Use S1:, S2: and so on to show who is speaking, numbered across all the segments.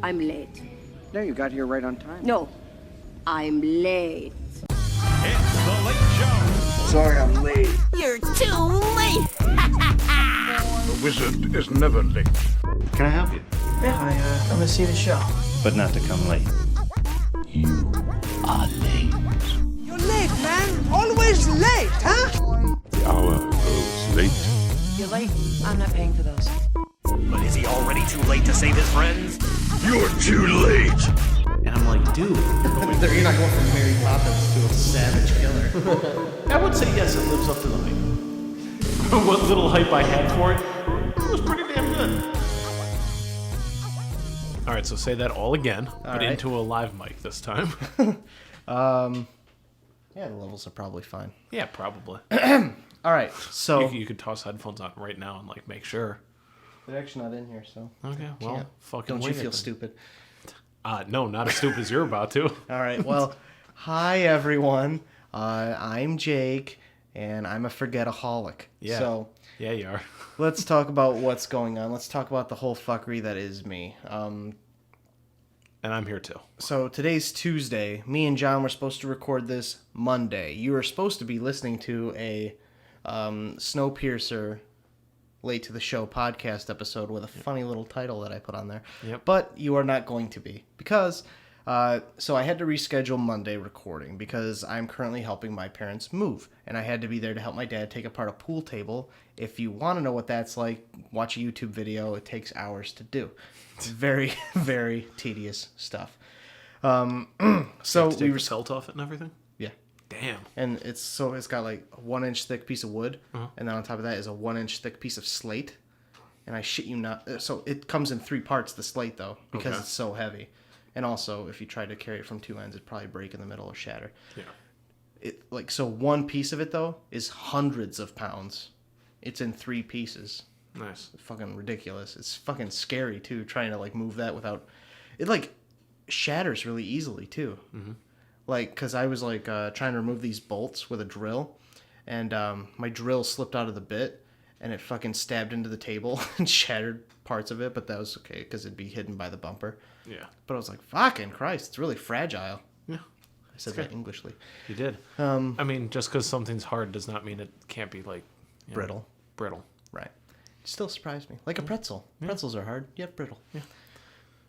S1: I'm late.
S2: No, you got here right on time.
S1: No, I'm late.
S3: It's The Late Show.
S2: Sorry, I'm late.
S1: You're too late!
S3: The wizard is never late.
S4: Can I help you?
S5: Yeah, I'm gonna see the show.
S4: But not to come late. You are late.
S5: You're late, man! Always late, huh?
S3: The hour grows late.
S6: You're late. I'm not paying for those.
S7: But is he already too late to save his friends?
S3: You're too late.
S4: And I'm like, dude.
S8: You're not going from Mary Poppins to a savage killer.
S9: I would say yes, it lives up to the hype. What little hype I had for it was pretty damn good. All right, so say that all again, but into a live mic this time.
S8: Yeah, the levels are probably fine.
S9: Yeah, probably.
S8: All right, so
S9: You could toss headphones on right now and like make sure.
S8: they're actually not in here, so
S9: Okay, well,
S8: can't.
S9: fucking
S8: Don't you
S9: wing
S8: feel
S9: it then.
S8: stupid?
S9: No, not as stupid as you're about to.
S8: All right, well, hi everyone. I'm Jake, and I'm a forgetaholic.
S9: Yeah.
S8: So
S9: Yeah, you are.
S8: let's talk about what's going on. Let's talk about the whole fuckery that is me.
S9: And I'm here too.
S8: So today's Tuesday. Me and John were supposed to record this Monday. You were supposed to be listening to a Snowpiercer Late to the Show podcast episode with a funny little title that I put on there.
S9: Yep.
S8: But you are not going to be. Because, so I had to reschedule Monday recording because I'm currently helping my parents move. And I had to be there to help my dad take apart a pool table. If you want to know what that's like, watch a YouTube video. It takes hours to do. It's very, very tedious stuff. So
S9: To take
S8: we
S9: the
S8: were
S9: felt off it and everything?
S8: yeah.
S9: Damn.
S8: And it's got like a 1-inch thick piece of wood, and then on top of that is a 1-inch thick piece of slate. And I shit you not, so it comes in 3 parts, the slate though, because
S9: Okay.
S8: it's so heavy. And also, if you tried to carry it from 2 ends, it'd probably break in the middle or shatter.
S9: Yeah.
S8: So one piece of it though is hundreds of pounds. It's in 3 pieces.
S9: Nice.
S8: It's fucking ridiculous. It's fucking scary too, trying to like move that without it like shatters really easily too. Mm-hmm. Like, because I was like trying to remove these bolts with a drill, and my drill slipped out of the bit, and it fucking stabbed into the table and shattered parts of it. But that was okay because it'd be hidden by the bumper.
S9: Yeah.
S8: But I was like, fucking Christ, it's really fragile.
S9: Yeah.
S8: I said that Englishly.
S9: You did. I mean, just because something's hard does not mean it can't be like you know,
S8: Brittle.
S9: Brittle.
S8: Right. It still surprised me. Like a pretzel. Yeah. Pretzels are hard, yet brittle. Yeah.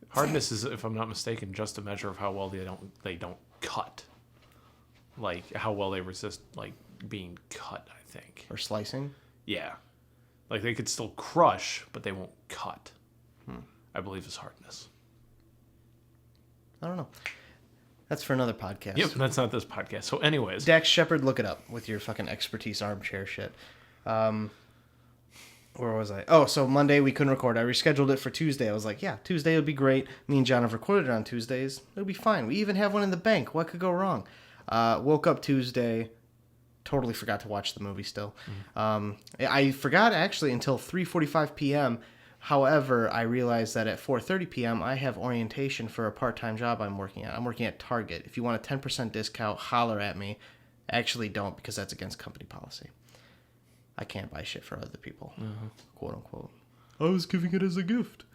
S9: Hardness is, if I'm not mistaken, just a measure of how well they don't cut. Like how well they resist like being cut, I think.
S8: Or slicing.
S9: Yeah. Like they could still crush, but they won't cut. I believe is hardness.
S8: I don't know. That's for another podcast.
S9: Yep, that's not this podcast. So anyways.
S8: Dax Shepard, look it up with your fucking expertise armchair shit. Where was I? Oh, so Monday we couldn't record. I rescheduled it for Tuesday. I was like, yeah, Tuesday would be great. Me and John have recorded it on Tuesdays. It'll be fine. We even have one in the bank. What could go wrong? Woke up Tuesday. Totally forgot to watch the movie still. I forgot actually until 3:45 p.m. However, I realized that at 4:30 p.m. I have orientation for a part-time job I'm working at. I'm working at Target. If you want a 10% discount, holler at me. Actually, don't, because that's against company policy. I can't buy shit for other people, quote unquote. I was giving it as a gift.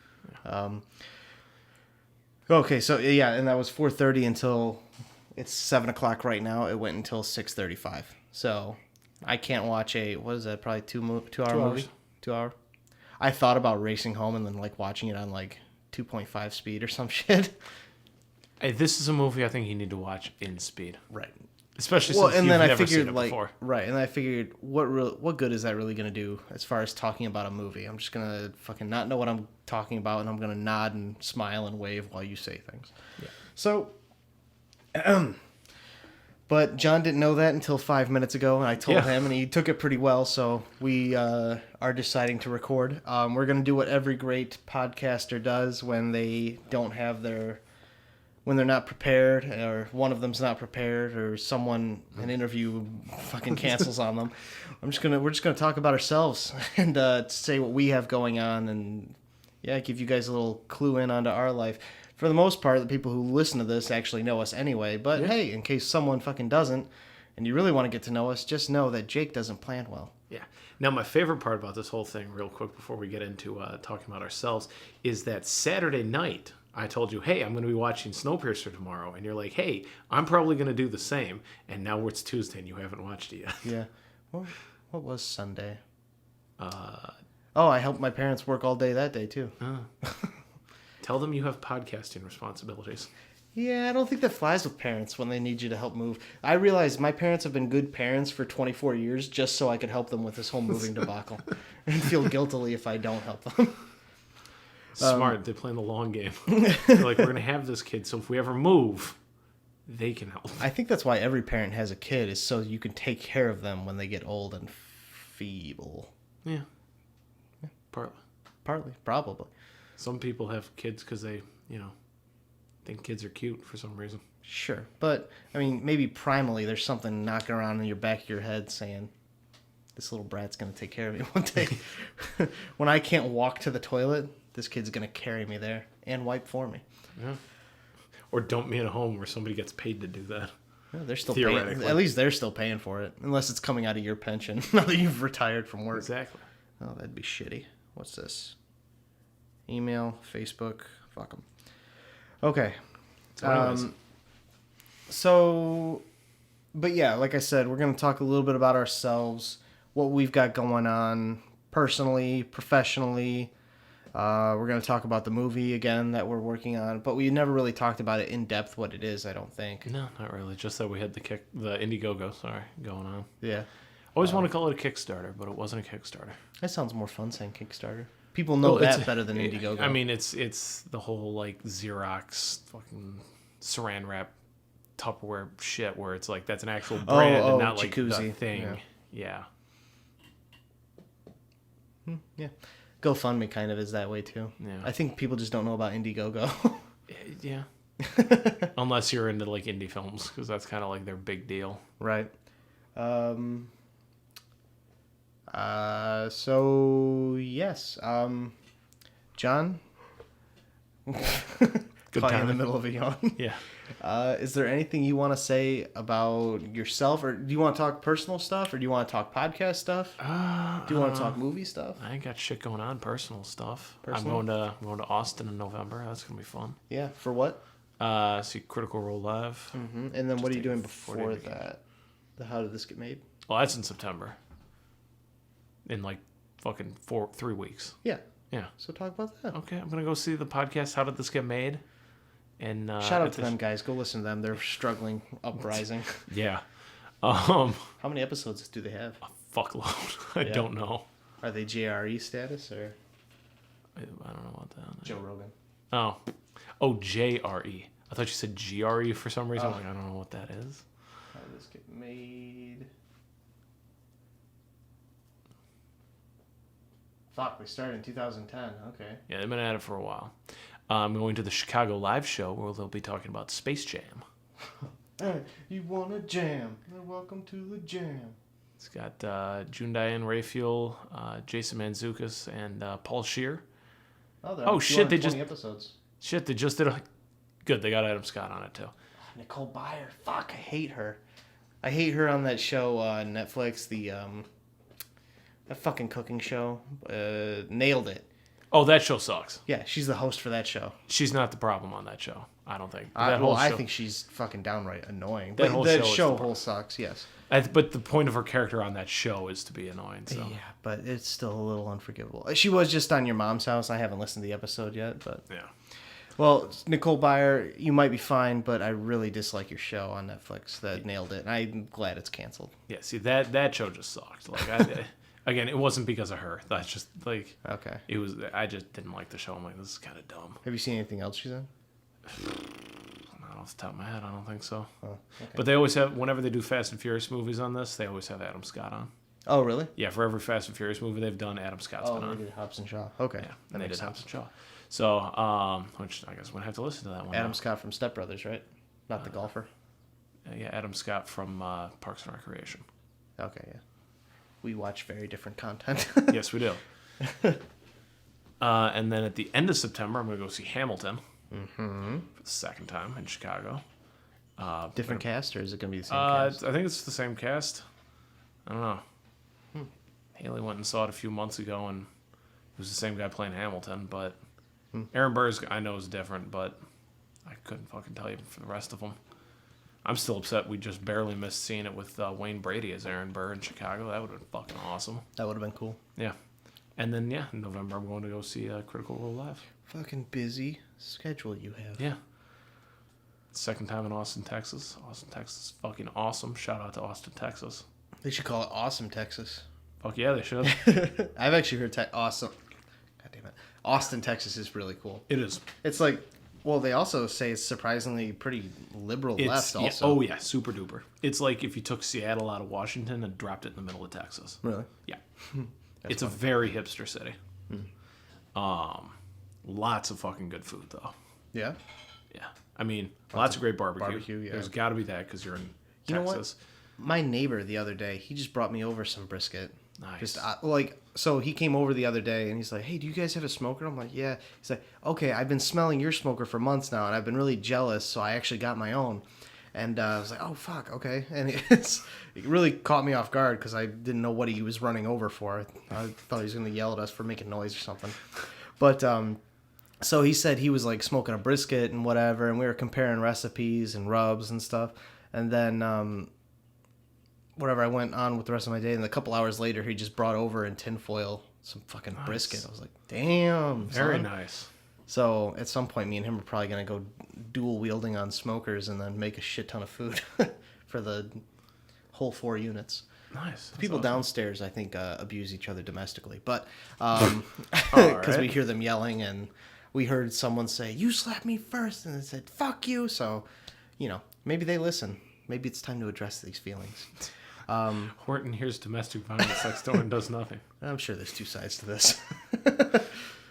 S8: Okay, so yeah, and that was 4:30 until it's 7 o'clock right now. It went until 6:35. So I can't watch what is that? Probably 2-hour movie. 2 hour. I thought about racing home and then like watching it on like 2.5 speed or some shit.
S9: Hey, this is a movie I think you need to watch in speed.
S8: Right.
S9: Especially since you've never seen it before.
S8: Right, and I figured, what good is that really going to do as far as talking about a movie? I'm just going to fucking not know what I'm talking about, and I'm going to nod and smile and wave while you say things.
S9: Yeah.
S8: So, but John didn't know that until 5 minutes ago, and I told him, and he took it pretty well, so we are deciding to record. We're going to do what every great podcaster does when they don't have when they're not prepared, or one of them's not prepared, or an interview fucking cancels on them. We're just gonna talk about ourselves and say what we have going on, and give you guys a little clue in onto our life. For the most part, the people who listen to this actually know us anyway. But hey, in case someone fucking doesn't, and you really want to get to know us, just know that Jake doesn't plan well.
S9: Yeah. Now, my favorite part about this whole thing, real quick before we get into talking about ourselves, is that Saturday night I told you, hey, I'm going to be watching Snowpiercer tomorrow, and you're like, hey, I'm probably going to do the same, and now it's Tuesday and you haven't watched it yet.
S8: Yeah. What was Sunday? I helped my parents work all day that day too.
S9: Tell them you have podcasting responsibilities.
S8: Yeah, I don't think that flies with parents when they need you to help move. I realize my parents have been good parents for 24 years just so I could help them with this whole moving debacle and feel guiltily if I don't help them.
S9: Smart. They're playing the long game. They're like, we're going to have this kid, so if we ever move, they can help.
S8: I think that's why every parent has a kid, is so you can take care of them when they get old and feeble.
S9: Yeah. Partly.
S8: Partly, probably.
S9: Some people have kids because they, think kids are cute for some reason.
S8: Sure. But, I mean, maybe primally there's something knocking around in your back of your head saying, this little brat's going to take care of me one day. When I can't walk to the toilet, this kid's going to carry me there and wipe for me.
S9: Yeah. Or dump me at a home where somebody gets paid to do that.
S8: Yeah, they're still paying. At least they're still paying for it, unless it's coming out of your pension now that you've retired from work.
S9: Exactly.
S8: Oh, that'd be shitty. What's this? Email, Facebook, fuck them. Okay. But yeah, like I said, we're going to talk a little bit about ourselves, what we've got going on personally, professionally. We're going to talk about the movie again that we're working on, but we never really talked about it in depth, what it is, I don't think.
S9: No, not really. Just that we had the Indiegogo, going on.
S8: Yeah.
S9: Always want to call it a Kickstarter, but it wasn't a Kickstarter.
S8: That sounds more fun saying Kickstarter. People know that better than Indiegogo.
S9: I mean, it's the whole like Xerox fucking saran wrap Tupperware shit where it's like that's an actual brand and not like
S8: jacuzzi.
S9: the thing. Yeah.
S8: Yeah. GoFundMe kind of is that way too.
S9: Yeah.
S8: I think people just don't know about Indiegogo.
S9: Yeah. Unless you're into like indie films, because that's kind of like their big deal.
S8: Right. So yes. John.
S9: Good
S8: Caught you
S9: time
S8: in the middle of a yawn.
S9: Yeah.
S8: Is there anything you want to say about yourself, or do you want to talk personal stuff, or do you want to talk podcast stuff? Do you want to talk movie stuff?
S9: I ain't got shit going on, personal stuff.
S8: Personal?
S9: I'm going to Austin in November. That's gonna be fun.
S8: Yeah. For what?
S9: See Critical Role live.
S8: Mm-hmm. And then what are you doing
S9: take
S8: before that? How did this get made?
S9: Well, that's in September. In like fucking 3 weeks.
S8: Yeah.
S9: Yeah.
S8: So talk about that.
S9: Okay, I'm gonna go see the podcast. How did this get made? And
S8: shout out to them guys. Go listen to them. They're struggling, uprising.
S9: Yeah.
S8: How many episodes do they have?
S9: A fuckload. I don't know.
S8: Are they JRE status or?
S9: I don't know about that.
S8: Joe Rogan.
S9: Oh, JRE. I thought you said GRE for some reason. Like, I don't know what that is.
S8: How did this get made? Fuck, we started in 2010. Okay.
S9: Yeah, they've been at it for a while. I'm going to the Chicago live show where they'll be talking about Space Jam.
S8: Hey, you want a jam? Welcome to the jam.
S9: It's got June Diane Raphael, Jason Mantzoukas, and Paul Scheer.
S8: Oh shit! They just episodes.
S9: Shit, they just did a good. They got Adam Scott on it too.
S8: Nicole Byer. Fuck, I hate her. I hate her on that show on Netflix. That fucking cooking show. Nailed It.
S9: Oh, that show sucks.
S8: Yeah, she's the host for that show.
S9: She's not the problem on that show. I don't think.
S8: I think she's fucking downright annoying.
S9: That
S8: but
S9: whole
S8: show sucks. Yes.
S9: But the point of her character on that show is to be annoying. So.
S8: Yeah, but it's still a little unforgivable. She was just on Your Mom's House. I haven't listened to the episode yet, but
S9: yeah.
S8: Well, Nicole Byer, you might be fine, but I really dislike your show on Netflix. That Nailed It. And I'm glad it's canceled.
S9: Yeah. See that show just sucked. Like again, it wasn't because of her. That's just like
S8: okay.
S9: It was. I just didn't like the show. I'm like, this is kind of dumb.
S8: Have you seen anything else she's in?
S9: Not off the top of my head, I don't think so.
S8: Oh, okay.
S9: But they always have, whenever they do Fast and Furious movies on this, they always have Adam Scott on.
S8: Oh, really?
S9: Yeah, for every Fast and Furious movie they've done, Adam Scott's been on.
S8: They did Hobbs and Shaw. Okay.
S9: Yeah, and they did Hobbs and Shaw. So, which I guess we're going to have to listen to that one.
S8: Adam Scott from Step Brothers, right? Not the golfer.
S9: Yeah, Adam Scott from Parks and Recreation.
S8: Okay, yeah. We watch very different content.
S9: Yes, we do. And then at the end of September, I'm going to go see Hamilton.
S8: Mm-hmm.
S9: For the second time in Chicago.
S8: Different cast, or is it going to be the same cast?
S9: I think it's the same cast. I don't know. Haley went and saw it a few months ago, and it was the same guy playing Hamilton, but Aaron Burr's I know is different, but I couldn't fucking tell you for the rest of them. I'm still upset we just barely missed seeing it with Wayne Brady as Aaron Burr in Chicago. That would have been fucking awesome.
S8: That would have been cool.
S9: Yeah. And then, in November I'm going to go see Critical Role live.
S8: Fucking busy schedule you have.
S9: Yeah. Second time in Austin, Texas. Austin, Texas, fucking awesome. Shout out to Austin, Texas.
S8: They should call it Awesome, Texas.
S9: Fuck yeah, they should.
S8: I've actually heard awesome. God damn it. Austin, Texas is really cool.
S9: It is.
S8: It's like, well, they also say it's surprisingly pretty liberal left also.
S9: Oh, yeah, super duper. It's like if you took Seattle out of Washington and dropped it in the middle of Texas.
S8: Really?
S9: Yeah. It's funny. A very hipster city. Lots of fucking good food, though.
S8: Yeah?
S9: Yeah. I mean, lots of great barbecue.
S8: Barbecue, yeah.
S9: There's got to be that because you're in Texas.
S8: You know what? My neighbor the other day, he just brought me over some brisket.
S9: Nice.
S8: So he came over the other day and he's like, "Hey, do you guys have a smoker?" I'm like, "Yeah." He's like, "Okay, I've been smelling your smoker for months now, and I've been really jealous, so I actually got my own." And I was like, "Oh fuck, okay." And it really caught me off guard because I didn't know what he was running over for. I thought he was gonna yell at us for making noise or something. But so he said he was like smoking a brisket and whatever, and we were comparing recipes and rubs and stuff, and then. Whatever, I went on with the rest of my day, and a couple hours later, he just brought over in tinfoil some fucking brisket. I was like, damn.
S9: Very
S8: son.
S9: nice.
S8: So at some point, me and him are probably going to go dual wielding on smokers and then make a shit ton of food for the whole 4 units.
S9: Nice.
S8: The people
S9: awesome.
S8: downstairs, I think, abuse each other domestically, but because we hear them yelling, and we heard someone say, "You slapped me first," and they said, "Fuck you." So, maybe they listen. Maybe it's time to address these feelings.
S9: Horton hears domestic violence next door and does nothing.
S8: I'm sure there's 2 sides to this.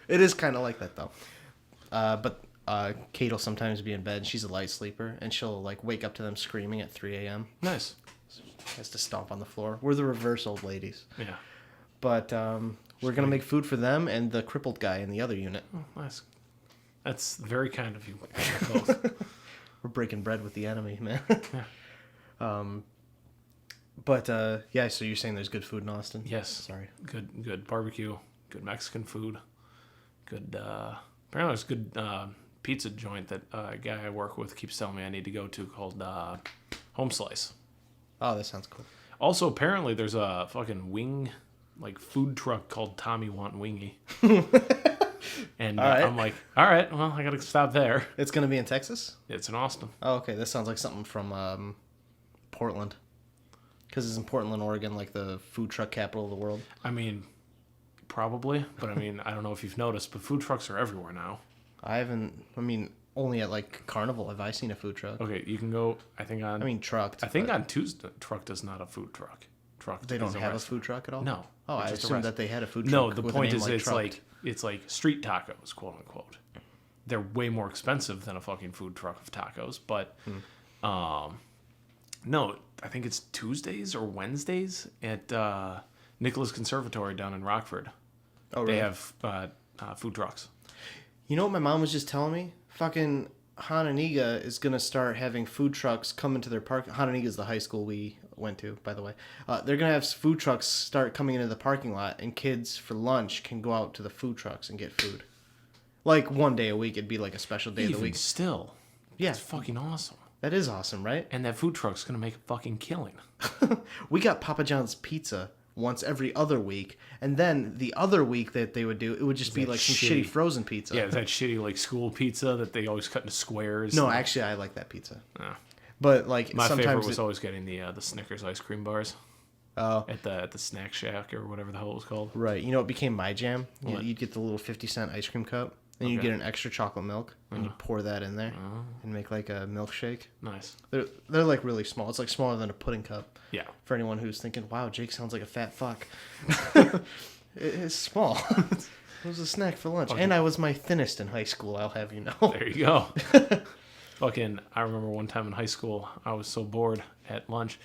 S8: It is kind of like that, though. But Kate will sometimes be in bed. She's a light sleeper, and she'll wake up to them screaming at 3 a.m.
S9: Nice.
S8: She has to stomp on the floor. We're the reverse old ladies.
S9: Yeah.
S8: But we're going to make food for them and the crippled guy in the other unit.
S9: Oh, nice. That's very kind of you both.
S8: We're breaking bread with the enemy, man.
S9: Yeah.
S8: But so you're saying there's good food in Austin?
S9: Yes.
S8: Sorry.
S9: Good barbecue, good Mexican food, good, apparently there's a good pizza joint that a guy I work with keeps telling me I need to go to called Home Slice.
S8: Oh, that sounds cool.
S9: Also, apparently there's a fucking wing, food truck called Tommy Want Wingy. And right. I'm like, all right, well, I got to stop there.
S8: It's going to be in Texas?
S9: It's in Austin.
S8: Oh, okay. This sounds like something from Portland. Because it's in Portland, Oregon, like the food truck capital of the world.
S9: I mean, probably. But I don't know if you've noticed, but food trucks are everywhere now.
S8: Only at Carnival have I seen a food truck.
S9: Okay, you can go,
S8: trucked.
S9: I think on Tuesday, truck is not a food truck.
S8: They don't have a food truck at all?
S9: No.
S8: Oh, I assumed that they had a food truck.
S9: No, the point is it's like street tacos, quote unquote. They're way more expensive than a fucking food truck of tacos, but no, I think it's Tuesdays or Wednesdays at Nicholas Conservatory down in Rockford. Oh, really? They have food trucks.
S8: You know what my mom was just telling me? Fucking Hananiga is going to start having food trucks come into their park. Hananiga is the high school we went to, by the way. They're going to have food trucks start coming into the parking lot, and kids for lunch can go out to the food trucks and get food. One day a week, it'd be a special day of the week.
S9: Still.
S8: Yeah.
S9: It's fucking awesome.
S8: That is awesome, right?
S9: And that food truck's going to make a fucking killing.
S8: We got Papa John's pizza once every other week, and then the other week that they would do, it would just be some shitty frozen pizza.
S9: Yeah, that shitty school pizza that they always cut into squares.
S8: No, actually, I like that pizza.
S9: Oh.
S8: But
S9: my
S8: sometimes
S9: favorite was always getting the Snickers ice cream bars.
S8: Oh.
S9: At the Snack Shack or whatever the hell it was called.
S8: Right. You know what became my jam? You'd get the little 50-cent ice cream cup, and you'd get an extra chocolate milk, and you pour that in there and make a milkshake.
S9: Nice.
S8: They're really small. It's smaller than a pudding cup.
S9: Yeah.
S8: For anyone who's thinking, wow, Jake sounds like a fat fuck. It's small. It was a snack for lunch. And I was my thinnest in high school, I'll have you know.
S9: There you go. I remember one time in high school, I was so bored at lunch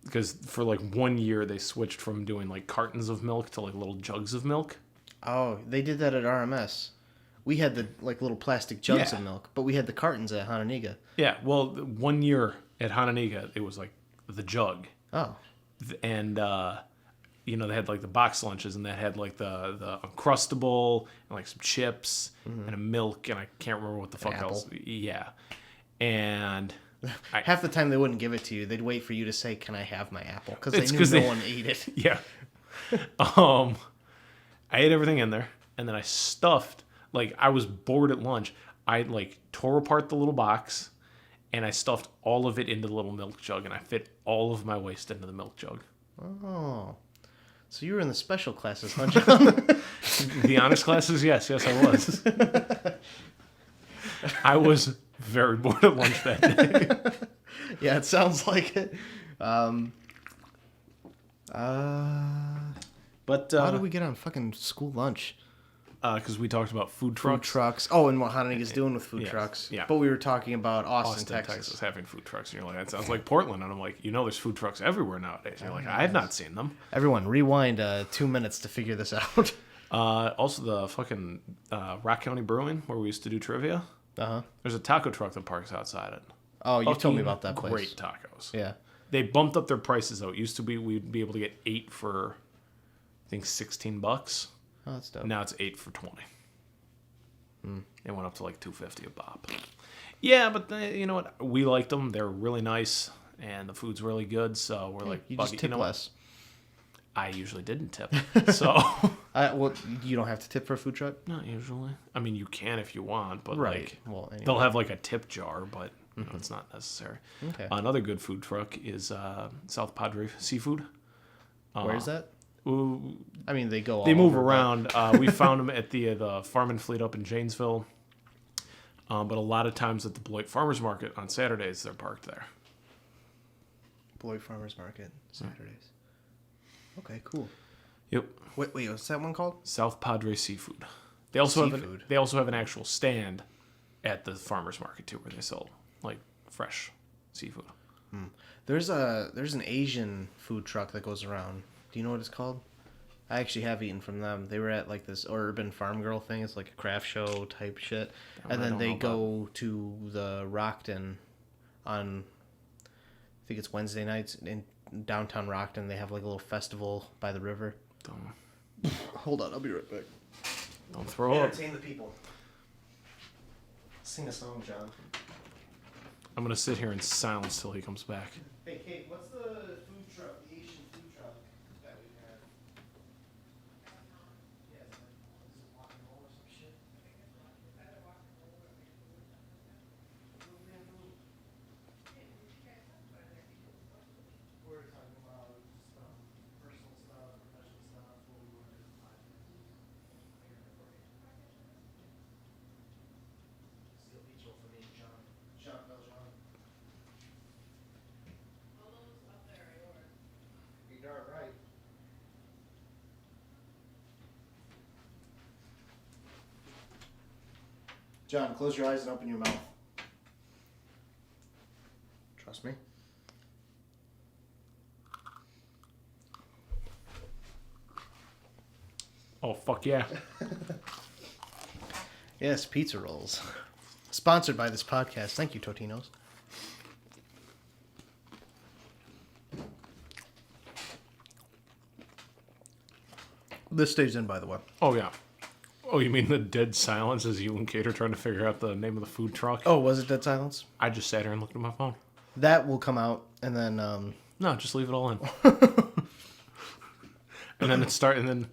S9: because for 1 year they switched from doing cartons of milk to little jugs of milk.
S8: Oh, they did that at RMS. We had the little plastic jugs of milk, but we had the cartons at Hananiga.
S9: Yeah, well, 1 year at Hananiga, it was the jug.
S8: Oh.
S9: And they had like the box lunches, and that had like the Uncrustable and like some chips and a milk, and I can't remember what the fuck
S8: apple.
S9: else. Yeah, and
S8: Half the time they wouldn't give it to you. They'd wait for you to say, "Can I have my apple?" Because
S9: It's
S8: they
S9: 'cause
S8: knew
S9: they-
S8: no one ate it.
S9: yeah, I ate everything in there, and then I stuffed. Like I was bored at lunch. I like tore apart the little box, and I stuffed all of it into the little milk jug, and I fit all of my waste into the milk jug.
S8: Oh, so you were in the special classes, huh, John?
S9: The honors classes, yes, I was. I was very bored at lunch that day.
S8: Yeah, it sounds like it.
S9: But
S8: How did we get on fucking school lunch?
S9: because we talked about food
S8: Food
S9: trucks.
S8: trucks. Oh, and what Hanniga's doing with food
S9: Yes,
S8: trucks.
S9: yeah.
S8: But we were talking about Austin,
S9: Austin,
S8: Texas.
S9: Texas, having food trucks, and you're like, that sounds like Portland, and I'm like, there's food trucks everywhere nowadays. And you're like, I have not seen them.
S8: Everyone, rewind 2 minutes to figure this out.
S9: Also, the fucking Rock County Brewing, where we used to do trivia.
S8: Uh-huh.
S9: There's a taco truck that parks outside it.
S8: Oh, you told me
S9: Fucking
S8: about that place.
S9: Great tacos.
S8: Yeah.
S9: They bumped up their prices though. It used to be we'd be able to get 8 for, I think $16.
S8: Oh, that's dope.
S9: Now it's 8 for 20. It went up to like $2.50 a pop. Yeah, but you know what? We liked them. They're really nice, and the food's really good. So we're like,
S8: You
S9: fuck
S8: just
S9: it,
S8: tip
S9: know what?
S8: less.
S9: I usually didn't tip, so
S8: Well, you don't have to tip for a food truck?
S9: not usually. I mean, you can if you want, but
S8: Right.
S9: like
S8: Well, anyway.
S9: they'll have like a tip jar, but it's not necessary.
S8: Okay.
S9: Another good food truck is South Padre Seafood.
S8: Where's that?
S9: Ooh,
S8: I mean, they go all
S9: they move
S8: over, but-
S9: around. We found them at the Farm and Fleet up in Janesville. But a lot of times at the Beloit Farmers Market on Saturdays, they're parked there.
S8: Beloit Farmers Market, Saturdays. Okay, cool.
S9: Yep.
S8: Wait, what's that one called?
S9: South Padre Seafood. They also
S8: Seafood.
S9: they also have an actual stand at the farmers market too, where they sell like fresh seafood.
S8: There's an Asian food truck that goes around. Do you know what it's called? I actually have eaten from them. They were at like this urban farm girl thing. It's like a craft show type shit.
S9: one
S8: And
S9: I
S8: then
S9: don't
S8: they
S9: know
S8: go to the Rockton on, I think it's Wednesday nights in downtown Rockton. They have like a little festival by the river. Hold on, I'll be right back.
S9: Don't throw up.
S8: Entertain the people. Sing a song, John.
S9: I'm gonna sit here in silence till he comes back.
S8: Hey, Kate, what's the food truck, the Asian food truck that we had? Yeah, is it rock and roll or some shit? We're talking about personal stuff, professional stuff, what we want to do. Steel Beach for me, John. John. You're darn right. John, close your eyes and open your mouth. Trust me.
S9: Oh fuck yeah!
S8: Yes, pizza rolls. Sponsored by this podcast. Thank you, Totino's. This stays in, by the way.
S9: Oh yeah. Oh, you mean the dead silence as you and Kate are trying to figure out the name of the food truck?
S8: Oh, was it Dead Silence?
S9: I just sat here and looked at my phone.
S8: That will come out, and then
S9: No, just leave it all in. And then and then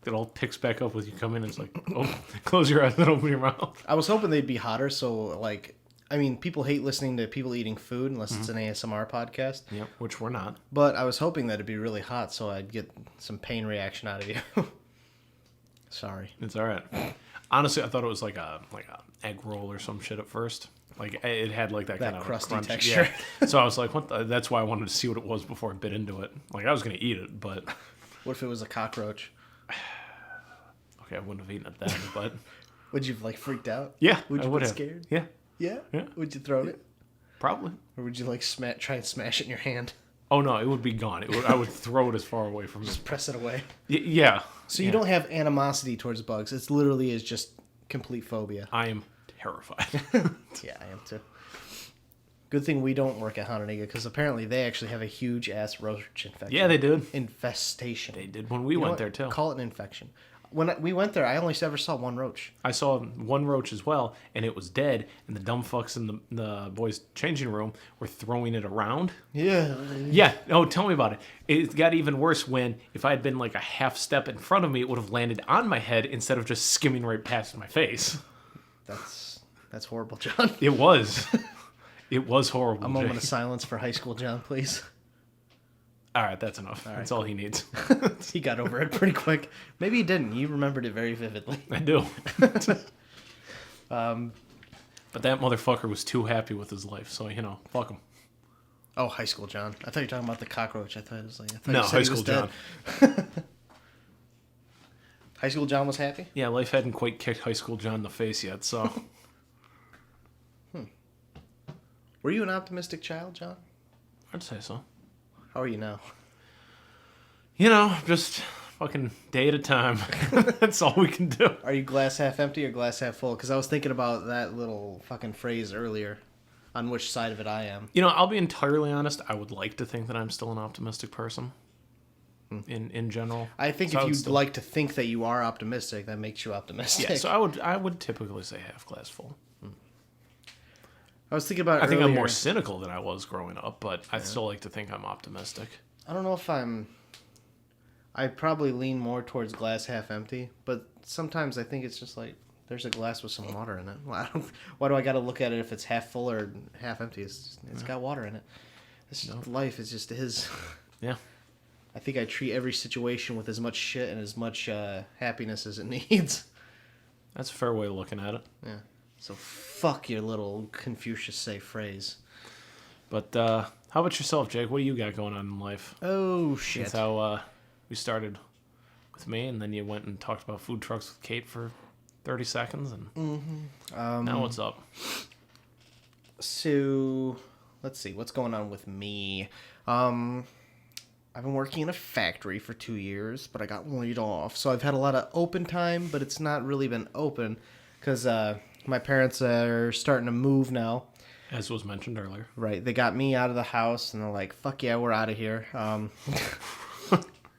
S9: it all picks back up with you come in and it's like, oh, close your eyes and open your mouth.
S8: I was hoping they'd be hotter. So, like, I mean, people hate listening to people eating food unless it's an ASMR podcast.
S9: Yep, which we're not.
S8: But I was hoping that it'd be really hot, so I'd get some pain reaction out of you. Sorry.
S9: It's all right. Honestly, I thought it was like a egg roll or some shit at first. Like it had like that kind of
S8: crusty
S9: crunch.
S8: texture.
S9: Yeah. So I was like, what? That's why I wanted to see what it was before I bit into it. Like I was gonna eat it, but
S8: What if it was a cockroach?
S9: okay, I wouldn't have eaten it then. But
S8: Would you have, like, freaked out?
S9: yeah,
S8: Would
S9: I
S8: you
S9: would
S8: be
S9: have.
S8: scared?
S9: Yeah,
S8: Yeah?
S9: Yeah.
S8: Would you throw it?
S9: probably.
S8: Or would you, like, try and smash it in your hand?
S9: Oh no, it would be gone. I would throw it as far away from me.
S8: Just press it away.
S9: Yeah.
S8: So you don't have animosity towards bugs. It's literally is just complete phobia.
S9: I am terrified.
S8: Yeah, I am too. Good thing we don't work at Hononegah because apparently they actually have a huge ass roach infection.
S9: Yeah, they did.
S8: Infestation.
S9: They did when we
S8: You know
S9: went
S8: what?
S9: there too.
S8: Call it an infection. When we went there, I only ever saw one roach.
S9: I saw one roach as well, and it was dead. And the dumb fucks in the boys' changing room were throwing it around.
S8: Yeah.
S9: Yeah. Oh, tell me about it. It got even worse when if I had been like a half step in front of me, it would have landed on my head instead of just skimming right past my face.
S8: That's horrible, John.
S9: It was. It was horrible.
S8: A moment
S9: Jake.
S8: of silence for high school John, please.
S9: All right, that's enough. That's all he needs.
S8: He got over it pretty quick. Maybe he didn't. You remembered it very vividly.
S9: I do. But that motherfucker was too happy with his life, so fuck him.
S8: Oh, high school John. I thought you were talking about the cockroach. I thought you said
S9: High
S8: he
S9: school
S8: was dead.
S9: John.
S8: High school John was happy?
S9: Yeah, life hadn't quite kicked high school John in the face yet, so.
S8: Were you an optimistic child, John?
S9: I'd say so.
S8: How are you now?
S9: Just fucking day at a time. That's all we can do.
S8: Are you glass half empty or glass half full? Because I was thinking about that little fucking phrase earlier, on which side of it I am.
S9: I'll be entirely honest. I would like to think that I'm still an optimistic person. In general.
S8: I think
S9: So
S8: if you'd
S9: still...
S8: like to think that you are optimistic, that makes you optimistic.
S9: Yeah, so I would typically say half glass full.
S8: I was thinking about
S9: I think I'm
S8: earlier-
S9: more cynical than I was growing up, but I still like to think I'm optimistic.
S8: I don't know if I probably lean more towards glass half empty, but sometimes I think it's just like there's a glass with some water in it. Why do I got to look at it if it's half full or half empty? It's got water in it. Life is just is.
S9: Yeah.
S8: I think I treat every situation with as much shit and as much happiness as it needs.
S9: That's a fair way of looking at it.
S8: Yeah. So fuck your little Confucius say phrase.
S9: But how about yourself, Jake? What do you got going on in life?
S8: Oh shit.
S9: That's how we started with me, and then you went and talked about food trucks with Kate for 30 seconds, and now what's up?
S8: So let's see what's going on with me. I've been working in a factory for 2 years, but I got laid off. So I've had a lot of open time, but it's not really been open because my parents are starting to move now.
S9: As was mentioned earlier.
S8: Right. They got me out of the house, and they're like, fuck yeah, we're out of here.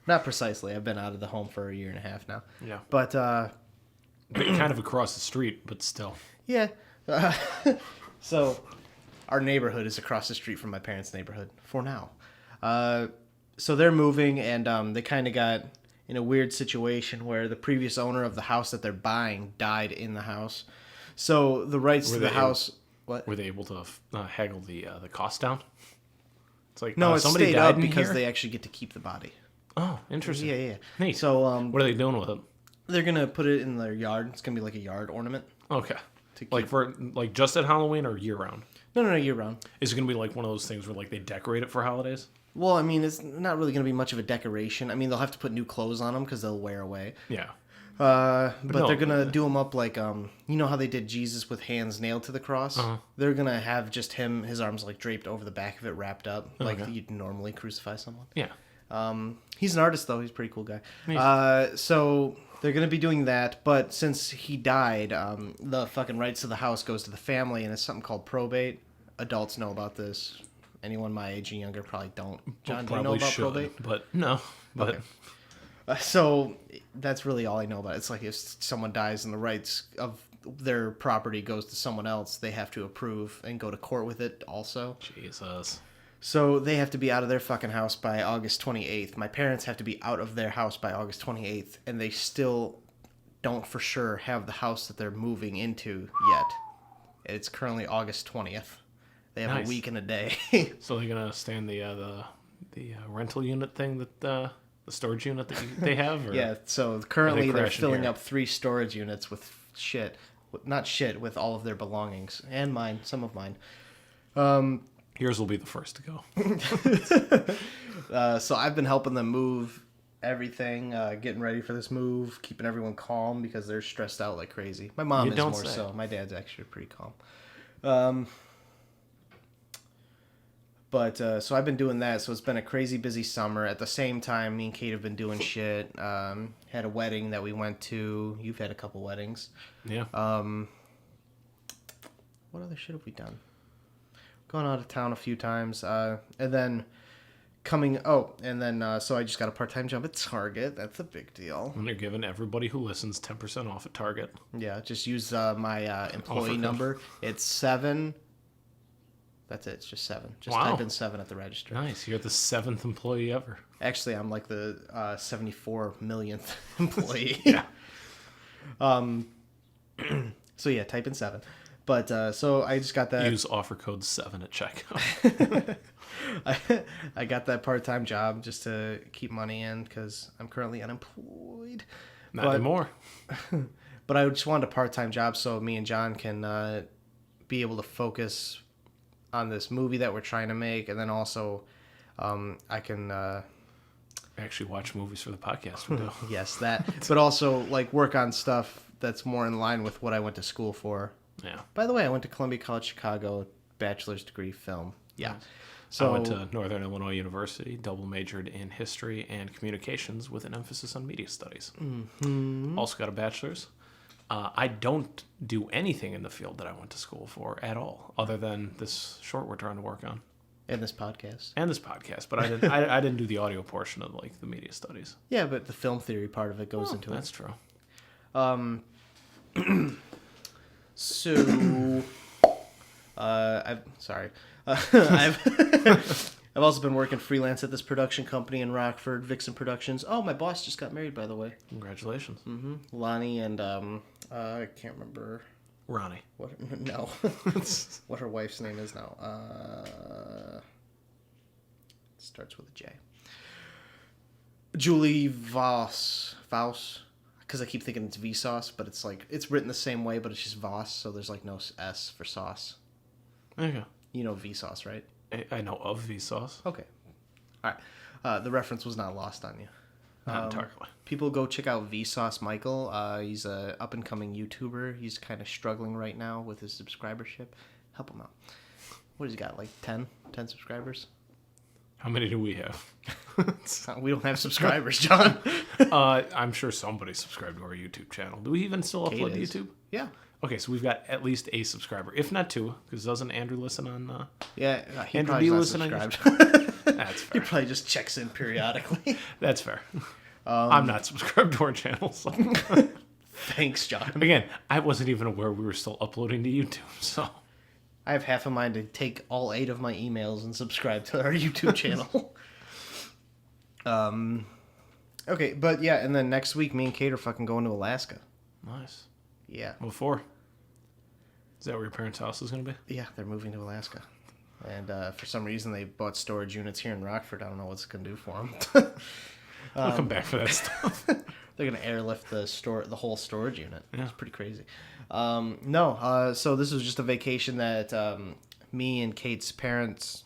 S8: Not precisely. I've been out of the home for 1.5 years now.
S9: Yeah.
S8: But,
S9: kind of across the street, but still.
S8: yeah. So our neighborhood is across the street from my parents' neighborhood for now. So they're moving, and they kind of got in a weird situation where the previous owner of the house that they're buying died in the house. So the rights to the house... What?
S9: Were they able to haggle the cost down? It's like,
S8: No, it
S9: somebody
S8: stayed
S9: died
S8: up
S9: in
S8: because
S9: here?
S8: they actually get to keep the body.
S9: Oh, interesting.
S8: Yeah.
S9: Neat.
S8: So
S9: what are they doing with it?
S8: they're going to put it in their yard. It's going to be like a yard ornament.
S9: Okay.
S8: To
S9: Like
S8: keep-
S9: for just at Halloween or year round?
S8: No, year round.
S9: Is it going to be like one of those things where like they decorate it for holidays?
S8: Well, I mean, it's not really going to be much of a decoration. I mean, they'll have to put new clothes on them because they'll wear away.
S9: Yeah.
S8: But
S9: no,
S8: they're gonna do them up like you know how they did Jesus with hands nailed to the cross. They're gonna have just his arms like draped over the back of it, wrapped up like you'd normally crucify someone.
S9: Yeah.
S8: He's an artist though; he's a pretty cool guy. So they're gonna be doing that, but since he died, the fucking rights to the house goes to the family, and it's something called probate. Adults know about this. Anyone my age and younger probably don't. John, do you know about probate?
S9: But no. But
S8: Okay. So that's really all I know about it. It's like if someone dies and the rights of their property goes to someone else, they have to approve and go to court with it also.
S9: Jesus.
S8: So they have to be out of their fucking house by August 28th. My parents have to be out of their house by August 28th, and they still don't for sure have the house that they're moving into yet. It's currently August 20th. They have
S9: Nice.
S8: a week and a day.
S9: So they're gonna stay in the rental unit thing that the storage unit that they have? Or
S8: Yeah, so currently they're
S9: crashing
S8: filling
S9: here?
S8: up 3 storage units with shit. Not shit, with all of their belongings. And mine, some of mine.
S9: Yours will be the first to go.
S8: So I've been helping them move everything, getting ready for this move, keeping everyone calm because they're stressed out like crazy. My mom
S9: You
S8: is
S9: don't
S8: more
S9: say.
S8: so. My dad's actually pretty calm. But so I've been doing that. So it's been a crazy busy summer. At the same time, me and Kate have been doing shit. Had a wedding that we went to. You've had a couple weddings.
S9: Yeah.
S8: What other shit have we done? Going out of town a few times, and then so I just got a part-time job at Target. That's a big deal.
S9: And they're giving everybody who listens 10% off at Target.
S8: Yeah, just use my employee number. It's 7. That's it. It's just 7. Just type in 7 at the register.
S9: Nice. You're the 7th employee ever.
S8: Actually, I'm like the 74 millionth employee.
S9: Yeah.
S8: So yeah, type in 7. But so I just got that.
S9: Use offer code 7 at checkout.
S8: I got that part-time job just to keep money in because I'm currently unemployed.
S9: Not anymore.
S8: But I just wanted a part-time job so me and John can be able to focus on this movie that we're trying to make, and then also I can
S9: actually watch movies for the podcast. We do.
S8: Yes, that. But also like work on stuff that's more in line with what I went to school for.
S9: Yeah.
S8: By the way, I went to Columbia College Chicago, bachelor's degree film. Yeah. So
S9: I went to Northern Illinois University, double majored in history and communications with an emphasis on media studies. Mm-hmm. Also got a bachelor's. I don't do anything in the field that I went to school for at all, other than this short we're trying to work on.
S8: And this podcast.
S9: But I didn't. I didn't do the audio portion of like the media studies.
S8: Yeah, but the film theory part of it goes into
S9: That's
S8: it.
S9: true.
S8: So, I've I've also been working freelance at this production company in Rockford, Vixen Productions. Oh, my boss just got married, by the way.
S9: Congratulations.
S8: Mm-hmm. Lonnie and I can't remember
S9: Ronnie.
S8: what. No, what her wife's name is now. It starts with a J. Julie Voss, because I keep thinking it's Vsauce, but it's like it's written the same way, but it's just Voss, so there's like no S for sauce.
S9: Okay.
S8: You know Vsauce, right?
S9: I know of Vsauce.
S8: Okay. All right. The reference was not lost on you.
S9: Not entirely.
S8: People go check out Vsauce Michael. He's a up and coming YouTuber. He's kind of struggling right now with his subscribership. Help him out. What has he got? Like 10 subscribers?
S9: How many do we have?
S8: We don't have subscribers, John.
S9: I'm sure somebody subscribed to our YouTube channel. Do we even still upload to YouTube?
S8: Yeah.
S9: Okay, so we've got at least a subscriber, if not 2, because doesn't Andrew listen on?
S8: Yeah, he
S9: Andrew,
S8: probably
S9: do you
S8: not
S9: listen on
S8: subscribed.
S9: That's
S8: He
S9: fair.
S8: probably just checks in periodically.
S9: That's fair. I'm not subscribed to our channel, so.
S8: Thanks, John.
S9: Again, I wasn't even aware we were still uploading to YouTube, so.
S8: I have half a mind to take all 8 of my emails and subscribe to our YouTube channel. Okay, but yeah, and then next week, me and Kate are fucking going to Alaska.
S9: Nice.
S8: Yeah.
S9: What for? Is that where your parents' house is going to be?
S8: Yeah, they're moving to Alaska. And for some reason, they bought storage units here in Rockford. I don't know what it's going to do for them.
S9: I'll come back for that stuff.
S8: They're going to airlift the whole storage unit. Yeah. It's pretty crazy. So this was just a vacation that me and Kate's parents,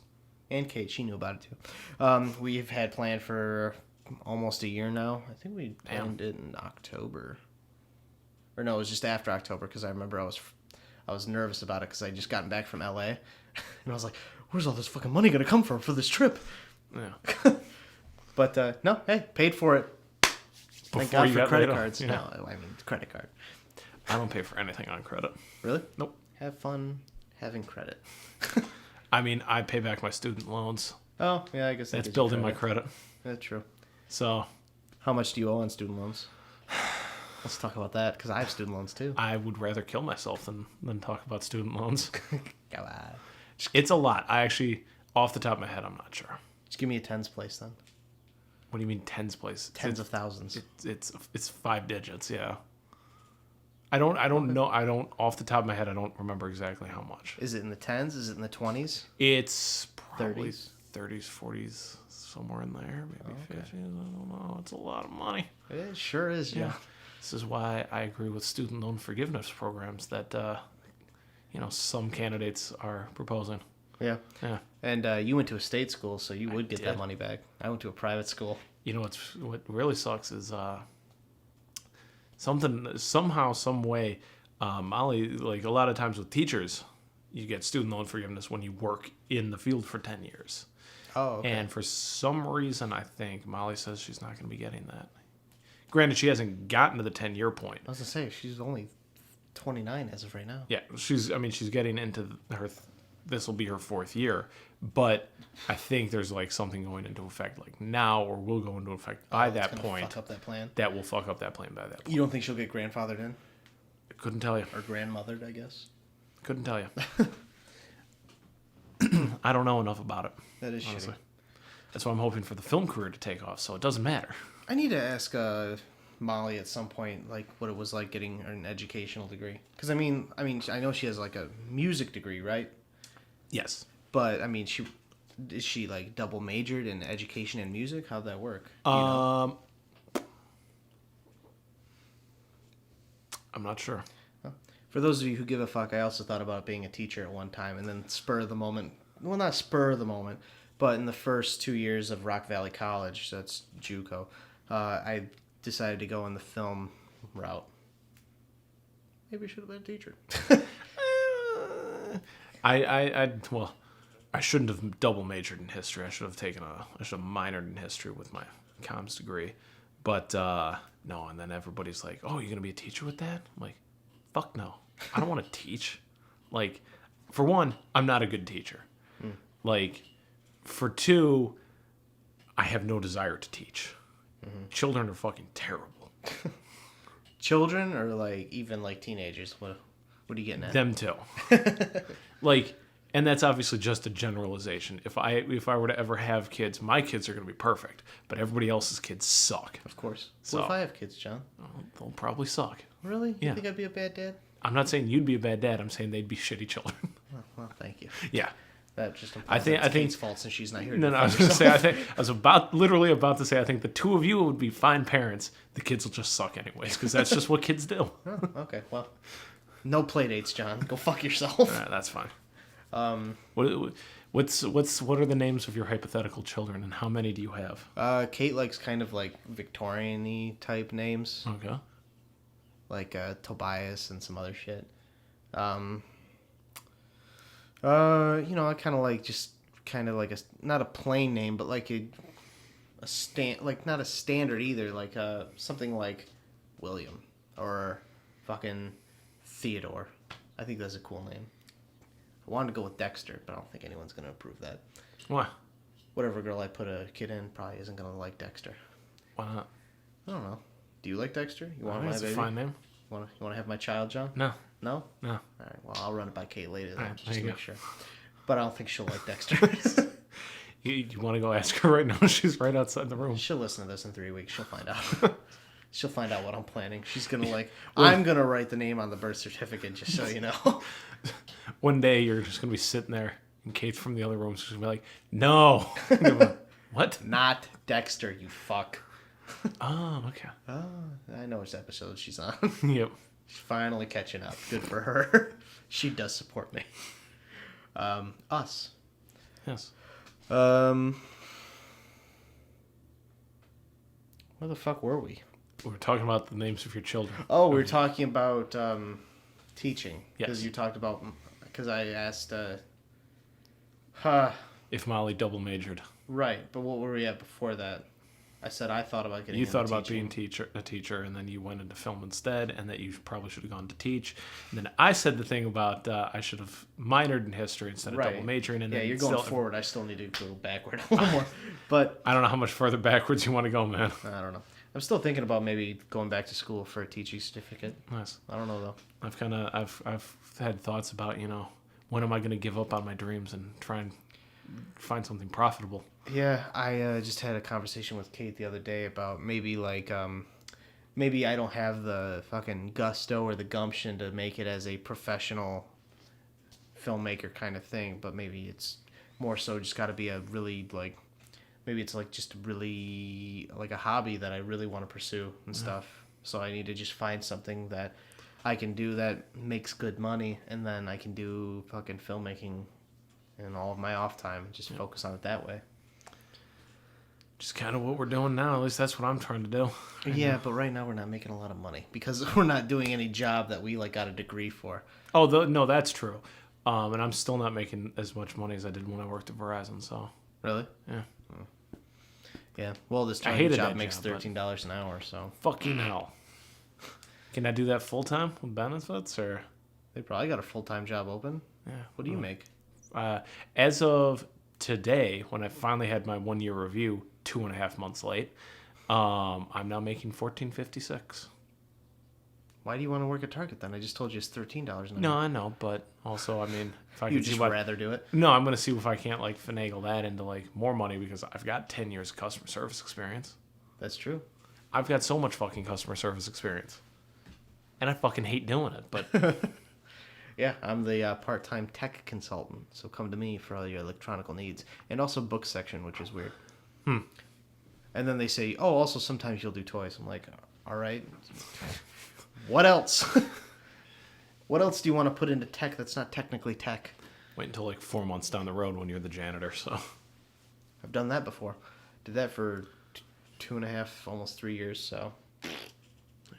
S8: and Kate, she knew about it too. We've had planned for almost a year now. I think we planned it in October. Or no, it was just after October because I remember I was nervous about it because I had just gotten back from LA. And I was like, where's all this fucking money going to come from for this trip?
S9: Yeah.
S8: But no, hey, paid for it. Thank God for credit cards.
S9: Yeah.
S8: No, I mean credit card.
S9: I don't pay for anything on credit.
S8: Really?
S9: Nope.
S8: Have fun having credit.
S9: I mean, I pay back my student loans.
S8: Oh, yeah, I guess
S9: that's building my credit.
S8: That's true.
S9: So,
S8: how much do you owe on student loans? Let's talk about that because I have student loans too.
S9: I would rather kill myself than talk about student loans.
S8: Come on.
S9: It's a lot. I actually, off the top of my head, I'm not sure.
S8: Just give me a tens place then.
S9: What do you mean tens place?
S8: Tens of thousands.
S9: It's 5 digits. Yeah. I don't know. I don't off the top of my head. I don't remember exactly how much.
S8: Is it in the tens? Is it in the 20s?
S9: It's probably
S8: 30s,
S9: 40s, somewhere in there. Maybe 50s. I don't know. It's a lot of money.
S8: It sure is. Yeah.
S9: This is why I agree with student loan forgiveness programs that some candidates are proposing.
S8: Yeah.
S9: Yeah.
S8: And you went to a state school, so you would get that money back. I went to a private school.
S9: You know what really sucks is somehow, some way, Molly, like a lot of times with teachers, you get student loan forgiveness when you work in the field for 10 years.
S8: Oh, okay.
S9: And for some reason, I think Molly says she's not going to be getting that. Granted, she hasn't gotten to the 10-year point.
S8: I was going to say, she's only 29 as of right now.
S9: Yeah, she's getting into her this will be her 4th year. But I think there's like something going into effect like now, or will go into effect by that point.
S8: Fuck up that plan.
S9: That will fuck up that plan by that point.
S8: You don't think she'll get grandfathered in?
S9: Couldn't tell you.
S8: Or grandmothered, I guess.
S9: Couldn't tell you. I don't know enough about it.
S8: That is
S9: honestly.
S8: shitty.
S9: That's why I'm hoping for the film career to take off, so it doesn't matter.
S8: I need to ask Molly at some point, like, what it was like getting an educational degree. Because I mean, I know she has like a music degree, right?
S9: Yes.
S8: But I mean, is she like double majored in education and music? How'd that work?
S9: I'm not sure.
S8: For those of you who give a fuck, I also thought about being a teacher at one time, and then spur of the moment. Well, not spur of the moment, but in the first 2 years of Rock Valley College, so that's JUCO, I decided to go in the film route. Maybe I should have been a teacher.
S9: Well, I shouldn't have double majored in history. I should have minored in history with my comms degree. But no, and then everybody's like, "Oh, you're gonna be a teacher with that?" I'm like, "Fuck no, I don't want to teach." Like, for one, I'm not a good teacher. Like, for two, I have no desire to teach. Children are fucking terrible.
S8: Children, or like even like teenagers? What are you getting at?
S9: Them too. Like, and that's obviously just a generalization. If I were to ever have kids, my kids are going to be perfect, but everybody else's kids suck.
S8: Of course.
S9: So,
S8: What if I have kids, John?
S9: They'll probably suck.
S8: Really? You
S9: Yeah.
S8: think I'd be a bad dad?
S9: I'm not saying you'd be a bad dad. I'm saying they'd be shitty children.
S8: Well, thank you.
S9: Yeah.
S8: That just implies
S9: I think
S8: it's Kate's fault since she's not here.
S9: No,
S8: to
S9: I was
S8: defend
S9: going to
S8: herself.
S9: say, I was literally about to say, I think the two of you would be fine parents. The kids will just suck anyways, because that's just what kids do.
S8: Oh, okay, well, no play dates, John. Go fuck yourself.
S9: All right, that's fine. What are the names of your hypothetical children, and how many do you have?
S8: Kate likes kind of like Victorian-y type names,
S9: Okay.
S8: like Tobias and some other shit. I kind of like just kind of like not a plain name, but like a not a standard either, like something like William or fucking Theodore. I think that's a cool name. I wanted to go with Dexter, but I don't think anyone's gonna approve that.
S9: Why?
S8: Whatever girl I put a kid in probably isn't gonna like Dexter.
S9: Why not?
S8: I don't know. Do you like Dexter? You
S9: I
S8: want
S9: think
S8: my
S9: it's
S8: baby?
S9: a fine name.
S8: You want to have my child, John?
S9: No.
S8: No?
S9: No.
S8: All right. Well, I'll run it by Kate later then,
S9: All right,
S8: just
S9: there
S8: to
S9: you
S8: make
S9: go.
S8: sure. But I don't think she'll like Dexter.
S9: You want to go ask her right now? She's right outside the room.
S8: She'll listen to this in 3 weeks. She'll find out. She'll find out what I'm planning. She's gonna I'm gonna write the name on the birth certificate, just so you know.
S9: One day you're just gonna be sitting there, and Kate's from the other room. She's gonna be like, "No." What?
S8: Not Dexter, you fuck.
S9: Oh, okay.
S8: Oh, I know which episode she's on.
S9: Yep.
S8: She's finally catching up. Good for her. She does support me. Us.
S9: Yes.
S8: Where the fuck were we?
S9: We were talking about the names of your children.
S8: Oh, we were talking about teaching.
S9: Yes.
S8: Because you talked about... Because I asked...
S9: If Molly double majored.
S8: Right, but what were we at before that? I said I thought about getting
S9: You
S8: into
S9: thought about
S8: teaching.
S9: being a teacher, and then you went into film instead, and that you probably should have gone to teach. And then I said the thing about I should have minored in history instead of double majoring. And
S8: yeah,
S9: then
S8: you're going
S9: still,
S8: forward. I still need to go backward a little more. But
S9: I don't know how much further backwards you want to go, man.
S8: I don't know. I'm still thinking about maybe going back to school for a teaching certificate.
S9: Nice.
S8: I don't know though.
S9: I've had thoughts about, when am I going to give up on my dreams and try and find something profitable.
S8: Yeah, I just had a conversation with Kate the other day about maybe maybe I don't have the fucking gusto or the gumption to make it as a professional filmmaker kind of thing, but maybe it's more so just got to be a really maybe it's just really a hobby that I really want to pursue and stuff. So I need to just find something that I can do that makes good money, and then I can do fucking filmmaking in all of my off time. Just focus on it that way.
S9: Just kind of what we're doing now. At least that's what I'm trying to do.
S8: Yeah, but right now we're not making a lot of money because we're not doing any job that we got a degree for.
S9: Oh, no, that's true. And I'm still not making as much money as I did when I worked at Verizon. So
S8: Really?
S9: yeah,
S8: Yeah. Well, this
S9: I
S8: job
S9: hated that
S8: makes
S9: job, but-
S8: $13 an hour, so
S9: fucking hell. Can I do that full time with benefits or?
S8: they probably got a full-time job open.
S9: Yeah.
S8: What do you make?
S9: As of today, when I finally had my 1 year review, 2.5 months late, I'm now making $14.56.
S8: Why do you want to work at Target then? I just told you it's $13 an hour.
S9: No, I know, but also, I mean, if I
S8: You'd
S9: could
S8: just
S9: see
S8: rather do it.
S9: No, I'm gonna see if I can't like finagle that into like more money because I've got 10 years of customer service experience.
S8: That's true.
S9: I've got so much fucking customer service experience, and I fucking hate doing it. But
S8: Yeah, I'm the part-time tech consultant, so come to me for all your electronic needs. And also book section, which is weird. And then they say, oh, also sometimes you'll do toys. I'm like, all right. What else? What else do you want to put into tech that's not technically tech?
S9: wait until like 4 months down the road when you're the janitor. So
S8: I've done that before. Did that for 2.5, almost 3 years, so.
S9: there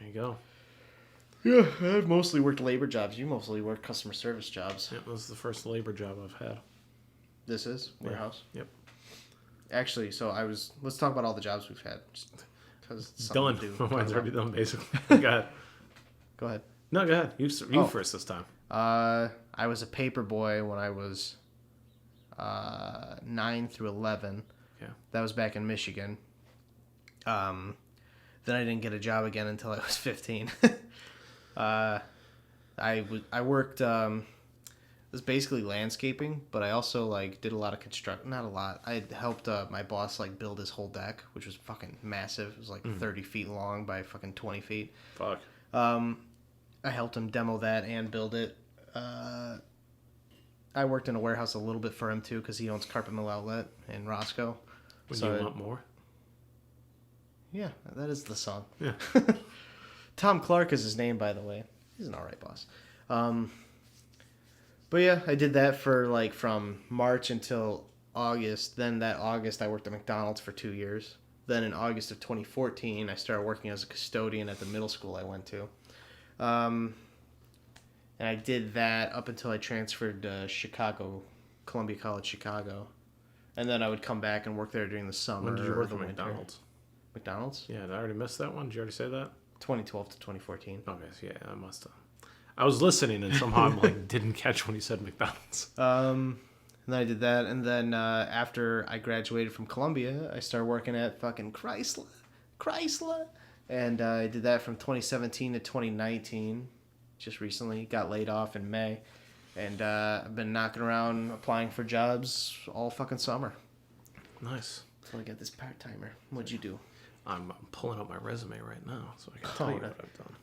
S9: you go.
S8: Yeah, I've mostly worked labor jobs. You mostly work customer service jobs.
S9: Yeah, this is the first labor job I've had.
S8: This is warehouse.
S9: Yep.
S8: Actually, so let's talk about all the jobs we've had. Just 'cause it's
S9: Done.
S8: something to do.
S9: Mine's already done, basically. Go ahead.
S8: Go ahead.
S9: No, go ahead. You first this time.
S8: I was a paper boy when I was 9 through 11.
S9: Yeah.
S8: That was back in Michigan. Then I didn't get a job again until I was 15. I worked. It was basically landscaping, but I also like did a lot of not a lot. I helped my boss like build his whole deck, which was fucking massive. It was like 30 feet long by fucking 20 feet.
S9: Fuck.
S8: I helped him demo that and build it. I worked in a warehouse a little bit for him too, because he owns Carpet Mill Outlet in Roscoe.
S9: When you want more?
S8: Yeah, that is the song.
S9: Yeah.
S8: Tom Clark is his name, by the way. He's an alright boss. But yeah, I did that for like from March until August. Then that August, I worked at McDonald's for 2 years. Then in August of 2014, I started working as a custodian at the middle school I went to. And I did that up until I transferred to Chicago, Columbia College, Chicago. And then I would come back and work there during the summer.
S9: When did you
S8: or
S9: work
S8: the
S9: at
S8: winter.
S9: McDonald's?
S8: McDonald's?
S9: Yeah, did I already miss that one? Did you already say that?
S8: 2012 to 2014.
S9: Okay, so yeah, I must have. I was listening and somehow I'm like didn't catch when you said McDonald's.
S8: And then I did that, and then after I graduated from Columbia, I started working at fucking Chrysler, and I did that from 2017 to 2019. Just recently got laid off in May, and I've been knocking around applying for jobs all fucking summer.
S9: Nice.
S8: So I got this part timer. What'd you do?
S9: I'm pulling up my resume right now so I can tell you what I've done.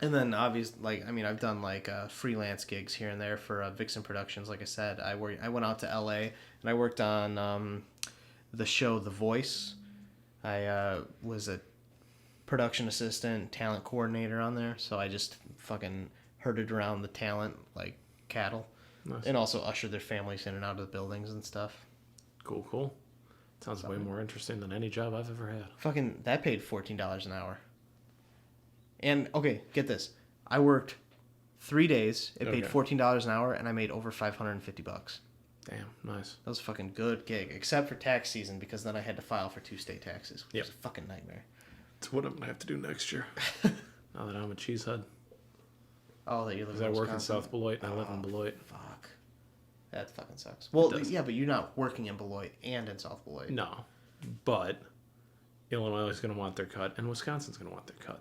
S8: And then obviously, I've done like freelance gigs here and there for Vixen Productions. Like I said, I went out to LA and I worked on the show The Voice. I was a production assistant, talent coordinator on there. So I just fucking herded around the talent like cattle.
S9: Nice.
S8: And also ushered their families in and out of the buildings and stuff.
S9: Cool. Sounds way more interesting than any job I've ever had.
S8: Fucking, that paid $14 an hour. And, okay, get this. I worked 3 days. It paid $14 an hour, and I made over $550.
S9: Damn, nice.
S8: That was a fucking good gig, except for tax season, because then I had to file for 2 state taxes, which was a fucking nightmare.
S9: That's what I'm going to have to do next year. Now that I'm a cheesehead.
S8: Oh, that you live in
S9: Because I work in
S8: Wisconsin?
S9: South Beloit, and I live in Beloit.
S8: Fuck. That fucking sucks. Well, yeah, but you're not working in Beloit and in South Beloit.
S9: No, but Illinois is going to want their cut, and Wisconsin's going to want their cut.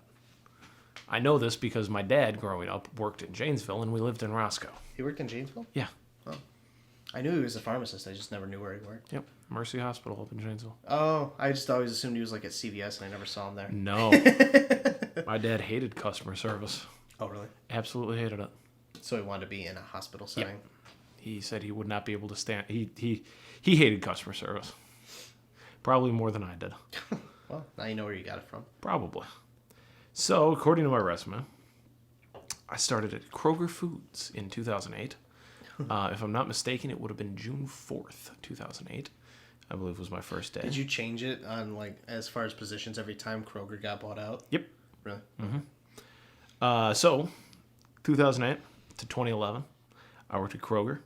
S9: I know this because my dad, growing up, worked in Janesville, and we lived in Roscoe.
S8: He worked in Janesville?
S9: Yeah.
S8: Oh. I knew he was a pharmacist. I just never knew where he worked.
S9: Yep. Mercy Hospital up in Janesville.
S8: Oh, I just always assumed he was like at CVS, and I never saw him there.
S9: No. My dad hated customer service.
S8: Oh, really?
S9: Absolutely hated it.
S8: So he wanted to be in a hospital setting?
S9: Yep. He said he would not be able to stand. He hated customer service. Probably more than I did.
S8: Well, now you know where you got it from.
S9: Probably. So, according to my resume, I started at Kroger Foods in 2008. If I'm not mistaken, it would have been June 4th, 2008. I believe was my first day.
S8: Did you change it on, like, as far as positions every time Kroger got bought out?
S9: Yep.
S8: Really?
S9: Mm-hmm. So, 2008 to 2011, I worked at Kroger.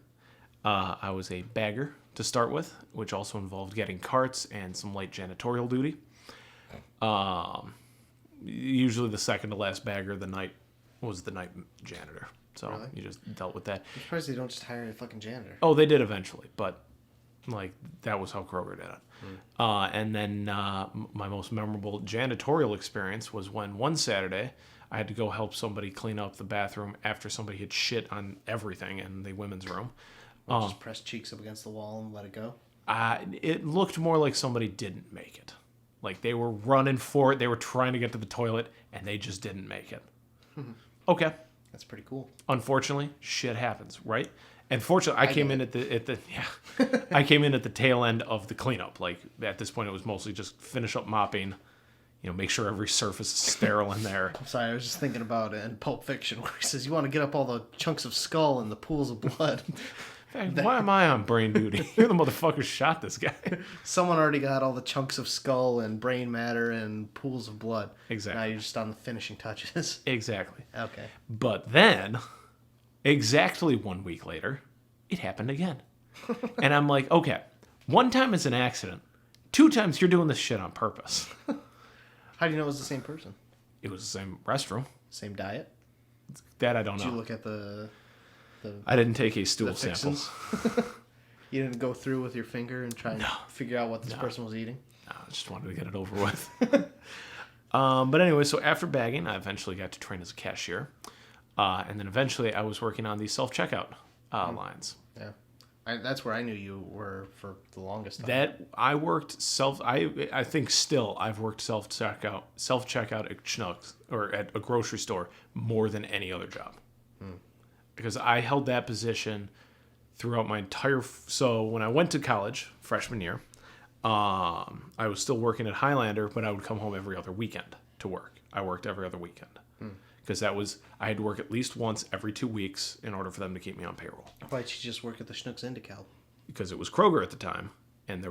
S9: I was a bagger to start with, which also involved getting carts and some light janitorial duty. Usually the second to last bagger the night was the night janitor. So
S8: Really?
S9: you just dealt with that.
S8: I'm surprised they don't just hire a fucking janitor.
S9: Oh, they did eventually, but like that was how Kroger did it. And then my most memorable janitorial experience was when one Saturday I had to go help somebody clean up the bathroom after somebody had shit on everything in the women's room.
S8: Or just press cheeks up against the wall and let it go.
S9: It looked more like somebody didn't make it. Like they were running for it. They were trying to get to the toilet, and they just didn't make it. Okay.
S8: That's pretty cool.
S9: Unfortunately, shit happens, right? And fortunately, I came in at the I came in at the tail end of the cleanup. Like at this point, it was mostly just finish up mopping, make sure every surface is sterile in there.
S8: I'm sorry, I was just thinking about it in Pulp Fiction where he says you want to get up all the chunks of skull and the pools of blood.
S9: In fact, why am I on brain duty? You're the motherfucker who shot this guy.
S8: Someone already got all the chunks of skull and brain matter and pools of blood.
S9: Exactly.
S8: Now you're just on the finishing touches.
S9: Exactly.
S8: Okay.
S9: But then, exactly 1 week later, it happened again. And I'm like, okay, one time it's an accident. 2 times you're doing this shit on purpose.
S8: How do you know it was the same person?
S9: It was the same restroom.
S8: Same diet?
S9: That I don't know.
S8: Did you look at the
S9: I didn't take a stool sample.
S8: You didn't go through with your finger and try and figure out what this person was eating?
S9: No, I just wanted to get it over with. But anyway, so after bagging, I eventually got to train as a cashier. And then eventually I was working on the self-checkout lines.
S8: Yeah. That's where I knew you were for the longest time.
S9: That I worked I think still I've worked self-checkout at Schnucks or at a grocery store more than any other job. Because I held that position throughout my entire... So when I went to college, freshman year, I was still working at Highlander, but I would come home every other weekend to work. I worked every other weekend. Because I had to work at least once every 2 weeks in order for them to keep me on payroll.
S8: Why'd you just work at the Schnucks in DeKalb?
S9: Because it was Kroger at the time, and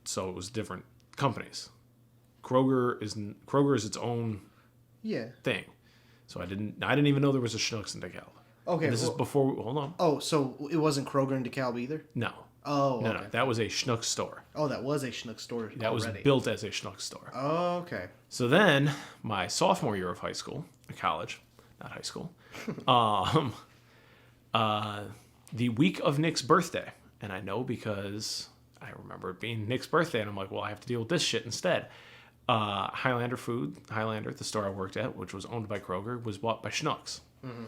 S9: so it was different companies. Kroger is its own thing. So I didn't even know there was a Schnucks in DeKalb.
S8: Okay.
S9: And this is before... Hold on.
S8: Oh, so it wasn't Kroger in DeKalb either?
S9: No.
S8: Oh,
S9: No,
S8: okay.
S9: no. That was a Schnucks store.
S8: Oh, that was a Schnucks store
S9: That
S8: already.
S9: was built as a Schnucks store.
S8: Oh, okay.
S9: So then, my sophomore year of college, not high school, the week of Nick's birthday. And I know because I remember it being Nick's birthday, and I'm like, well, I have to deal with this shit instead. Highlander, the store I worked at, which was owned by Kroger, was bought by Schnucks. Mm-hmm.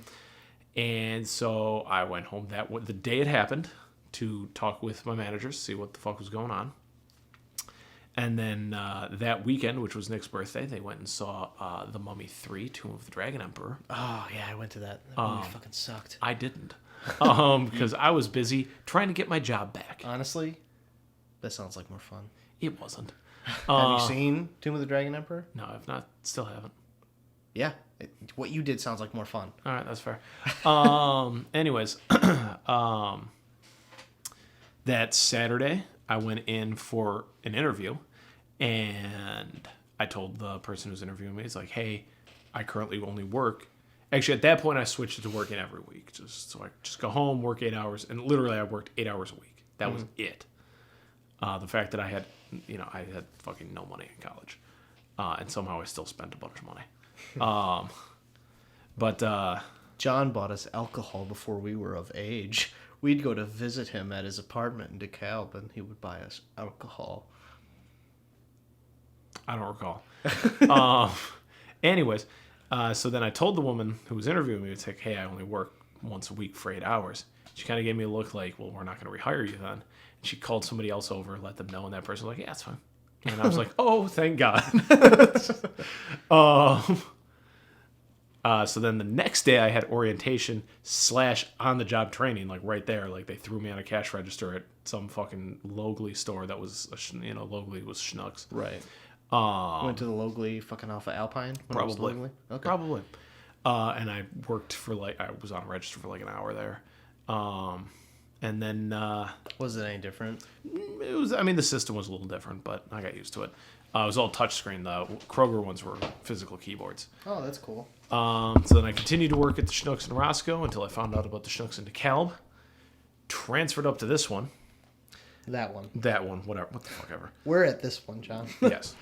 S9: And so I went home the day it happened to talk with my managers, see what the fuck was going on. And then that weekend, which was Nick's birthday, they went and saw The Mummy 3, Tomb of the Dragon Emperor.
S8: Oh, yeah, I went to that. That movie fucking sucked.
S9: I didn't. Because I was busy trying to get my job back.
S8: Honestly, that sounds like more fun.
S9: It wasn't.
S8: Have you seen Tomb of the Dragon Emperor?
S9: No, I've not. Still haven't.
S8: Yeah. What you did sounds like more fun.
S9: All right, that's fair. Anyways, that Saturday, I went in for an interview, and I told the person who's interviewing me, it's like, hey, I currently only work. Actually, at that point, I switched it to working every week. So I just go home, work 8 hours, and literally I worked 8 hours a week. That was it. The fact that I had fucking no money in college. And somehow I still spent a bunch of money. But
S8: John bought us alcohol before we were of age. We'd go to visit him at his apartment in DeKalb, and he would buy us alcohol.
S9: I don't recall. Anyways, so then I told the woman who was interviewing me, it's like, hey, I only work once a week for 8 hours. She kind of gave me a look like, well, we're not going to rehire you then. And she called somebody else over, let them know, and that person was like, yeah, it's fine. And I was like, oh, thank God. So then the next day I had orientation / on-the-job training, like right there. Like they threw me on a cash register at some fucking Logley store that was, Logley was Schnucks.
S8: Right. Went to the Logley fucking Alpha Alpine?
S9: Probably.
S8: Okay.
S9: Probably. And I worked for I was on a register for an hour there. And then...
S8: was it any different?
S9: It was. I mean, the system was a little different, but I got used to it. It was all touchscreen. The Kroger ones were physical keyboards.
S8: Oh, that's cool.
S9: So then I continued to work at the Schnucks in Roscoe until I found out about the Schnucks in DeKalb. Transferred up to this one.
S8: That one.
S9: Whatever. What the fuck ever.
S8: We're at this one, John.
S9: Yes.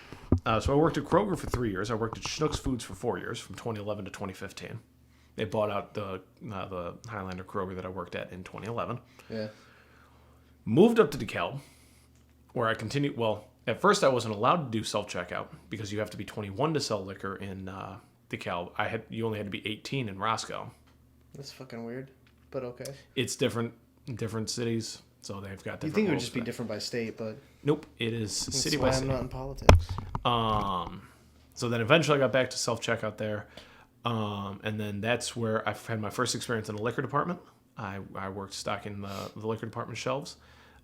S9: So I worked at Kroger for 3 years. I worked at Schnucks Foods for 4 years, from 2011 to 2015. They bought out the Highlander Kroger that I worked at in 2011.
S8: Yeah.
S9: Moved up to DeKalb, where I continued. Well, at first I wasn't allowed to do self-checkout because you have to be 21 to sell liquor in DeKalb. You only had to be 18 in Roscoe.
S8: That's fucking weird, but okay.
S9: It's different in different cities, so they've got different
S8: You think it would
S9: rules
S8: just be
S9: for that.
S8: different by state, but
S9: Nope, it is city by
S8: why
S9: city.
S8: I'm not in politics.
S9: So then eventually I got back to self-checkout there. And then that's where I had my first experience in the liquor department. I worked stocking the liquor department shelves.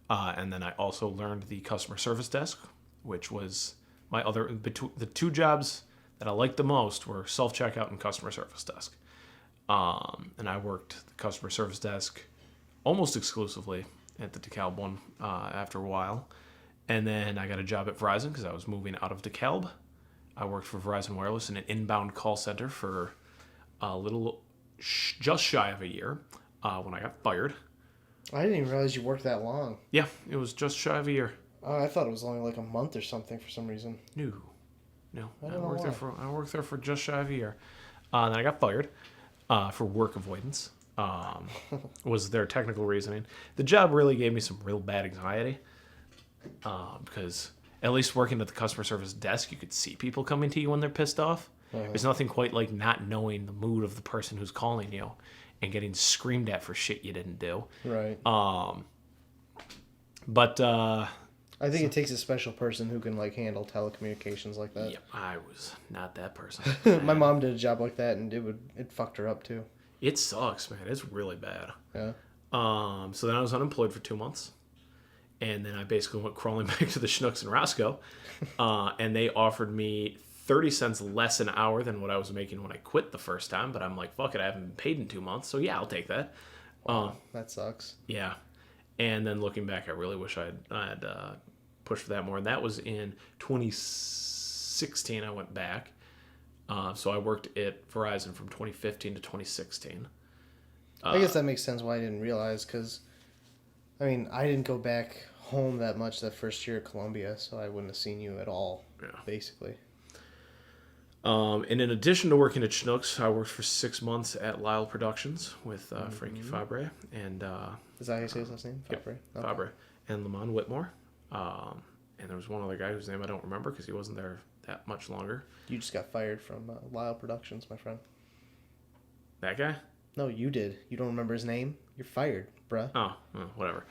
S9: And then I also learned the customer service desk, which was my other... The two jobs that I liked the most were self-checkout and customer service desk. And I worked the customer service desk almost exclusively at the DeKalb one after a while. And then I got a job at Verizon because I was moving out of DeKalb. I worked for Verizon Wireless in an inbound call center for a little, just shy of a year when I got fired.
S8: I didn't even realize you worked that long.
S9: Yeah, it was just shy of a year.
S8: I thought it was only like a month or something for some reason.
S9: No,
S8: I don't know
S9: worked
S8: why.
S9: I worked there for just shy of a year. Then I got fired for work avoidance. Was their technical reasoning. The job really gave me some real bad anxiety because at least working at the customer service desk, you could see people coming to you when they're pissed off. There's nothing quite like not knowing the mood of the person who's calling you and getting screamed at for shit you didn't do.
S8: Right.
S9: But
S8: I think it takes a special person who can like handle telecommunications like that.
S9: yeah, I was not that person.
S8: My mom did a job like that, and it fucked her up too.
S9: It sucks, man. It's really bad.
S8: Yeah.
S9: So then I was unemployed for 2 months. And then I basically went crawling back to the Schnucks in Roscoe. And they offered me 30 cents less an hour than what I was making when I quit the first time. But I'm like, fuck it, I haven't been paid in 2 months. So yeah, I'll take that.
S8: That sucks.
S9: Yeah. And then looking back, I really wish I had pushed for that more. And that was in 2016 I went back. So I worked at Verizon from 2015 to 2016.
S8: I guess that makes sense why I didn't realize, because, I mean, I didn't go back home that much that first year at Columbia, so I wouldn't have seen you at all, basically.
S9: And in addition to working at Schnucks, I worked for 6 months at Lyle Productions with Frankie Fabre and...
S8: Is that how you say his last name? Fabre?
S9: Yep, Fabre. And Lamont Whitmore. And there was one other guy whose name I don't remember because he wasn't there that much longer.
S8: You just got fired from Lyle Productions, my friend.
S9: That guy?
S8: No, you did. You don't remember his name? You're fired, bruh.
S9: Oh, well, whatever.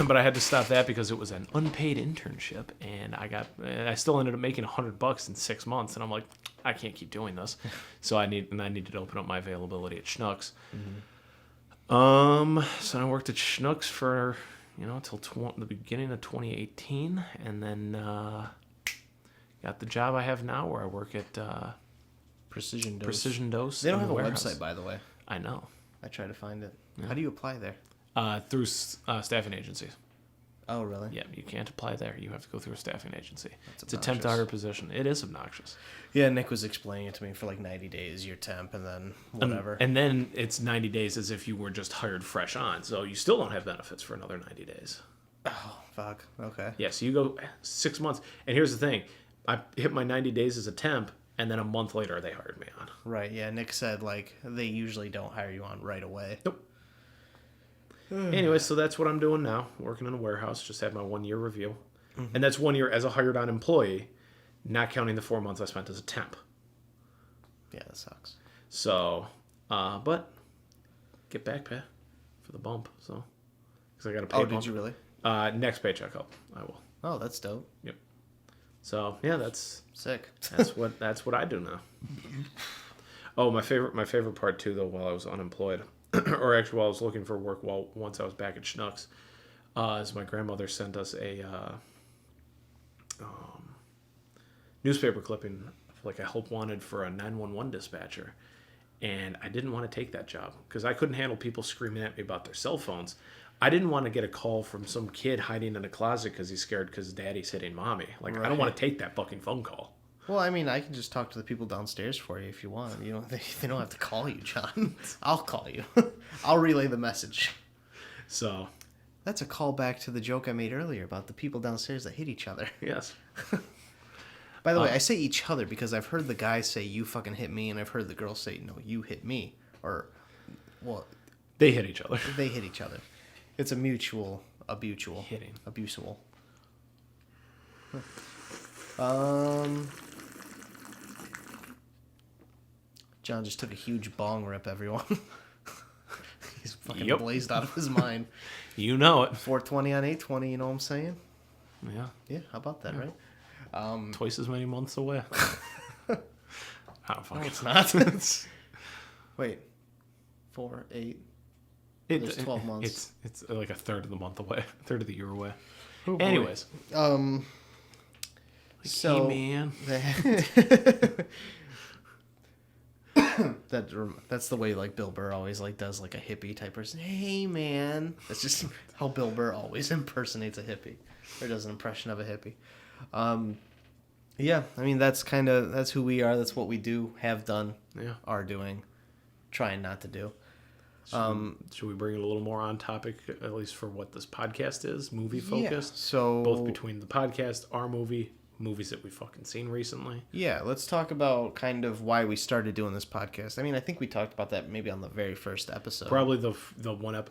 S9: But I had to stop that because it was an unpaid internship, and I still ended up making $100 in 6 months, and I'm like, I can't keep doing this. So I needed to open up my availability at Schnucks. So I worked at Schnucks for till the beginning of 2018, and then got the job I have now, where I work at
S8: Precision Dose.
S9: Precision Dose.
S8: They don't
S9: in
S8: have
S9: the
S8: a
S9: warehouse.
S8: website, by the way.
S9: I know.
S8: I tried to find it. Yeah. How do you apply there?
S9: Through staffing agencies.
S8: Oh, really?
S9: Yeah, you can't apply there. You have to go through a staffing agency.
S8: That's
S9: it's a temp to hire position. It is obnoxious.
S8: Yeah, Nick was explaining it to me for like 90 days. You're temp, and then whatever.
S9: And then it's 90 days as if you were just hired fresh on. So you still don't have benefits for another 90 days.
S8: Oh, fuck. Okay.
S9: Yeah, so you go 6 months. And here's the thing. I hit my 90 days as a temp, and then a month later they hired me on.
S8: Right, yeah. Nick said, like, they usually don't hire you on right away.
S9: Nope. Anyway, so that's what I'm doing now. Working in a warehouse. Just had my 1 year review. And that's 1 year as a hired on employee, not counting the 4 months I spent as a temp.
S8: Yeah, that sucks.
S9: So, but get back pay for the bump. So, because I got to pay.
S8: Oh, did you really?
S9: Next paycheck, I will.
S8: Oh, that's dope.
S9: Yep. So yeah, that's
S8: sick.
S9: that's what I do now. Oh, my favorite part too, though, while I was unemployed, or actually while I was looking for work, once I was back at Schnucks, is my grandmother sent us a newspaper clipping, like a help wanted for a 911 dispatcher. And I didn't want to take that job because I couldn't handle people screaming at me about their cell phones. I didn't want to get a call from some kid hiding in a closet because he's scared because daddy's hitting mommy. Like, I don't want to take that fucking phone call.
S8: Well, I mean, I can just talk to the people downstairs for you if you want. You know, they don't have to call you, John. I'll call you. I'll relay the message.
S9: So
S8: that's a callback to the joke I made earlier about the people downstairs that hit each other.
S9: Yes.
S8: By the way, I say each other because I've heard the guys say you fucking hit me, and I've heard the girls say no, you hit me, or well,
S9: They hit each other.
S8: they hit each other. It's a mutual,
S9: Hitting.
S8: abusual. John just took a huge bong rip, everyone. He's fucking blazed out of his mind.
S9: You know it.
S8: 420 on 820, you know what I'm saying?
S9: Yeah.
S8: Yeah, how about that, right?
S9: Twice as many months away. I don't fucking
S8: It's not. Wait. 4, 8. There's 12 months.
S9: It's like a third of the month away. A third of the year away.
S8: Oh, boy.
S9: Anyways.
S8: So,
S9: hey, man.
S8: That's the way like Bill Burr always like does like a hippie type person. Hey man, that's just how Bill Burr always impersonates a hippie or does an impression of a hippie. Yeah, I mean that's who we are. That's what we do, have done, are doing, trying not to do.
S9: Should we bring it a little more on topic, at least for what this podcast is, movie focused?
S8: Yeah, so
S9: both between the podcast, our movies that we've fucking seen recently.
S8: Yeah, let's talk about kind of why we started doing this podcast. I mean, I think we talked about that maybe on the very first episode.
S9: Probably the one up.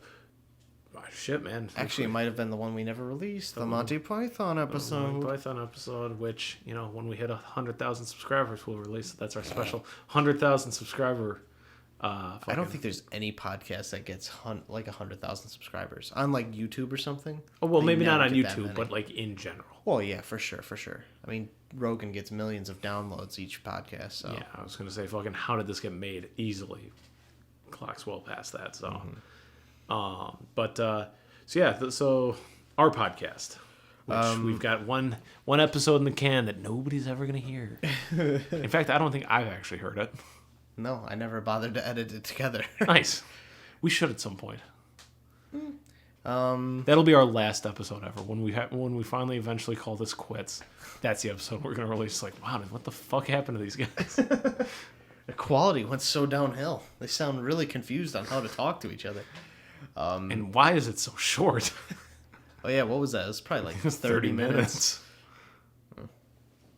S9: Oh, shit, man.
S8: Actually, it might have been the one we never released, the Monty Python episode.
S9: The Monty Python episode, which, when we hit 100,000 subscribers, we'll release it. That's our special 100,000 subscriber.
S8: I don't think there's any podcast that gets like 100,000 subscribers on like YouTube or something.
S9: Oh well,
S8: They
S9: maybe not
S8: never
S9: on
S8: get that
S9: YouTube,
S8: many.
S9: but like in general.
S8: Well, yeah, for sure. I mean, Rogan gets millions of downloads each podcast. So
S9: Yeah, I was gonna say, fucking, how did this get made? Easily, clock's well past that. So, so our podcast, which we've got one episode in the can that nobody's ever gonna hear. In fact, I don't think I've actually heard it.
S8: no, I never bothered to edit it together.
S9: Nice. We should at some point. That'll be our last episode ever. When we finally eventually call this quits, that's the episode we're gonna release. Like, wow, what the fuck happened to these guys?
S8: The quality went so downhill. They sound really confused on how to talk to each other.
S9: And why is it so short?
S8: Oh yeah, what was that? It was probably like 30 minutes.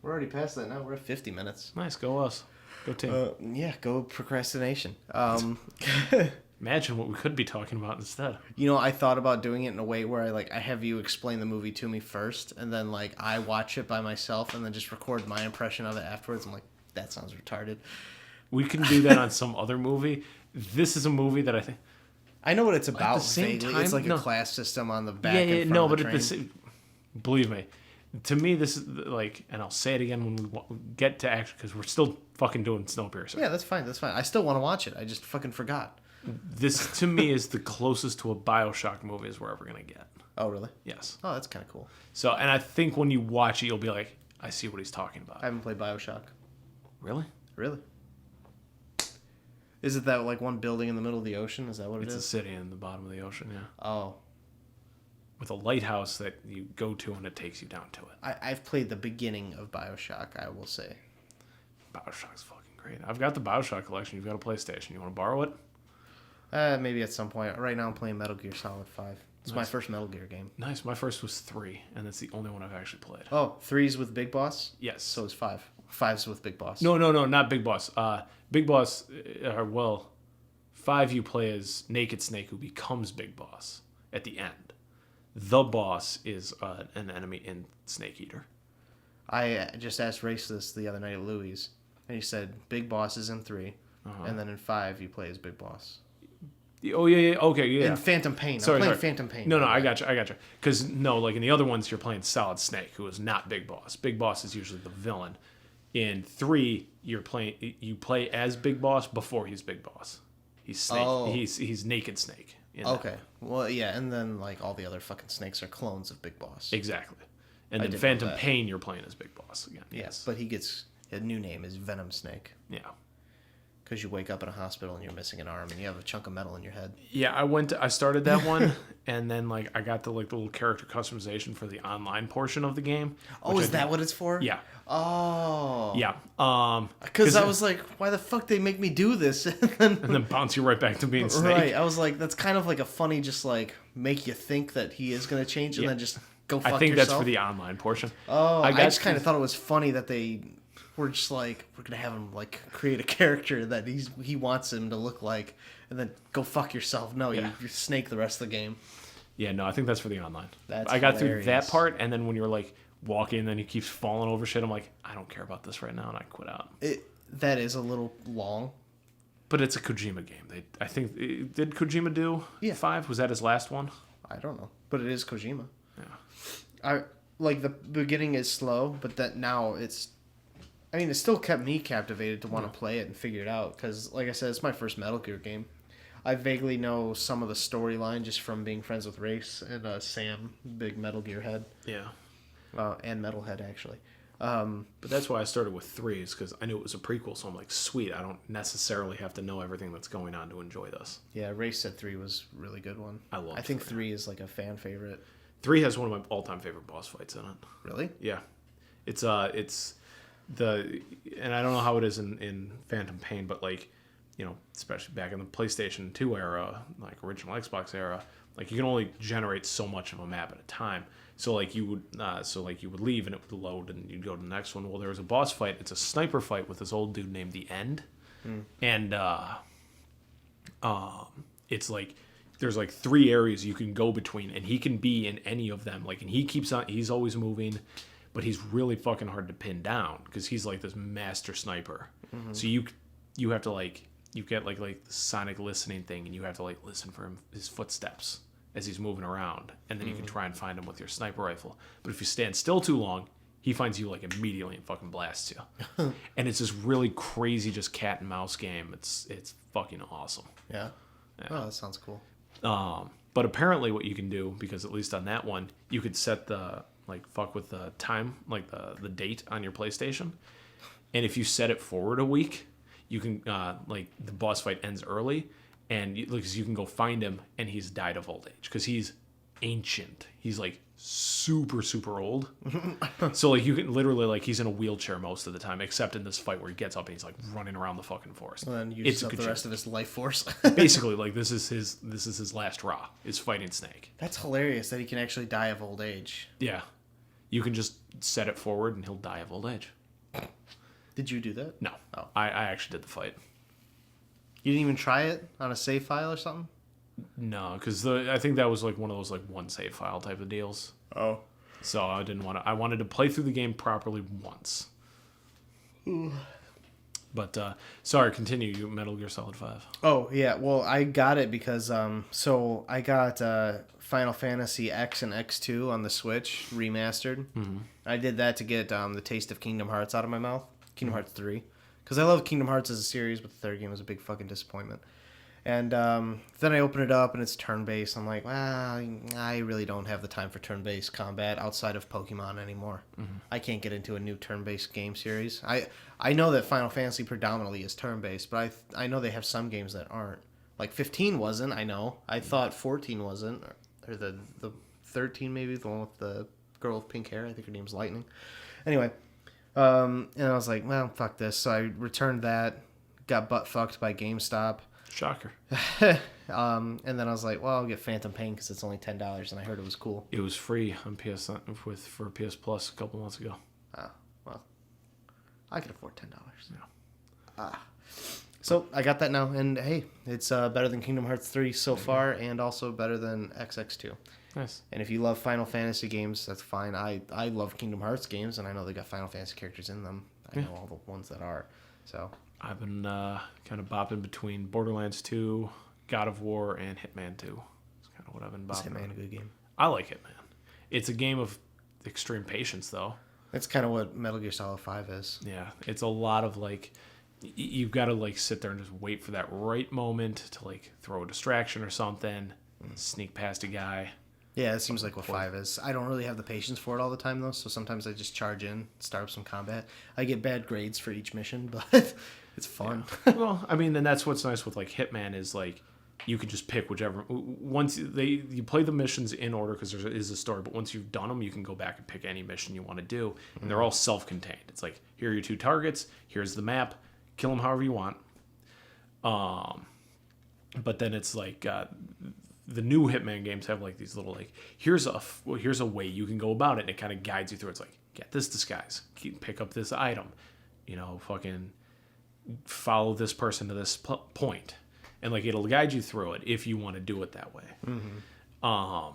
S8: We're already past that now. We're at 50 minutes.
S9: Nice, go us. Go Tim.
S8: Yeah, go procrastination.
S9: Imagine what we could be talking about instead.
S8: I thought about doing it in a way where I have you explain the movie to me first, and then I watch it by myself, and then just record my impression of it afterwards. I'm like, that sounds retarded.
S9: We can do that on some other movie. This is a movie that I think.
S8: I know what it's about.
S9: the same
S8: vaguely.
S9: time,
S8: it's like
S9: no.
S8: a class system on the back.
S9: Yeah,
S8: and front
S9: no,
S8: of the
S9: but
S8: train.
S9: at the same, believe me, to me this is like, and I'll say it again when we get to action because we're still fucking doing Snowpiercer.
S8: Yeah, that's fine. I still want to watch it. I just fucking forgot.
S9: This to me is the closest to a BioShock movie as we're ever gonna get.
S8: Oh, really?
S9: Yes.
S8: Oh, that's kind of cool.
S9: So, and I think when you watch it, you'll be like, I see what he's talking about.
S8: I haven't played BioShock.
S9: Really?
S8: Really? Is it that one building in the middle of the ocean? Is that what it
S9: It's
S8: is?
S9: a city in the bottom of the ocean, yeah.
S8: Oh.
S9: With a lighthouse that you go to and it takes you down to it.
S8: I've played the beginning of BioShock, I will say.
S9: BioShock's fucking great. I've got the BioShock collection. You've got a PlayStation. You want to borrow it?
S8: Maybe at some point. Right now I'm playing Metal Gear Solid 5. It's my first Metal Gear game.
S9: Nice. My first was 3, and that's the only one I've actually played.
S8: Oh, 3's with Big Boss?
S9: Yes.
S8: So is 5. 5's with Big Boss.
S9: No, not Big Boss. Big Boss, 5 you play as Naked Snake, who becomes Big Boss at the end. The boss is an enemy in Snake Eater.
S8: I just asked Race this the other night at Louis, and he said Big Boss is in 3, and then in 5 you play as Big Boss.
S9: Oh, yeah, okay, yeah.
S8: In Phantom Pain.
S9: Sorry.
S8: I'm playing Phantom Pain.
S9: No, I got you. Because, in the other ones, you're playing Solid Snake, who is not Big Boss. Big Boss is usually the villain. In 3, you play as Big Boss before he's Big Boss. He's Snake.
S8: Oh.
S9: He's Naked Snake.
S8: Okay. Well, yeah, and then all the other fucking snakes are clones of Big Boss.
S9: Exactly. And then
S8: didn't know
S9: Phantom
S8: that.
S9: Pain, you're playing as Big Boss again.
S8: Yes, but he gets a new name is Venom Snake.
S9: Yeah.
S8: Because you wake up in a hospital and you're missing an arm and you have a chunk of metal in your head.
S9: Yeah, I started that one, and then I got the little character customization for the online portion of the game.
S8: Oh, is that what it's for?
S9: Yeah.
S8: Oh.
S9: Yeah.
S8: Because I was like, why the fuck they make me do this?
S9: and then bounce you right back to being Snake.
S8: Right. I was like, that's kind of like a funny, just make you think that he is going to change and
S9: Yeah.
S8: then just go fuck
S9: I think
S8: yourself?
S9: that's for the online portion.
S8: Oh, I
S9: got
S8: just kind of thought it was funny that they were just like, we're gonna have him like create a character that he wants him to look like, and then go fuck yourself. No, you snake the rest of the game.
S9: Yeah, no, I think that's for the online.
S8: That's
S9: I got through
S8: hilarious.
S9: that part, and then when you're like walking, and then he keeps falling over shit, I'm like, I don't care about this right now, and I quit out.
S8: That is a little long.
S9: But it's a Kojima game. I think did Kojima do 5? Was that his last one?
S8: I don't know, but it is Kojima.
S9: Yeah.
S8: I like the beginning is slow, but that now it's. I mean, it still kept me captivated to want to play it and figure it out because, like I said, it's my first Metal Gear game. I vaguely know some of the storyline just from being friends with Race and Sam, big Metal Gear head.
S9: Yeah.
S8: And Metalhead actually.
S9: But that's why I started with 3 is because I knew it was a prequel, so I'm like, sweet, I don't necessarily have to know everything that's going on to enjoy this.
S8: Yeah, Race said 3 was a really good one.
S9: I
S8: think 3 is like a fan favorite.
S9: 3 has one of my all-time favorite boss fights in it.
S8: Really?
S9: Yeah. It's the, and I don't know how it is in Phantom Pain, but like, you know, especially back in the PlayStation 2 era, like original Xbox era, like you can only generate so much of a map at a time. So like you would leave and it would load and you'd go to the next one. Well, there was a boss fight. It's a sniper fight with this old dude named The End, and it's like there's like 3 areas you can go between, and he can be in any of them. Like, and he's always moving, but he's really fucking hard to pin down because he's like this master sniper. So you have to like you get like the sonic listening thing, and you have to like listen for his footsteps as he's moving around, and then you can try and find him with your sniper rifle. But if you stand still too long, he finds you like immediately and fucking blasts you. And it's this really crazy just cat and mouse game. It's fucking awesome.
S8: Yeah. Oh, that sounds cool.
S9: But apparently what you can do, because at least on that one, you could set the like fuck with the time, like the date on your PlayStation. And if you set it forward a week, you can like the boss fight ends early, and you can go find him, and he's died of old age because he's ancient. He's like super old. So like you can literally like he's in a wheelchair most of the time, except in this fight where he gets up and he's like running around the fucking forest.
S8: And then uses up the rest of his life force.
S9: Basically, like this is his last raw is fighting Snake.
S8: That's hilarious that he can actually die of old age.
S9: Yeah, you can just set it forward and he'll die of old age.
S8: Did you do that?
S9: No,
S8: Oh.
S9: I actually did the fight.
S8: You didn't even try it on a save file or something?
S9: No, because I think that was like one of those like one save file type of deals.
S8: Oh.
S9: So I didn't want to. I wanted to play through the game properly once. But sorry, continue. You Metal Gear Solid 5.
S8: Oh yeah, well I got it because so I got Final Fantasy X and X2 on the Switch remastered. Mm-hmm. I did that to get the taste of Kingdom Hearts out of my mouth. Kingdom Hearts 3, because I love Kingdom Hearts as a series, but the third game was a big fucking disappointment. And then I open it up and it's turn-based. I'm like, well, I really don't have the time for turn-based combat outside of Pokemon anymore. Mm-hmm. I can't get into a new turn-based game series. I know that Final Fantasy predominantly is turn-based, but I know they have some games that aren't. Like 15 wasn't, I know. I thought 14 wasn't. Or the 13 maybe, the one with the girl with pink hair. I think her name's Lightning. Anyway, and I was like, well, fuck this. So I returned that, got butt-fucked by GameStop.
S9: Shocker.
S8: And then I was like, well, I'll get Phantom Pain because it's only $10, and I heard it was cool.
S9: It was free on PS for PS Plus a couple months ago.
S8: Oh, well, I could afford $10.
S9: Yeah.
S8: So I got that now, and hey, it's better than Kingdom Hearts 3 so far, and also better than XX2.
S9: Nice.
S8: And if you love Final Fantasy games, that's fine. I love Kingdom Hearts games, and I know they got Final Fantasy characters in them. I know all the ones that are. So
S9: I've been kind of bopping between Borderlands 2, God of War, and Hitman 2. It's kind of what I've been bopping.
S8: Is Hitman a good game?
S9: I like Hitman. It's a game of extreme patience, though.
S8: That's kind of what Metal Gear Solid 5 is.
S9: Yeah, it's a lot of like, you've got to like sit there and just wait for that right moment to like throw a distraction or something, sneak past a guy.
S8: Yeah, it seems like what 5 is. I don't really have the patience for it all the time, though, so sometimes I just charge in, start up some combat. I get bad grades for each mission, but it's fun.
S9: Yeah. Well, I mean, and that's what's nice with, like, Hitman is, like, you can just pick whichever... Once you play the missions in order because there is a story, but once you've done them, you can go back and pick any mission you want to do, and they're all self-contained. It's like, here are your 2 targets, here's the map, kill them however you want. But then it's like... the new Hitman games have like these little like here's a way you can go about it, and it kind of guides you through. It's like get this disguise, pick up this item, fucking follow this person to this point, and like it'll guide you through it if you want to do it that way.
S8: I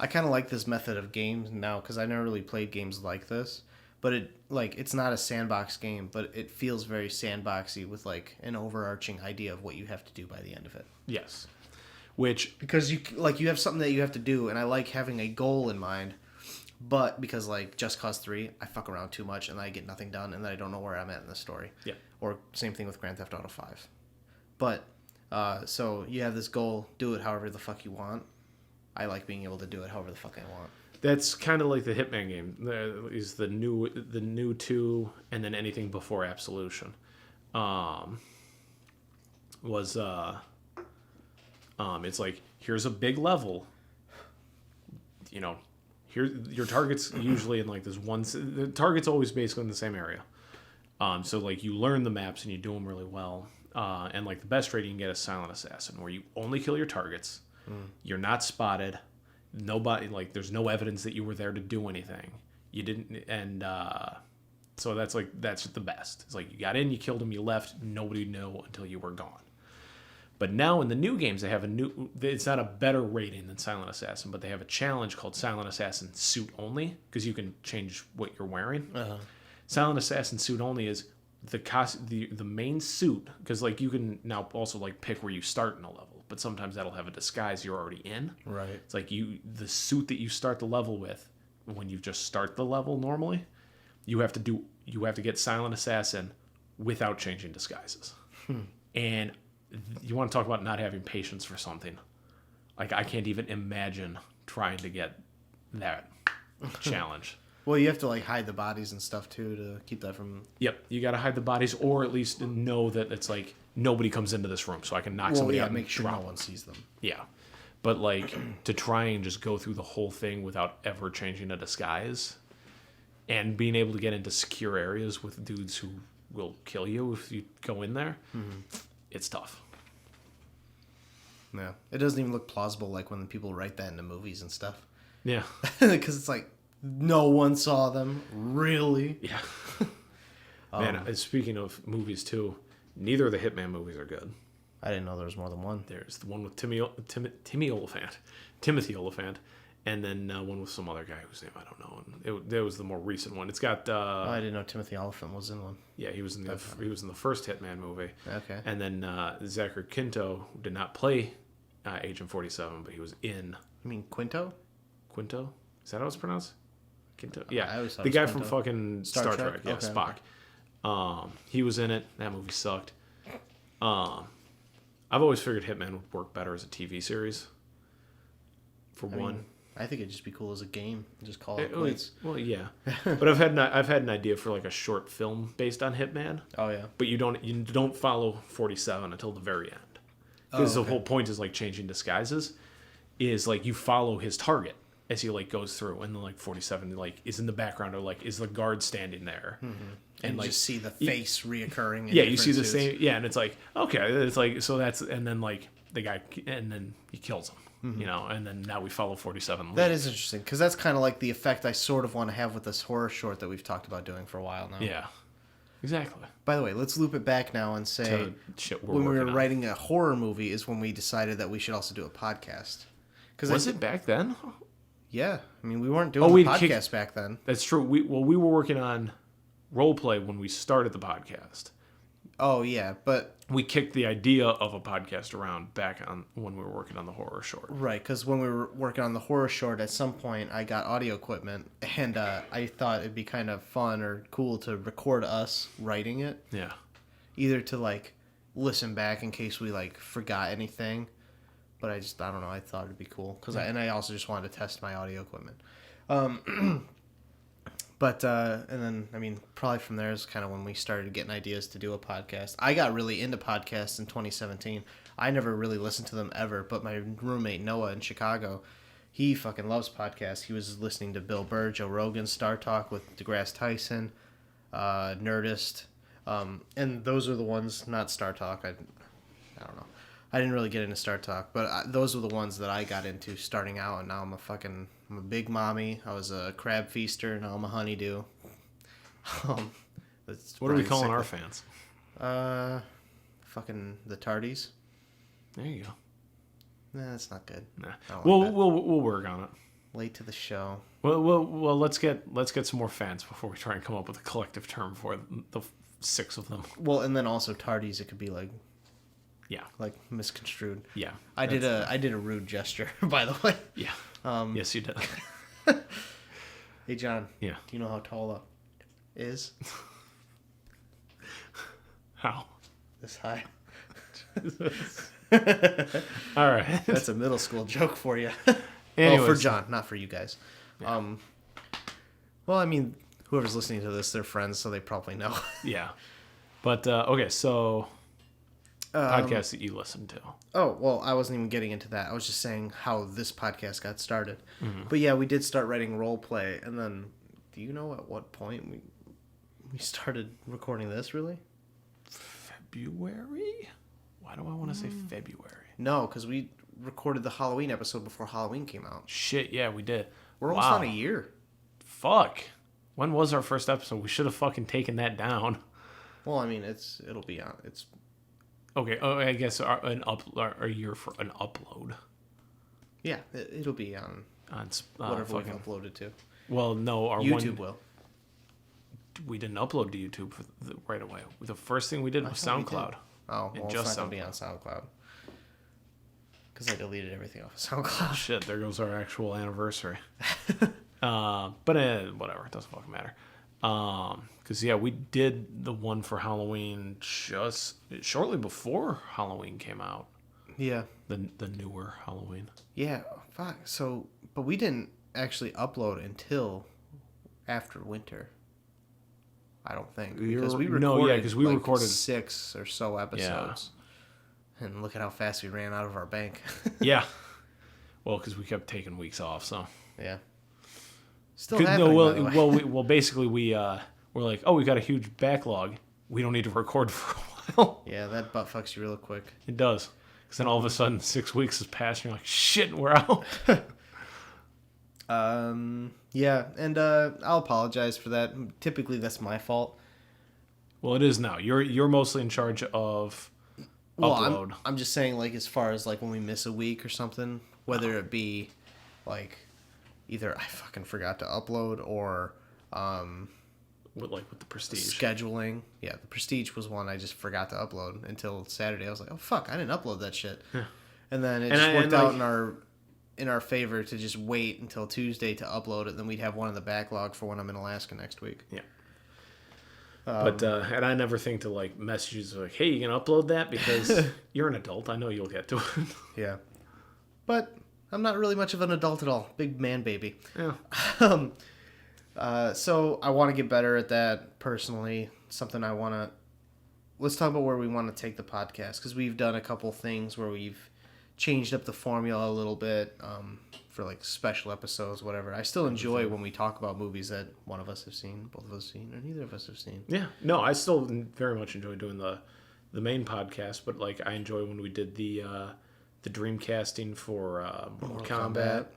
S8: kind of like this method of games now because I never really played games like this. But it's not a sandbox game, but it feels very sandboxy with like an overarching idea of what you have to do by the end of it.
S9: Yes, because
S8: you have something that you have to do, and I like having a goal in mind. But because like Just Cause 3, I fuck around too much and I get nothing done, and then I don't know where I'm at in the story.
S9: Yeah.
S8: Or same thing with Grand Theft Auto 5. But so you have this goal, do it however the fuck you want. I like being able to do it however the fuck I want.
S9: That's kind of like the Hitman game. There is the new 2, and then anything before Absolution. It's like here's a big level. Here your target's usually in like this one. The target's always basically in the same area. So like you learn the maps and you do them really well. And like the best rating you can get is Silent Assassin, where you only kill your targets. You're not spotted. Nobody there's no evidence that you were there to do anything. You didn't, and so that's the best. It's like you got in, you killed him, you left. Nobody knew until you were gone. But now in the new games, they have it's not a better rating than Silent Assassin, but they have a challenge called Silent Assassin Suit Only, because you can change what you're wearing. Silent Assassin Suit Only is the main suit, because like you can now also like pick where you start in a level, but sometimes that'll have a disguise you're already in. Right. It's like the suit that you start the level with, when you just start the level normally, you have to get Silent Assassin without changing disguises. And you want to talk about not having patience for something. Like I can't even imagine trying to get that challenge.
S8: Well, you have to like hide the bodies and stuff too to keep that from.
S9: Yep, you got to hide the bodies, or at least know that it's like nobody comes into this room, so I can knock somebody out.
S8: Make sure no one sees them.
S9: Yeah, but like to try and just go through the whole thing without ever changing a disguise, and being able to get into secure areas with dudes who will kill you if you go in there, it's tough.
S8: Yeah, it doesn't even look plausible like when people write that into movies and stuff.
S9: Yeah,
S8: because it's like. No one saw them, really.
S9: Yeah. Man, speaking of movies too, neither of the Hitman movies are good.
S8: I didn't know there was more than one.
S9: There's the one with Timothy Oliphant, and then one with some other guy whose name I don't know. And it was the more recent one. It's got.
S8: I didn't know Timothy Oliphant was in one.
S9: Yeah, he was in the first Hitman movie.
S8: Okay.
S9: And then Zachary Quinto did not play Agent 47, but he was in.
S8: You mean Quinto?
S9: Quinto? Is that how it's pronounced? Quinto. Yeah, the guy from fucking Star Trek. Yeah, okay, Spock. Okay. He was in it. That movie sucked. I've always figured Hitman would work better as a TV series. I mean,
S8: I think it'd just be cool as a game. Just call it quits.
S9: Well, yeah, but I've had an idea for like a short film based on Hitman.
S8: Oh yeah.
S9: But you don't follow 47 until the very end, because the whole point is like changing disguises. Is like you follow his target as he like goes through, and then like 47 like is in the background, or like is the guard standing there,
S8: and you like just see the face reoccurring.
S9: Yeah, you see the same. Yeah, and it's like okay, it's like so that's, and then like the guy, and then he kills him, and then now we follow 47.
S8: That is interesting, because that's kind of like the effect I sort of want to have with this horror short that we've talked about doing for a while now.
S9: Yeah, exactly. By
S8: the way, let's loop it back now and say when we were writing a horror movie is when we decided that we should also do a podcast.
S9: Was it back then?
S8: Yeah, I mean, we weren't doing a podcast back then.
S9: That's true. We were working on roleplay when we started the podcast.
S8: Oh yeah, but
S9: we kicked the idea of a podcast around back on when we were working on the horror short.
S8: Right, because when we were working on the horror short, at some point I got audio equipment, and I thought it'd be kind of fun or cool to record us writing it.
S9: Yeah.
S8: Either to like listen back in case we like forgot anything. But I don't know. I thought it'd be cool I also just wanted to test my audio equipment. But and then I mean, probably from there is kind of when we started getting ideas to do a podcast. I got really into podcasts in 2017. I never really listened to them ever, but my roommate Noah in Chicago, he fucking loves podcasts. He was listening to Bill Burr, Joe Rogan, Star Talk with DeGrasse Tyson, Nerdist, and those are the ones, not Star Talk. I don't know. I didn't really get into Star Talk, but those were the ones that I got into starting out, and now I'm a big mommy. I was a crab feaster, now I'm a honeydew.
S9: What are we calling our fans?
S8: Fucking the Tardies.
S9: There you go.
S8: Nah, that's not good.
S9: Nah.
S8: We'll
S9: We'll work on it.
S8: late to the show.
S9: Well, let's get some more fans before we try and come up with a collective term for the 6 of them.
S8: Well, and then also Tardies, it could be like misconstrued.
S9: Yeah.
S8: I did a rude gesture, by the way.
S9: Yeah. Yes, you did.
S8: Hey, John.
S9: Yeah.
S8: Do you know how tall is?
S9: How?
S8: This high.
S9: All right.
S8: That's a middle school joke for you.
S9: Anyways.
S8: Well, for John, not for you guys.
S9: Yeah.
S8: Well, I mean, whoever's listening to this, they're friends, so they probably know.
S9: Yeah. But, okay, so podcasts that you listen to.
S8: Oh, well, I wasn't even getting into that. I was just saying how this podcast got started.
S9: Mm-hmm.
S8: But yeah, we did start writing role play, and then do you know at what point we started recording this, really?
S9: February? Why do I want to say February?
S8: No, because we recorded the Halloween episode before Halloween came out.
S9: Shit, yeah, we did.
S8: We're almost on a year.
S9: Fuck. When was our first episode? We should have fucking taken that down.
S8: Well, I mean, it'll be on. It's
S9: okay. Oh, I guess a year for an upload.
S8: Yeah, it'll be on whatever we've uploaded to.
S9: Well, no, our
S8: YouTube will.
S9: We didn't upload to YouTube right away. The first thing we did was SoundCloud.
S8: Oh, well,
S9: just
S8: it's not going to be on SoundCloud. Because I deleted everything off of SoundCloud.
S9: Shit, there goes our actual anniversary. But whatever, it doesn't fucking matter. Because, yeah, we did the one for Halloween just shortly before Halloween came out.
S8: Yeah.
S9: The newer Halloween.
S8: Yeah, fuck. So, but we didn't actually upload until after winter. I don't think. Because we recorded 6 or so episodes. Yeah. And look at how fast we ran out of our bank.
S9: Yeah. Well, because we kept taking weeks off, so.
S8: Yeah. Still happening, by the way.
S9: Well, basically, we're like, oh, we got a huge backlog. We don't need to record for a while.
S8: Yeah, that butt fucks you real quick.
S9: It does. Because then all of a sudden, 6 weeks has passed, and you're like, shit, we're out.
S8: Yeah, and I'll apologize for that. Typically, that's my fault.
S9: Well, it is now. You're mostly in charge of upload.
S8: I'm just saying, like, as far as like when we miss a week or something, whether it be like either I fucking forgot to upload or
S9: with the Prestige
S8: scheduling. Yeah, the Prestige was one I just forgot to upload until Saturday. I was like, oh fuck, I didn't upload that shit. Yeah. And then it just worked out in our favor to just wait until Tuesday to upload it. Then we'd have one in the backlog for when I'm in Alaska next week.
S9: Yeah. But and I never think to like message you like, hey, you can upload that because you're an adult. I know you'll get to it.
S8: Yeah. But I'm not really much of an adult at all. Big man baby.
S9: Yeah.
S8: So I want to get better at that personally. Something I want to... Let's talk about where we want to take the podcast. Because we've done a couple things where we've changed up the formula a little bit for like special episodes, whatever. I still enjoy when we talk about movies that one of us have seen, both of us have seen, or neither of us have seen.
S9: Yeah. No, I still very much enjoy doing the main podcast, but like I enjoy when we did the Dreamcasting for Mortal Kombat. It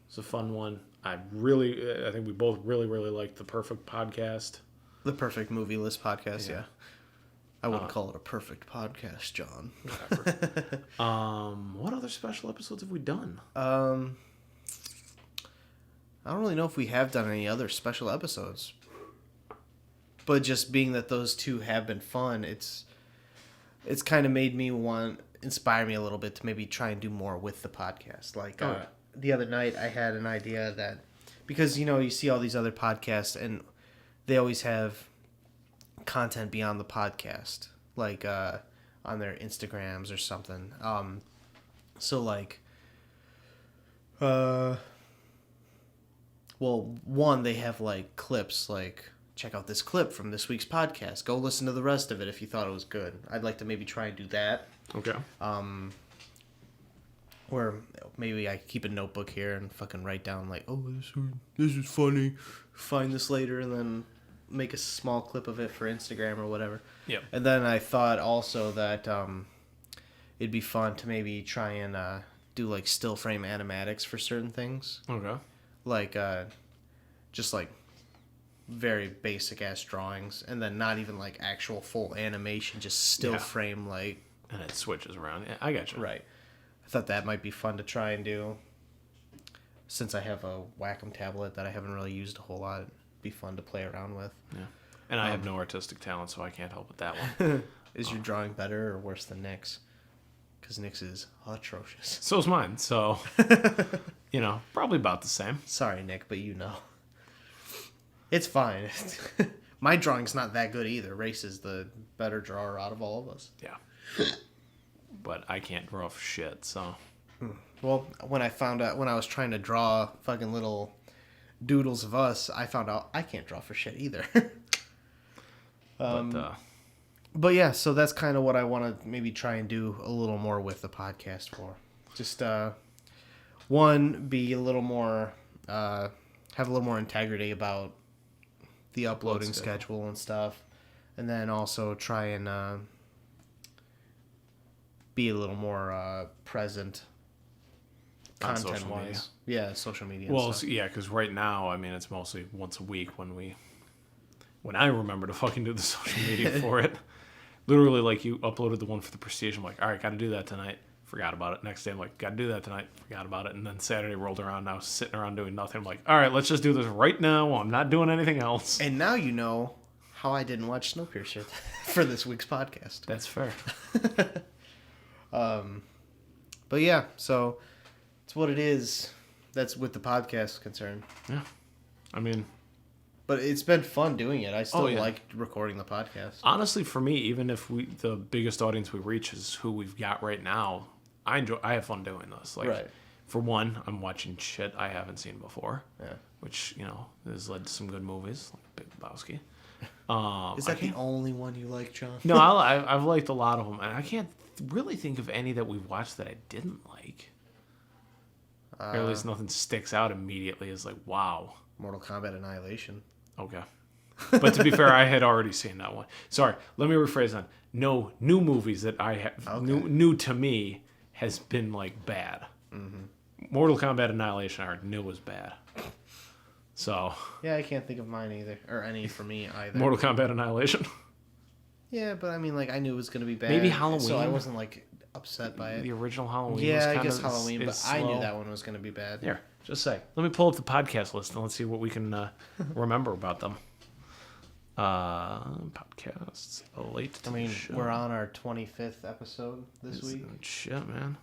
S9: was a fun one. I think we both really, really liked the Perfect podcast.
S8: The Perfect Movie List podcast, yeah. I wouldn't call it a perfect podcast, John.
S9: Whatever. What other special episodes have we done?
S8: I don't really know if we have done any other special episodes. But just being that those two have been fun, it's kind of made me inspire me a little bit to maybe try and do more with the podcast. Like the other night I had an idea that, because you see all these other podcasts and they always have content beyond the podcast, like on their Instagrams or something. So like well, one, they have like clips, like check out this clip from this week's podcast, go listen to the rest of it if you thought it was good. I'd like to maybe try and do that.
S9: Okay.
S8: Or maybe I keep a notebook here and fucking write down like, oh, this is funny, find this later, and then make a small clip of it for Instagram or whatever.
S9: Yeah.
S8: And then I thought also that it'd be fun to maybe try and do like still frame animatics for certain things.
S9: Okay.
S8: Like just like very basic ass drawings, and then not even like actual full animation, just still frame like.
S9: And it switches around. Yeah, I got you.
S8: Right. I thought that might be fun to try and do. Since I have a Wacom tablet that I haven't really used a whole lot, it'd be fun to play around with.
S9: Yeah. And I have no artistic talent, so I can't help with that one.
S8: Is your drawing better or worse than Nick's? Because Nick's is atrocious.
S9: So's mine, so, probably about the same.
S8: Sorry, Nick, but you know. It's fine. My drawing's not that good either. Race is the better drawer out of all of us.
S9: Yeah. But I can't draw for shit, so.
S8: Well, when I was trying to draw fucking little doodles of us, I found out I can't draw for shit either. But yeah, so that's kind of what I want to maybe try and do a little more with the podcast for. Just one, be a little more, have a little more integrity about the uploading schedule and stuff, and then also try and be a little more present content wise. Yeah, social media.
S9: Well, yeah, because right now, I mean, it's mostly once a week when I remember to fucking do the social media for it. Literally, like, you uploaded the one for the Prestige. I'm like, all right, got to do that tonight. Forgot about it. Next day, I'm like, got to do that tonight. Forgot about it. And then Saturday rolled around, and I was sitting around doing nothing. I'm like, all right, let's just do this right now while I'm not doing anything else.
S8: And now you know how I didn't watch Snowpiercer for this week's podcast.
S9: That's fair.
S8: But yeah, so it's what it is. That's with the podcast concerned.
S9: Yeah. I mean,
S8: but it's been fun doing it. I still like recording the podcast.
S9: Honestly, for me, even if the biggest audience we reach is who we've got right now, I have fun doing this. Like,
S8: right.
S9: For one, I'm watching shit I haven't seen before.
S8: Yeah.
S9: Which, has led to some good movies, like Big Lebowski.
S8: Is that the only one you like, John?
S9: No, I've liked a lot of them, and I can't really think of any that we've watched that I didn't like. Or at least nothing sticks out immediately as like, wow.
S8: Mortal Kombat Annihilation.
S9: Okay. But to be fair, I had already seen that one. Sorry, let me rephrase that. No new movies that I have, new to me, has been like bad. Mm-hmm. Mortal Kombat Annihilation I already knew was bad. So.
S8: Yeah, I can't think of mine either. Or any for me either.
S9: Mortal Kombat Annihilation.
S8: Yeah, but I mean, like, I knew it was going to be bad.
S9: Maybe Halloween.
S8: So I wasn't, like, upset by it.
S9: The original Halloween.
S8: Yeah,
S9: was
S8: I guess Halloween, but
S9: slow.
S8: I knew that one was going to be bad.
S9: Here, just say. Let me pull up the podcast list and let's see what we can remember about them. Podcasts.
S8: We're on our 25th episode this week.
S9: Shit, man.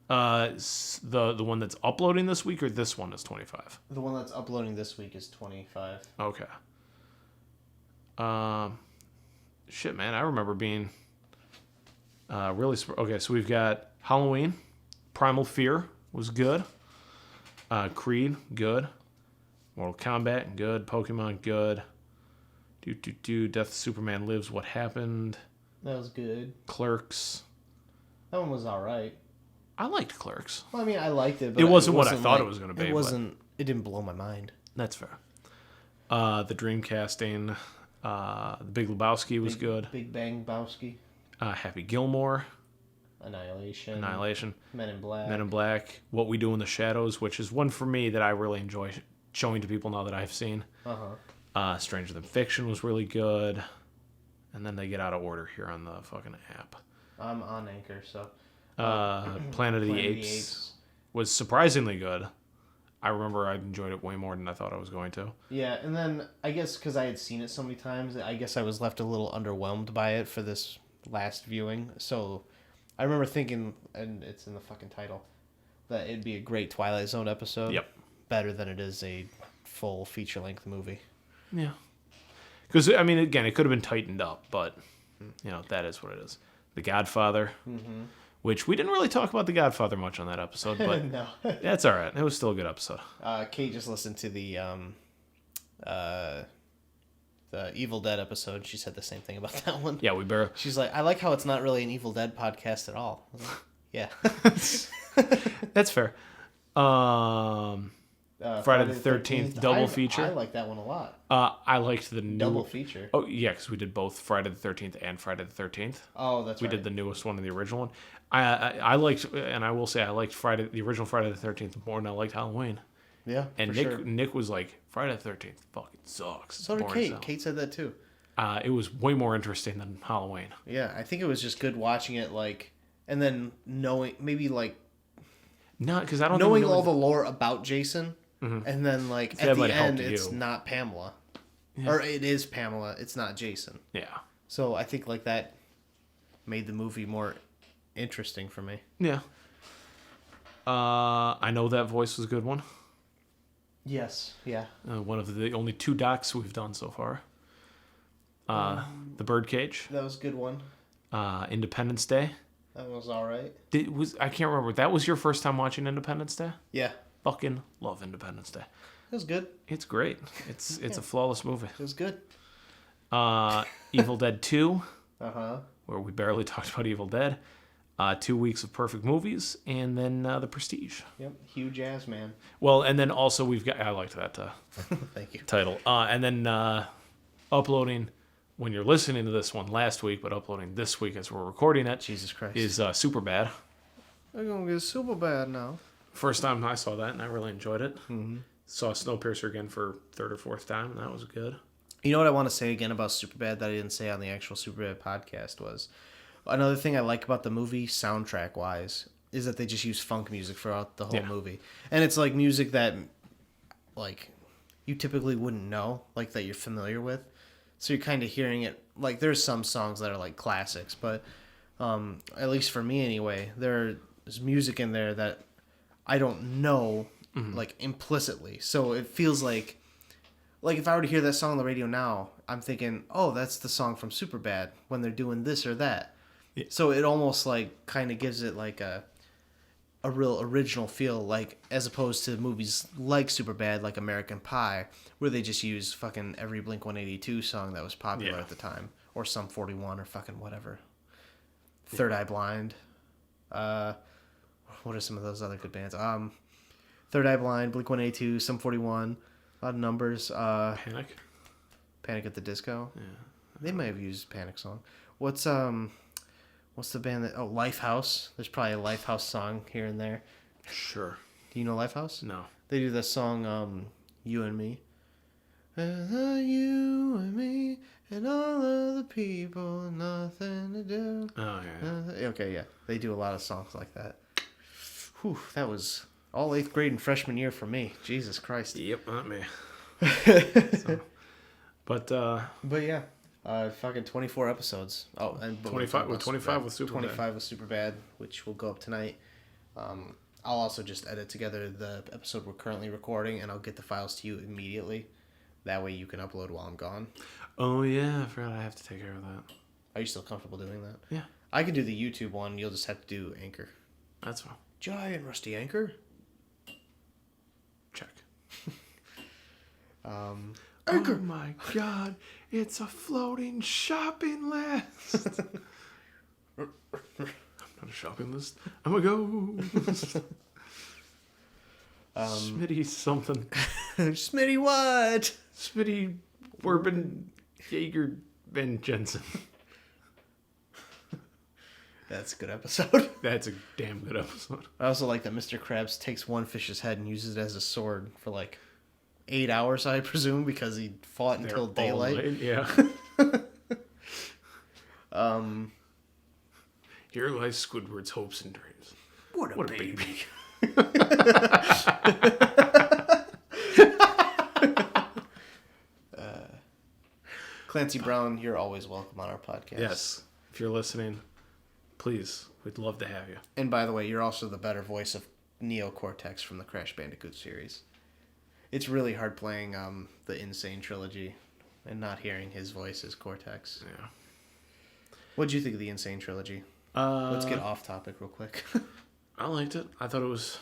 S9: The one that's uploading this week or this one is 25?
S8: The one that's uploading this week is 25.
S9: Okay. Shit, man. I remember being really... Okay, so we've got Halloween. Primal Fear was good. Creed, good. Mortal Kombat, good. Pokemon, good. Death of Superman Lives, What Happened.
S8: That was good.
S9: Clerks.
S8: That one was alright.
S9: I liked Clerks.
S8: Well, I mean, I liked it, but
S9: it wasn't what I thought it was going to be.
S8: It wasn't... It didn't blow my mind.
S9: That's fair. The Dreamcasting... The Big Lebowski was good.
S8: Big Bang Bowski.
S9: Happy Gilmore.
S8: Annihilation. Men in Black.
S9: What We Do in the Shadows, which is one for me that I really enjoy showing to people now that I've seen. Stranger Than Fiction was really good. And then they get out of order here on the fucking app.
S8: I'm on Anchor, so...
S9: Planet of the Apes was surprisingly good. I remember I enjoyed it way more than I thought I was going to.
S8: Yeah, and then I guess because I had seen it so many times, I guess I was left a little underwhelmed by it for this last viewing. So I remember thinking, and it's in the fucking title, that it'd be a great Twilight Zone episode.
S9: Yep.
S8: Better than it is a full feature-length movie.
S9: Yeah. Because, I mean, again, it could have been tightened up, but, that is what it is. The Godfather. Mm-hmm. Which we didn't really talk about The Godfather much on that episode, but
S8: no.
S9: That's all right. It was still a good episode.
S8: Kate just listened to the Evil Dead episode. She said the same thing about that one.
S9: Yeah, we barely...
S8: She's like, I like how it's not really an Evil Dead podcast at all. I was like, yeah.
S9: That's fair. Friday the 13th double feature.
S8: I like that one a lot.
S9: I liked the new
S8: Double feature.
S9: Oh yeah, because we did both Friday the 13th and Friday the 13th.
S8: Oh, that's
S9: we
S8: right.
S9: did the newest one and the original one. I liked, and I will say I liked the original Friday the 13th more than I liked Halloween.
S8: Yeah,
S9: And
S8: for sure.
S9: Nick was like, Friday the 13th fucking sucks.
S8: So did Kate. Kate said that too.
S9: It was way more interesting than Halloween.
S8: Yeah, I think it was just good watching it, like, and then knowing, maybe like,
S9: No, because I don't
S8: knowing
S9: think
S8: all the lore about Jason, and then like
S9: that
S8: at the
S9: might help
S8: end, it's
S9: you.
S8: not Pamela, or it is Pamela. It's not Jason.
S9: Yeah.
S8: So I think like that made the movie more interesting for me.
S9: Yeah. I know that voice was a good one.
S8: Yes. Yeah.
S9: One of the only 2 docs we've done so far. The Birdcage.
S8: That was a good one.
S9: Independence Day.
S8: That was all right.
S9: I can't remember. That was your first time watching Independence Day?
S8: Yeah.
S9: Fucking love Independence Day.
S8: It was good.
S9: It's great. It's a flawless movie.
S8: It was good.
S9: Evil Dead 2,
S8: Uh-huh.
S9: where we barely talked about Evil Dead. 2 weeks of perfect movies, and then The Prestige.
S8: Yep. Huge ass man.
S9: Well, and then also we've got, I liked that
S8: Thank you.
S9: title. And then uploading, when you're listening to this one last week, but uploading this week as we're recording it,
S8: Jesus Christ.
S9: is Superbad.
S8: They're gonna get super bad now.
S9: First time I saw that, and I really enjoyed it. Mm-hmm. Saw Snowpiercer again for 3rd or 4th time, and that was good.
S8: You know what I want to say again about Superbad that I didn't say on the actual Superbad podcast was another thing I like about the movie, soundtrack wise, is that they just use funk music throughout the whole movie, and it's like music that like you typically wouldn't know, like that you're familiar with. So you're kind of hearing it. Like there's some songs that are like classics, but at least for me anyway, there's music in there that I don't know like implicitly. So it feels like if I were to hear that song on the radio now, I'm thinking, oh, that's the song from Superbad when they're doing this or that. Yeah. So it almost like kind of gives it like a real original feel, like as opposed to movies like Superbad, like American Pie, where they just use fucking every Blink-182 song that was popular at the time, or Sum 41 or fucking whatever. Third Eye Blind. What are some of those other good bands? Third Eye Blind, Blink-182, Sum 41, a lot of numbers. Panic at the Disco. Yeah. They might have used Panic song. What's the band that... Oh, Lifehouse. There's probably a Lifehouse song here and there.
S9: Sure.
S8: Do you know Lifehouse?
S9: No.
S8: They do the song, You and Me. You and me and all of the people, nothing to do.
S9: Oh, yeah.
S8: Okay, yeah. They do a lot of songs like that. Whew, that was all 8th grade and freshman year for me. Jesus Christ.
S9: Yep, not me. But
S8: yeah. Fucking 24 episodes. Oh, and
S9: 25 with Superbad.
S8: 25 with Superbad, which will go up tonight. I'll also just edit together the episode we're currently recording, and I'll get the files to you immediately. That way you can upload while I'm gone.
S9: Oh yeah, I forgot I have to take care of that.
S8: Are you still comfortable doing that?
S9: Yeah.
S8: I can do the YouTube one. You'll just have to do Anchor.
S9: That's fine.
S8: Giant rusty Anchor.
S9: Check.
S8: Anchor.
S9: Oh my God! It's a floating shopping list. I'm not a shopping list. I'm a ghost. Smitty something.
S8: Smitty what?
S9: Smitty Bourbon Jaeger Ben Jensen.
S8: That's a good episode.
S9: That's a damn good episode.
S8: I also like that Mr. Krabs takes one fish's head and uses it as a sword for like 8 hours, I presume, because he fought until daylight.
S9: Yeah. Here lies Squidward's hopes and dreams.
S8: What a baby. Clancy Brown, you're always welcome on our podcast.
S9: Yes. If you're listening, please, we'd love to have you.
S8: And by the way, you're also the better voice of Neo Cortex from the Crash Bandicoot series. It's really hard playing the Insane Trilogy and not hearing his voice as Cortex.
S9: Yeah.
S8: What'd you think of the Insane Trilogy? Let's get off topic real quick.
S9: I liked it. I thought it was,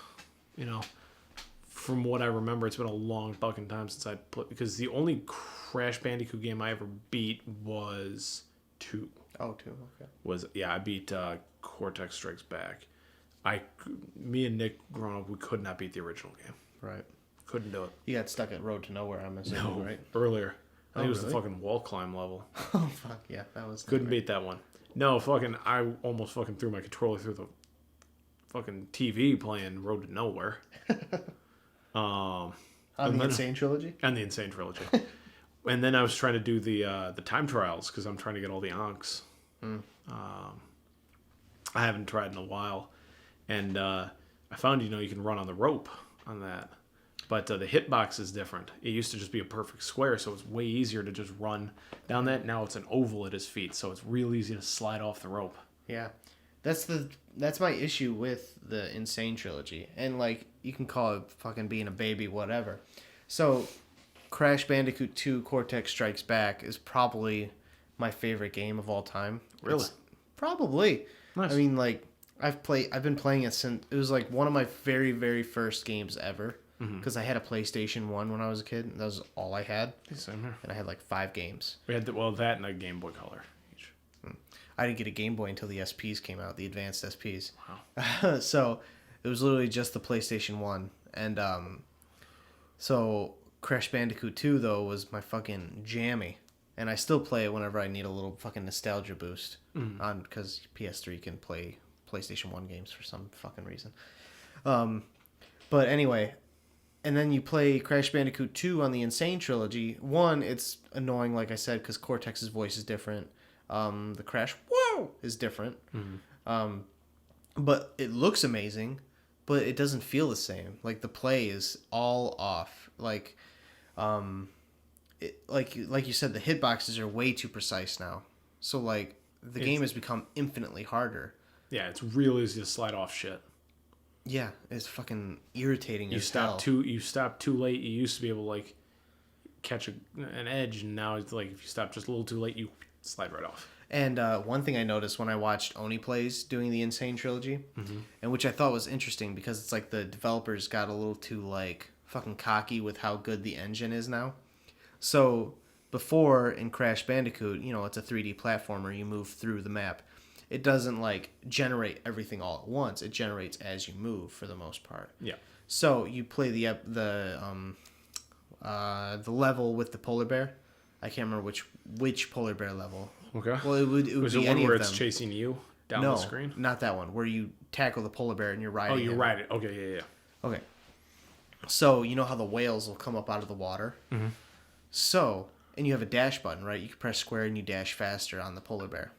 S9: from what I remember, it's been a long fucking time since I played, because the only Crash Bandicoot game I ever beat was 2.
S8: Oh, 2, okay.
S9: I beat Cortex Strikes Back. Me and Nick, growing up, we could not beat the original game.
S8: Right.
S9: Couldn't do it.
S8: You got stuck at Road to Nowhere, I'm assuming, right?
S9: Earlier. I think it was the
S8: really?
S9: fucking wall climb level.
S8: Oh, fuck, yeah, that was...
S9: Couldn't beat that one. No, fucking, I almost fucking threw my controller through the fucking TV playing Road to Nowhere.
S8: On the Insane Trilogy?
S9: And the Insane Trilogy. And then I was trying to do the time trials because I'm trying to get all the Ankhs. I haven't tried in a while. And I found, you can run on the rope on that. But the hitbox is different. It used to just be a perfect square, so it's way easier to just run down that. Now it's an oval at his feet, so it's real easy to slide off the rope.
S8: Yeah. That's my issue with the Insane Trilogy. And, like, you can call it fucking being a baby, whatever. So, Crash Bandicoot 2 Cortex Strikes Back is probably my favorite game of all time.
S9: Really?
S8: Probably.
S9: Nice.
S8: I mean, like, I've been playing it since... It was, like, one of my very, very first games ever. Because I had a PlayStation 1 when I was a kid. And that was all I had.
S9: Same here.
S8: And I had, like, 5 games.
S9: We had that and a Game Boy Color each.
S8: I didn't get a Game Boy until the SPs came out, the advanced SPs.
S9: Wow.
S8: So it was literally just the PlayStation 1. And so Crash Bandicoot 2, though, was my fucking jammy. And I still play it whenever I need a little fucking nostalgia boost. Because PS3 can play PlayStation 1 games for some fucking reason. But anyway, and then you play Crash Bandicoot 2 on the Insane Trilogy. One, it's annoying, like I said, because Cortex's voice is different. The Crash whoa is different. But it looks amazing, but it doesn't feel the same. Like the play is all off. Like like you said, the hitboxes are way too precise now. So like the game has become infinitely harder.
S9: Yeah, it's real easy to slide off shit.
S8: Yeah, it's fucking irritating.
S9: You stop too late. You used to be able to like catch an edge, and now it's like if you stop just a little too late, you slide right off.
S8: And one thing I noticed when I watched Oni Plays doing the Insane Trilogy, and which I thought was interesting because it's like the developers got a little too like fucking cocky with how good the engine is now. So before in Crash Bandicoot, it's a 3D platformer. You move through the map. It doesn't like generate everything all at once. It generates as you move for the most part.
S9: Yeah.
S8: So you play the level with the polar bear. I can't remember which polar bear level.
S9: Okay.
S8: Well, it would
S9: Was
S8: be
S9: it one
S8: any
S9: where
S8: of
S9: it's
S8: them.
S9: chasing you down the screen?
S8: No, not that one. Where you tackle the polar bear and you're riding.
S9: Oh, you
S8: him.
S9: ride it. Okay, yeah.
S8: Okay. So you know how the whales will come up out of the water. So and you have a dash button, right? You can press square and you dash faster on the polar bear.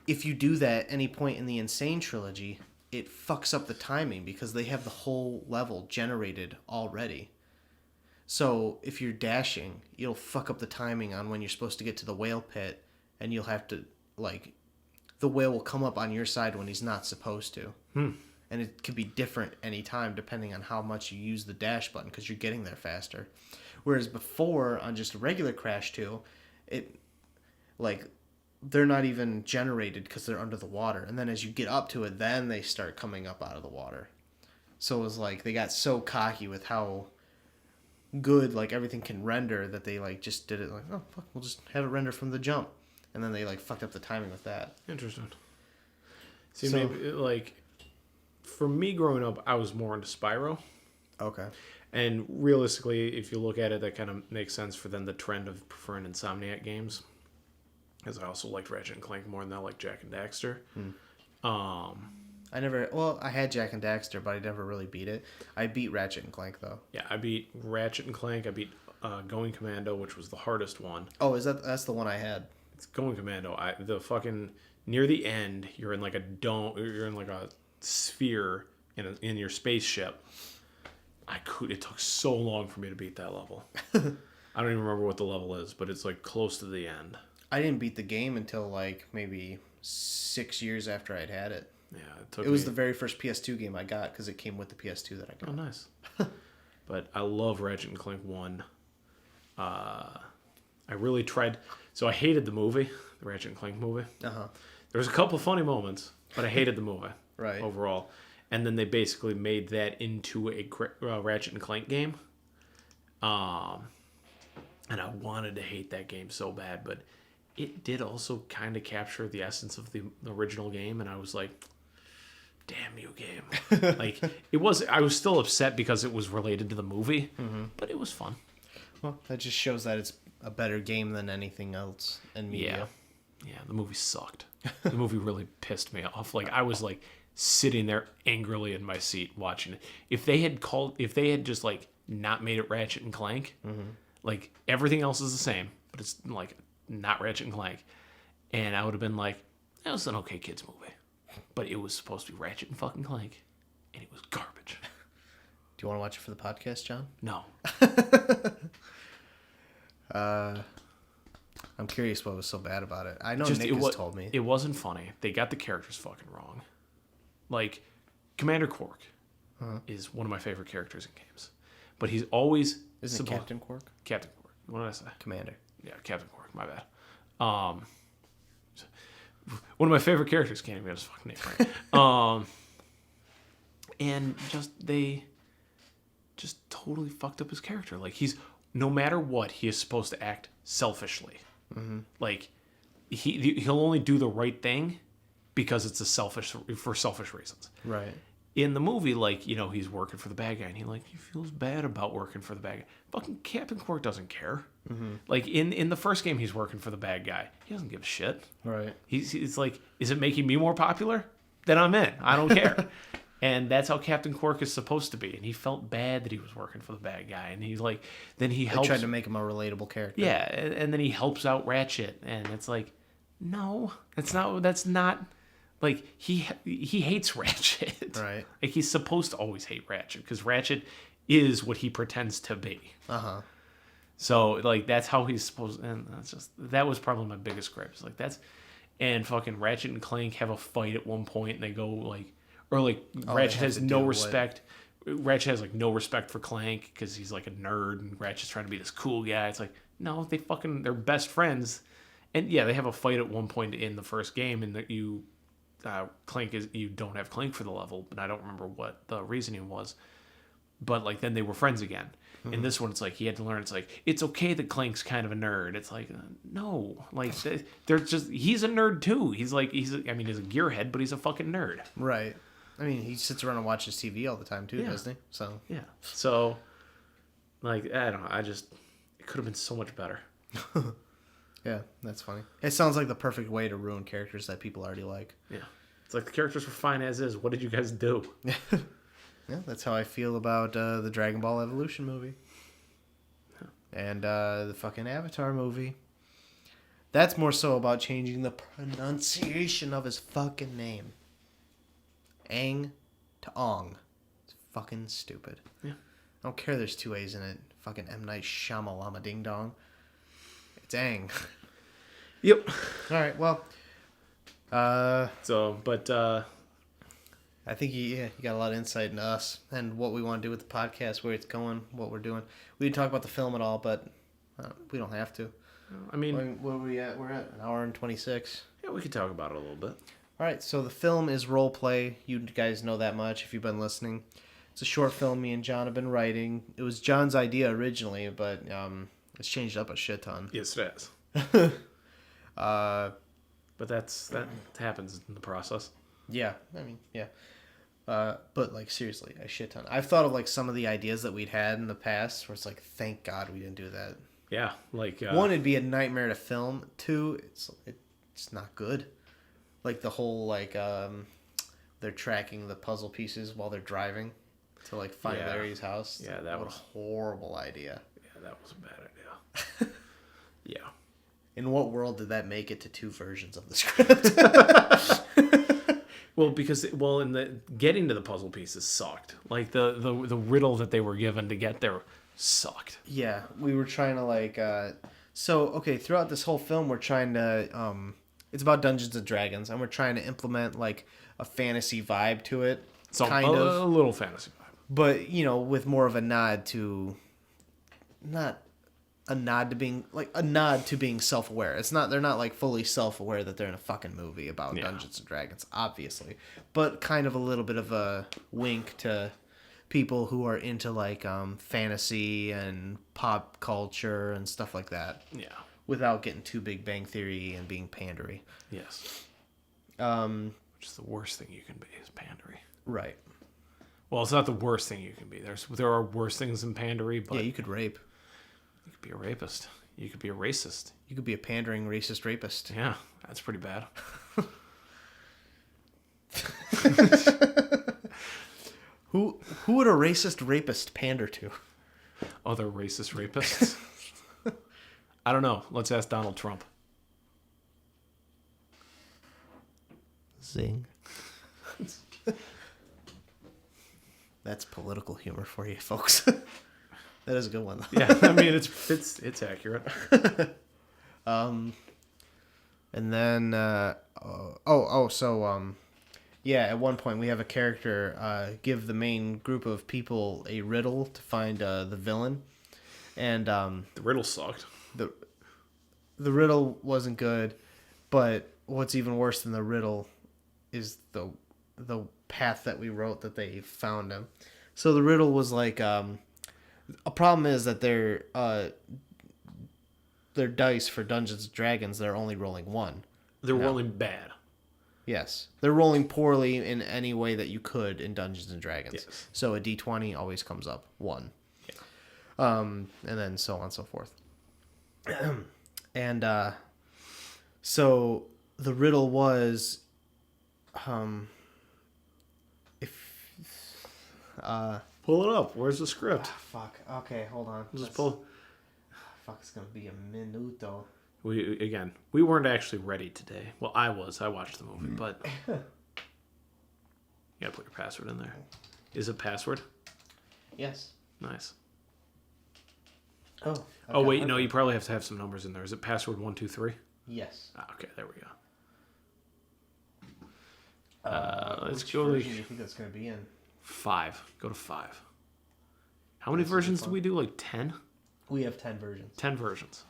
S8: If you do that at any point in the Insane Trilogy, it fucks up the timing because they have the whole level generated already. So if you're dashing, you'll fuck up the timing on when you're supposed to get to the whale pit, and you'll have to, like, the whale will come up on your side when he's not supposed to. And it could be different any time depending on how much you use the dash button because you're getting there faster. Whereas before, on just a regular Crash 2, they're not even generated because they're under the water. And then as you get up to it, then they start coming up out of the water. So it was like they got so cocky with how good like everything can render that they like just did it like, oh fuck, we'll just have it render from the jump. And then they like fucked up the timing with that.
S9: Interesting. See, maybe like for me growing up, I was more into Spyro.
S8: Okay.
S9: And realistically, if you look at it, that kind of makes sense for then the trend of preferring Insomniac games. Because I also liked Ratchet and Clank more than I liked Jak and Daxter.
S8: I had Jak and Daxter, but I never really beat it. I beat Ratchet and Clank though.
S9: Yeah, I beat Ratchet and Clank. I beat Going Commando, which was the hardest one.
S8: Oh, that's the one I had?
S9: It's Going Commando. The fucking near the end, you're in like a dome. You're in like a sphere in your spaceship. It took so long for me to beat that level. I don't even remember what the level is, but it's like close to the end.
S8: I didn't beat the game until like maybe 6 years after I'd had it.
S9: Yeah,
S8: it was the very first PS2 game I got because it came with the PS2 that I got.
S9: Oh, nice. But I love Ratchet and Clank 1. I really tried. So I hated the movie, the Ratchet and Clank movie. There was a couple funny moments, but I hated the movie
S8: right.
S9: overall. And then they basically made that into a Ratchet and Clank game. And I wanted to hate that game so bad, but it did also kind of capture the essence of the original game, and I was like, damn you game. Like, I was still upset because it was related to the movie, but it was fun.
S8: Well, that just shows that it's a better game than anything else in media.
S9: Yeah, the movie sucked. The movie really pissed me off. Like, I was like sitting there angrily in my seat watching it. If they had just like not made it Ratchet and Clank, like everything else is the same, but it's like not Ratchet and Clank, and I would have been like, that was an okay kids movie, but it was supposed to be Ratchet and fucking Clank, and it was garbage.
S8: Do you want to watch it for the podcast, John?
S9: No.
S8: I'm curious what was so bad about it. I know
S9: Just,
S8: Nick has told me.
S9: It wasn't funny. They got the characters fucking wrong. Like, Commander Quark is one of my favorite characters in games. But he's always...
S8: Isn't it Captain Quark?
S9: Captain Quark. What did I say?
S8: Commander.
S9: Yeah, Captain Quark. My bad. One of my favorite characters. Can't even get his fucking name right. And they just totally fucked up his character. Like, he's... No matter what, he is supposed to act selfishly. Like, he'll only do the right thing because it's for selfish reasons.
S8: Right.
S9: In the movie, like, you know, he's working for the bad guy, and he feels bad about working for the bad guy. Fucking Captain Quark doesn't care. Like, in the first game, he's working for the bad guy. He doesn't give a shit.
S8: Right.
S9: He's like, is it making me more popular? Then I'm in. I don't care. And that's how Captain Quark is supposed to be. And he felt bad that he was working for the bad guy. And he's like, then he helps.
S8: They tried to make him a relatable character.
S9: Yeah, and then he helps out Ratchet, and it's like, no, that's not. Like, he hates Ratchet.
S8: Right.
S9: Like, he's supposed to always hate Ratchet because Ratchet is what he pretends to be. So, like, that's how he's supposed. And that was probably my biggest gripe. It's like, and fucking Ratchet and Clank have a fight at one point, and they go like. Or like Ratchet has no respect. Ratchet has like no respect for Clank because he's like a nerd, and Ratchet's trying to be this cool guy. It's like, no, they're best friends, and yeah, they have a fight at one point in the first game, and that you don't have Clank for the level, but I don't remember what the reasoning was. But like then they were friends again. In this one, it's like he had to learn. It's like it's okay that Clank's kind of a nerd. It's like no, like they're just he's a nerd too. He's a gearhead, but he's a fucking nerd.
S8: Right. I mean, he sits around and watches TV all the time, too, doesn't he? So
S9: yeah. So, like, I don't know. It could have been so much better.
S8: Yeah, that's funny. It sounds like the perfect way to ruin characters that people already like.
S9: Yeah. It's like the characters were fine as is. What did you guys do?
S8: Yeah, that's how I feel about the Dragon Ball Evolution movie. And the fucking Avatar movie. That's more so about changing the pronunciation of his fucking name. Aang to Ong. It's fucking stupid.
S9: Yeah.
S8: I don't care there's two A's in it. Fucking M. Night Shyamalama Ding Dong. It's Aang.
S9: Yep.
S8: Alright, well.
S9: I
S8: think you got a lot of insight into us and what we want to do with the podcast, where it's going, what we're doing. We didn't talk about the film at all, but we don't have to.
S9: I mean,
S8: where are we at? We're at an hour and 26.
S9: Yeah, we could talk about it a little bit.
S8: All right, so the film is role play. You guys know that much if you've been listening. It's a short film me and John have been writing. It was John's idea originally, but it's changed up a shit ton.
S9: Yes, it has. But that happens in the process.
S8: Yeah, I mean, yeah. But like seriously, a shit ton. I've thought of like some of the ideas that we'd had in the past, where it's like, thank God we didn't do that.
S9: Yeah, like
S8: one, it'd be a nightmare to film. Two, it's not good. Like the whole like they're tracking the puzzle pieces while they're driving to like find Larry's house.
S9: Yeah, that was
S8: a horrible idea.
S9: Yeah, that was a bad idea. Yeah.
S8: In what world did that make it to two versions of the script?
S9: Well, in the getting to the puzzle pieces sucked. Like the riddle that they were given to get there sucked.
S8: Yeah, we were trying to like throughout this whole film we're trying to it's about Dungeons and Dragons, and we're trying to implement like a fantasy vibe to it.
S9: A little fantasy vibe.
S8: But, you know, with more of a nod to not a nod to being self-aware. They're not like fully self-aware that they're in a fucking movie about Dungeons and Dragons, obviously. But kind of a little bit of a wink to people who are into like fantasy and pop culture and stuff like that.
S9: Yeah.
S8: Without getting too Big Bang Theory and being pandery.
S9: Yes. Which is the worst thing you can be, is pandery.
S8: Right.
S9: Well, it's not the worst thing you can be. There are worse things than pandery, but
S8: Yeah, you could rape.
S9: you could be a rapist. You could be a racist.
S8: You could be a pandering racist rapist.
S9: Yeah, that's pretty bad.
S8: Who would a racist rapist pander to?
S9: Other racist rapists? I don't know. Let's ask Donald Trump.
S8: Zing. That's political humor for you, folks. That is a good one.
S9: Yeah, I mean it's accurate.
S8: And then yeah, at one point we have a character give the main group of people a riddle to find the villain, and
S9: The riddle sucked.
S8: the riddle wasn't good, but what's even worse than the riddle is the path that we wrote that they found him. So the riddle was like a problem is that their dice for Dungeons and Dragons, they're only rolling one.
S9: They're rolling bad.
S8: Yes. They're rolling poorly in any way that you could in Dungeons and Dragons.
S9: Yes.
S8: So a D20 always comes up 1.
S9: Yeah.
S8: And then so on and so forth. And so the riddle was
S9: Pull it up. Where's the script?
S8: fuck. Okay, hold on.
S9: Just pull.
S8: Fuck, it's gonna be a minuto.
S9: We weren't actually ready today. Well, I was. I watched the movie, but you gotta put your password in there. Is it password?
S8: Yes.
S9: Nice.
S8: Oh.
S9: Oh wait, no, you probably have to have some numbers in there. Is it password 123?
S8: Yes.
S9: Ah, okay, there we go. Let's
S8: Which
S9: go to
S8: version do you think that's gonna be in?
S9: 5. Go to 5. How many versions do we do? Like 10?
S8: We have 10 versions.
S9: 10 versions.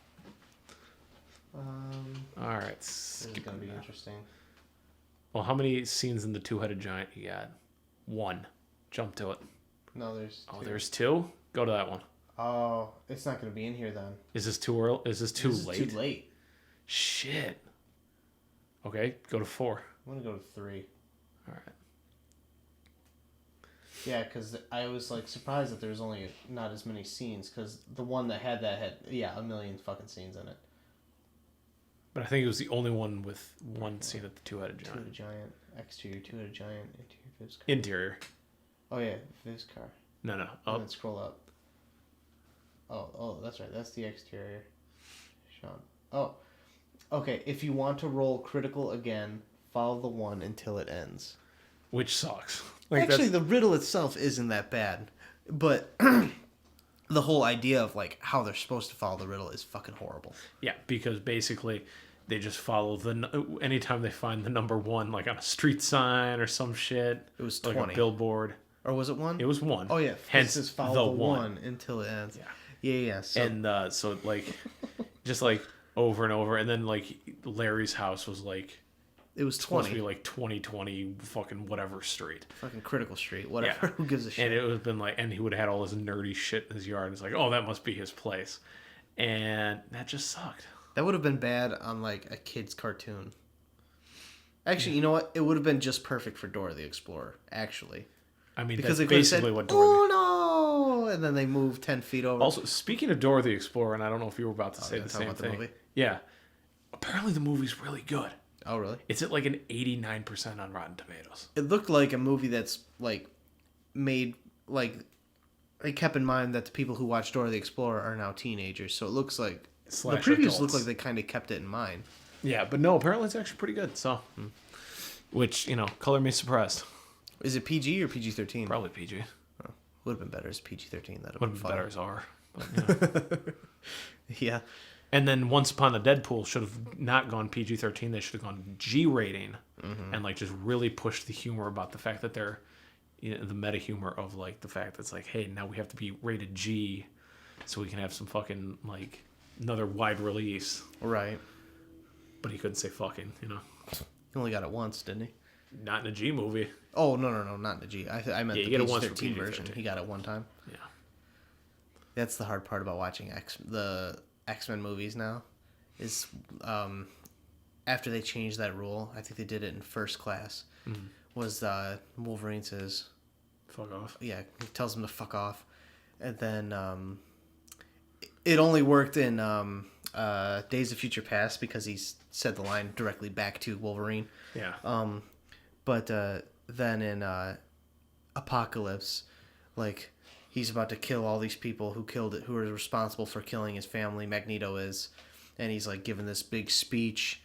S9: All right.
S8: This is gonna be interesting.
S9: Well, how many scenes in the two-headed giant you got? 1. Jump to it.
S8: No, there's 2.
S9: Oh, there's 2? Go to that one.
S8: Oh, it's not gonna be in here then.
S9: Is this too early? Is this too late?
S8: Too late.
S9: Shit. Okay, go to 4.
S8: I'm gonna go to 3.
S9: All right.
S8: Yeah, because I was like surprised that there was only not as many scenes. Because the one that had a million fucking scenes in it.
S9: But I think it was the only one with one scene at the two-headed giant.
S8: Two-headed giant, exterior, two-headed giant, interior, Viv's car.
S9: Interior.
S8: Oh yeah, Viv's car.
S9: No.
S8: And
S9: Up.
S8: then scroll up. Oh, that's right. That's the exterior. Sean. Oh, okay. If you want to roll critical again, follow the 1 until it ends.
S9: Which sucks.
S8: Actually, the riddle itself isn't that bad, but the whole idea of like how they're supposed to follow the riddle is fucking horrible.
S9: Yeah, because basically they just follow anytime they find the number 1, like on a street sign or some shit.
S8: It was
S9: like
S8: 20.
S9: a billboard.
S8: Or was it 1?
S9: It was 1.
S8: Oh yeah.
S9: Hence
S8: Just follow
S9: the
S8: the
S9: 1
S8: 1 until it ends.
S9: Yeah.
S8: Yeah. So,
S9: And so like, just like over and over, and then like Larry's house was like.
S8: it was
S9: Supposed
S8: 20.
S9: to be like 2020 fucking whatever street.
S8: Fucking Critical Street. Whatever.
S9: Yeah.
S8: Who gives a shit?
S9: And it would have been like, and he would have had all this nerdy shit in his yard. It's like, oh, that must be his place. And that just sucked.
S8: That would have been bad on like a kid's cartoon. Actually, you know what? It would have been just perfect for Dora the Explorer. Actually,
S9: I mean,
S8: because
S9: that's
S8: they could have said,
S9: basically what Dora.
S8: "Oh no!" and then they moved 10 feet over.
S9: Also, speaking of Dora the Explorer, and I don't know if you were about to say
S8: you're
S9: the
S8: talking
S9: same
S8: about the
S9: thing.
S8: movie?
S9: Yeah. Apparently, the movie's really good.
S8: Oh really?
S9: It's at like an 89% on Rotten Tomatoes.
S8: It looked like a movie that's like made like they kept in mind that the people who watch Dora the Explorer are now teenagers, so it looks like the previews
S9: adults.
S8: look like they kind of kept it in mind.
S9: Yeah, but no, apparently it's actually pretty good. So, which, color me surprised.
S8: Is it PG or PG-13?
S9: Probably PG.
S8: Would have been better as PG-13. That
S9: Would have been better as R. But,
S8: Yeah.
S9: And then Once Upon a Deadpool should have not gone PG-13. They should have gone G rating, and like just really pushed the humor about the fact that they're, the meta humor of like the fact that it's like, hey, now we have to be rated G, so we can have some fucking like another wide release.
S8: Right.
S9: But he couldn't say fucking,
S8: He only got it once, didn't he?
S9: Not in a G movie.
S8: Oh no, not in the G. I meant
S9: Yeah,
S8: the
S9: you get it once for
S8: PG-13 version.
S9: PG-13.
S8: He got it one time.
S9: Yeah.
S8: That's the hard part about watching the X-Men movies now, is after they changed that rule. I think they did it in First Class. was Wolverine says,
S9: Fuck off.
S8: yeah, he tells him to fuck off. And then it only worked in Days of Future Past because he said the line directly back to Wolverine.
S9: Yeah.
S8: But then in Apocalypse, like, he's about to kill all these people who are responsible for killing his family. Magneto is, and he's like giving this big speech.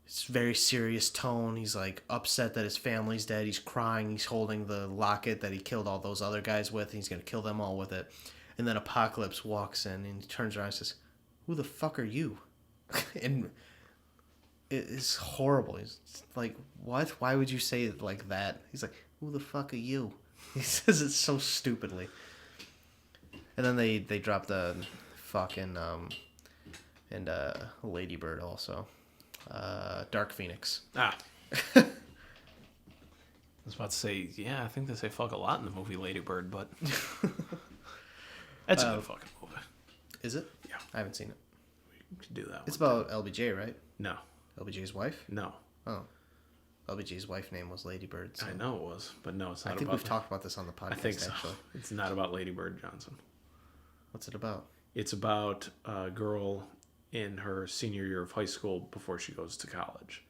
S8: It's very serious tone. He's like upset that his family's dead. He's crying. He's holding the locket that he killed all those other guys with. And he's gonna kill them all with it. And then Apocalypse walks in and he turns around and says, "Who the fuck are you?" And it is horrible. He's like, "What? Why would you say it like that?" He's like, "Who the fuck are you?" He says it so stupidly. And then they drop the fucking and Ladybird also. Dark Phoenix.
S9: I was about to say, yeah, I think they say fuck a lot in the movie Lady Bird, but that's a good fucking movie.
S8: Is it?
S9: Yeah.
S8: I haven't seen it.
S9: We could do that
S8: It's
S9: one
S8: about LBJ, right?
S9: No.
S8: LBJ's wife?
S9: No.
S8: Oh. LBJ's wife name was Ladybird. So.
S9: I know it was, but no, it's not
S8: I think
S9: about
S8: we've talked about this on the podcast,
S9: I think so.
S8: actually.
S9: It's not about Lady Bird Johnson.
S8: What's it about?
S9: It's about a girl in her senior year of high school before she goes to college.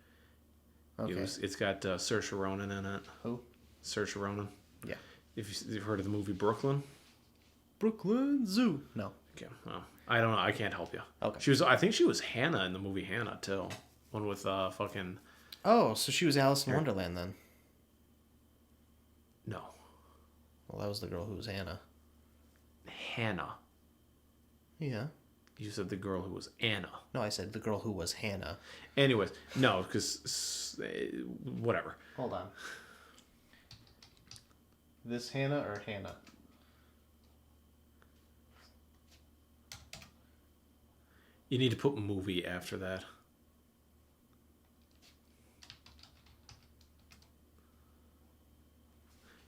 S8: Okay.
S9: It's got Saoirse Ronan in it.
S8: Who?
S9: Saoirse Ronan.
S8: Yeah.
S9: If you've heard of the movie Brooklyn.
S8: Brooklyn Zoo. No.
S9: Okay. Well, I don't know. I can't help you.
S8: Okay.
S9: I think she was Hannah in the movie Hannah too. One with fucking.
S8: Oh, so she was Alice in Wonderland then.
S9: No.
S8: Well, that was the girl who was Hannah.
S9: Hannah.
S8: Yeah.
S9: You said the girl who was Anna.
S8: No, I said the girl who was Hannah.
S9: Anyways, no, because whatever.
S8: Hold on. This Hannah or Hannah?
S9: You need to put movie after that.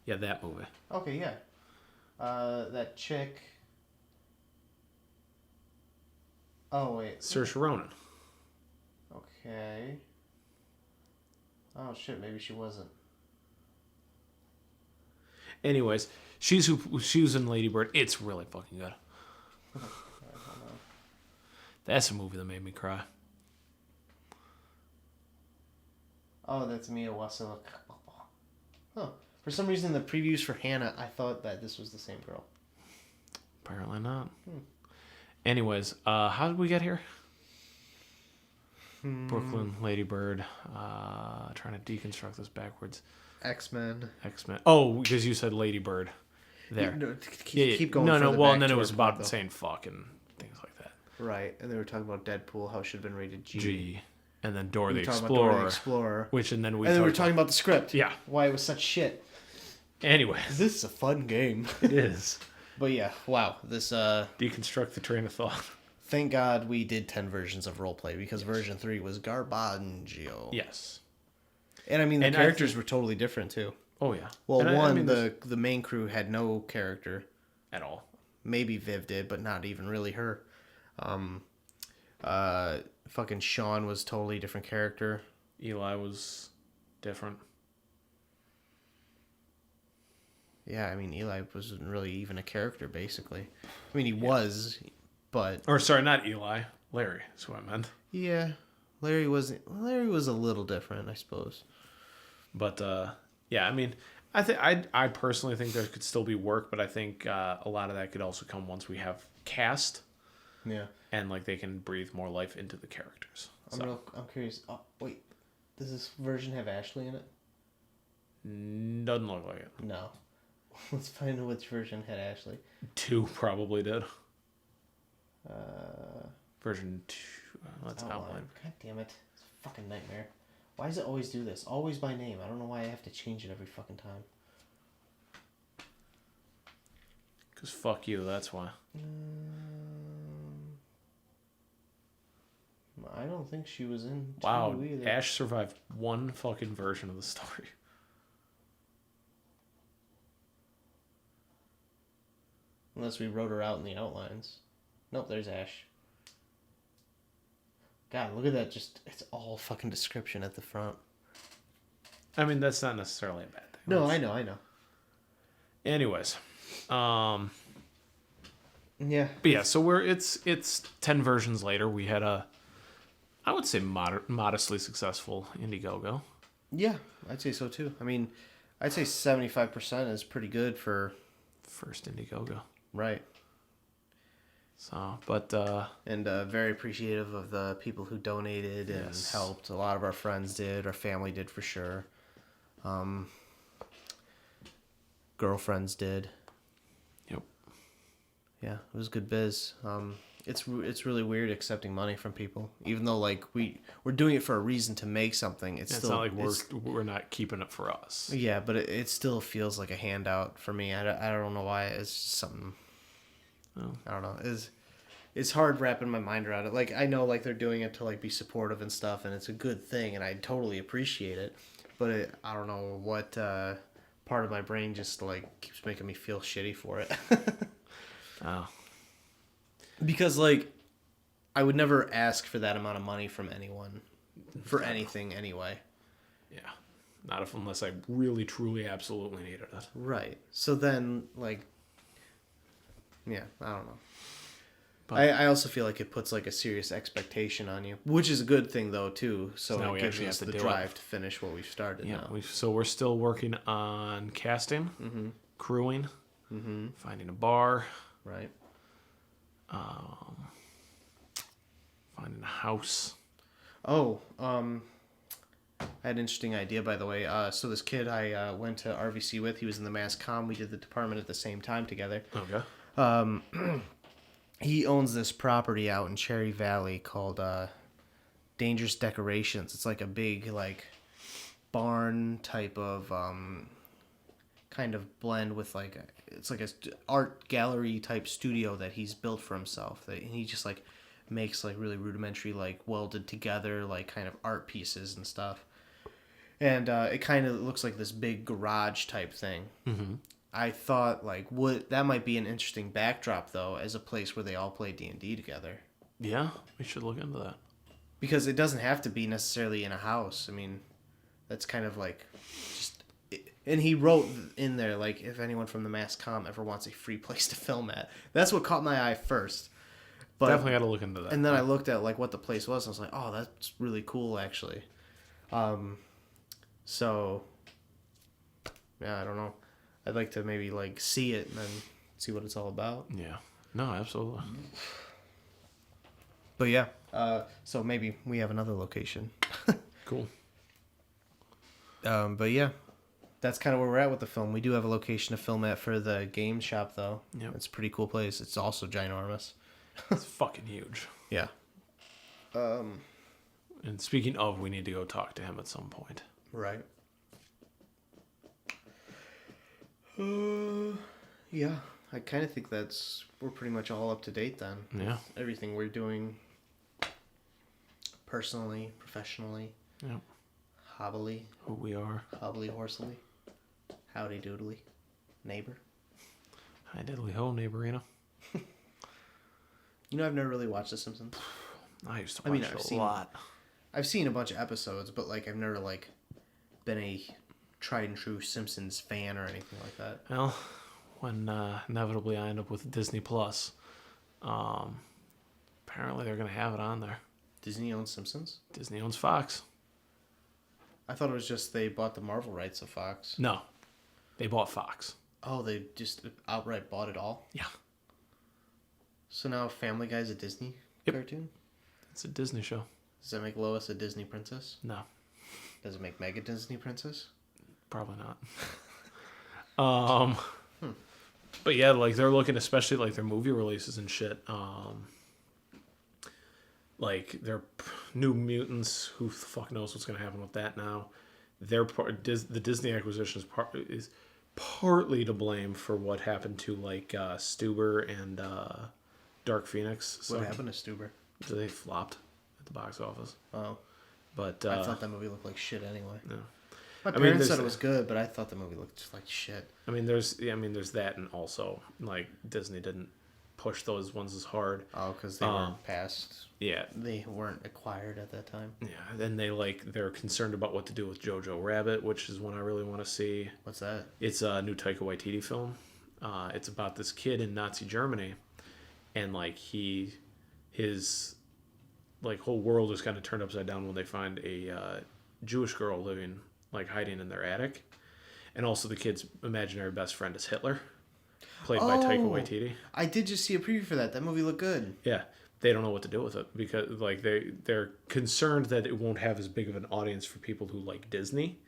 S9: Yeah, that movie.
S8: Okay, yeah. That chick. Oh, wait.
S9: Saoirse Ronan.
S8: Okay. Oh, shit, maybe she wasn't.
S9: Anyways, she was in Lady Bird. It's really fucking good. That's a movie that made me cry.
S8: Oh, that's Mia Wasikowska. Huh. For some reason, the previews for Hannah, I thought that this was the same girl.
S9: Apparently not. Anyways, how did we get here? Brooklyn, Lady Bird. Trying to deconstruct this backwards.
S8: X-Men.
S9: X-Men. Oh, because you said Lady Bird. There.
S8: No, keep going.
S9: No,
S8: further
S9: well,
S8: back
S9: and then
S8: to
S9: it was
S8: our
S9: about
S8: point, though.
S9: saying fuck and things like that.
S8: Right, and they were talking about Deadpool, how it should have been rated G.
S9: G. And then Dora the
S8: We were talking about Dora
S9: Explorer.
S8: the Explorer.
S9: Which, and then
S8: And then we were talking about the script.
S9: Yeah.
S8: Why it was such shit.
S9: Anyways.
S8: This is a fun game.
S9: It is.
S8: But yeah, wow. This,
S9: Deconstruct the train of thought.
S8: Thank God we did 10 versions of roleplay, because version 3 was Garbaggio.
S9: Yes.
S8: And I mean, the
S9: And
S8: characters were totally different, too.
S9: Oh, yeah.
S8: Well,
S9: And I mean,
S8: the main crew had no character.
S9: at all.
S8: Maybe Viv did, but not even really her. Fucking Sean was totally different character.
S9: Eli was different.
S8: Yeah, I mean, Eli wasn't really even a character, basically. I mean, he was, but...
S9: Or, sorry, not Eli. Larry is what I meant.
S8: Yeah, Larry was a little different, I suppose.
S9: But, yeah, I mean, I personally think there could still be work, but I think a lot of that could also come once we have cast.
S8: Yeah.
S9: And, like, they can breathe more life into the characters. So.
S8: I'm curious. Oh, wait, does this version have Ashley in it?
S9: Doesn't look like it.
S8: No. Let's find out which version had Ashley.
S9: 2 probably did. Version 2. Let's outline.
S8: God damn it. It's a fucking nightmare. Why does it always do this? Always by name. I don't know why I have to change it every fucking time.
S9: Because fuck you, that's why.
S8: I don't think she was in 2
S9: Wow,
S8: either.
S9: Ash survived 1 fucking version of the story.
S8: Unless we wrote her out in the outlines. Nope, there's Ash. God, look at that. Just, it's all fucking description at the front.
S9: I mean, that's not necessarily a bad thing.
S8: No, I know.
S9: Anyways,
S8: Yeah.
S9: but yeah, so it's 10 versions later. We had I would say modestly successful Indiegogo.
S8: Yeah, I'd say so too. I mean, I'd say 75% is pretty good for
S9: First Indiegogo.
S8: right.
S9: So, but
S8: And very appreciative of the people who donated and
S9: Yes.
S8: helped. A lot of our friends did. Our family did for sure. Girlfriends did.
S9: yep.
S8: Yeah, it was good biz. It's really weird accepting money from people, even though like we're doing it for a reason to make something. It's
S9: It's
S8: still
S9: not like we're not keeping it for us.
S8: yeah, but it still feels like a handout for me. I don't know why. It's just something.
S9: Oh.
S8: I don't know. It's hard wrapping my mind around it. Like I know like they're doing it to like be supportive and stuff, and it's a good thing, and I totally appreciate it. But I don't know what part of my brain just like keeps making me feel shitty for it.
S9: Oh.
S8: Because like I would never ask for that amount of money from anyone for anything anyway.
S9: Yeah. Not unless I really, truly, absolutely needed it.
S8: Right. So then like yeah, I don't know.
S9: But-
S8: I also feel like it puts like a serious expectation on you, which is a good thing though too. So
S9: now
S8: it
S9: we
S8: gives
S9: actually
S8: us
S9: have
S8: the
S9: to do
S8: drive
S9: it.
S8: to finish what we've started
S9: Yeah.
S8: now.
S9: So we're still working on casting, crewing, finding a bar,
S8: Right.
S9: finding a house.
S8: Oh, I had an interesting idea, by the way. So this kid I went to RVC with, he was in the mass comm. We did the department at the same time together.
S9: Okay.
S8: He owns this property out in Cherry Valley called Dangerous Decorations. It's like a big like barn type of kind of blend with like it's like a art gallery type studio that he's built for himself. And he just like makes like really rudimentary like welded together like kind of art pieces and stuff. And it kind of looks like this big garage type thing. Mm-hmm. I thought like that might be an interesting backdrop though, as a place where they all play D&D together.
S9: Yeah, we should look into that.
S8: Because it doesn't have to be necessarily in a house. I mean, that's kind of like just. And he wrote in there like, if anyone from the mass comm ever wants a free place to film at. That's what caught my eye first. But
S9: Definitely got to look into that.
S8: and then I looked at like what the place was, and I was like, oh, that's really cool actually. So yeah, I don't know. I'd like to maybe like see it and then see what it's all about.
S9: Yeah. No, absolutely.
S8: But yeah, so maybe we have another location.
S9: Cool.
S8: But yeah, that's kind of where we're at with the film. We do have a location to film at for the game shop though.
S9: Yep.
S8: It's a pretty cool place. It's also ginormous.
S9: It's fucking huge.
S8: Yeah.
S9: And speaking of, we need to go talk to him at some point.
S8: Right. Yeah, I kind of think we're pretty much all up to date then.
S9: Yeah.
S8: Everything we're doing personally, professionally,
S9: Yep.
S8: hobbily,
S9: Who we are.
S8: horsely, howdy doodly, neighbor.
S9: Hi diddly ho, neighborina.
S8: You know, I've never really watched The Simpsons.
S9: I used to watch it a lot.
S8: I've seen a bunch of episodes, but like I've never like been a tried and true Simpsons fan or anything like that.
S9: Well, when inevitably I end up with Disney Plus, apparently they're going to have it on there.
S8: Disney owns Simpsons?
S9: Disney owns Fox.
S8: I thought it was just they bought the Marvel rights of Fox.
S9: No, they bought Fox.
S8: Oh, they just outright bought it all?
S9: Yeah.
S8: So now Family Guy's a Disney
S9: Yep.
S8: cartoon?
S9: It's a Disney show.
S8: Does that make Lois a Disney princess?
S9: No,
S8: Does it make Meg a Disney princess?
S9: probably not. But yeah, like they're looking, especially like their movie releases and shit. Like their New Mutants, who the fuck knows what's gonna happen with that now. Their the Disney acquisition is partly to blame for what happened to like Stuber and Dark Phoenix. So
S8: What happened to Stuber?
S9: they flopped at the box office.
S8: Oh,
S9: But
S8: I thought that movie looked like shit anyway.
S9: no.
S8: My
S9: mean,
S8: parents said
S9: there's-
S8: it was good, but I thought the movie looked just like shit.
S9: I mean, there's that, and also like Disney didn't push those ones as hard.
S8: Oh, because they weren't passed.
S9: Yeah.
S8: They weren't acquired at that time.
S9: Yeah. Then they're concerned about what to do with Jojo Rabbit, which is one I really want to see.
S8: What's that?
S9: It's a new Taika Waititi film. It's about this kid in Nazi Germany, and like his like whole world is kind of turned upside down when they find a Jewish girl living like hiding in their attic, and also the kid's imaginary best friend is Hitler, played by Taika Waititi.
S8: I did just see a preview for that. That movie looked good.
S9: Yeah, they don't know what to do with it because like they're concerned that it won't have as big of an audience for people who like Disney,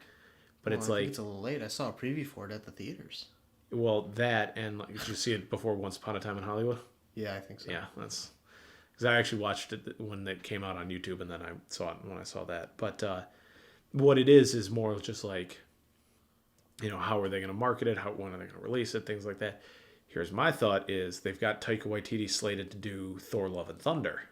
S9: but it's
S8: I
S9: like
S8: think it's a little late. I saw a preview for it at the theaters.
S9: Well, that and like, did you see it before Once Upon a Time in Hollywood?
S8: Yeah, I think so.
S9: Yeah, that's because I actually watched it when it came out on YouTube, and then I saw it when I saw that. But what it is more just like, how are they going to market it? When are they going to release it? Things like that. Here's my thought: is they've got Taika Waititi slated to do Thor: Love and Thunder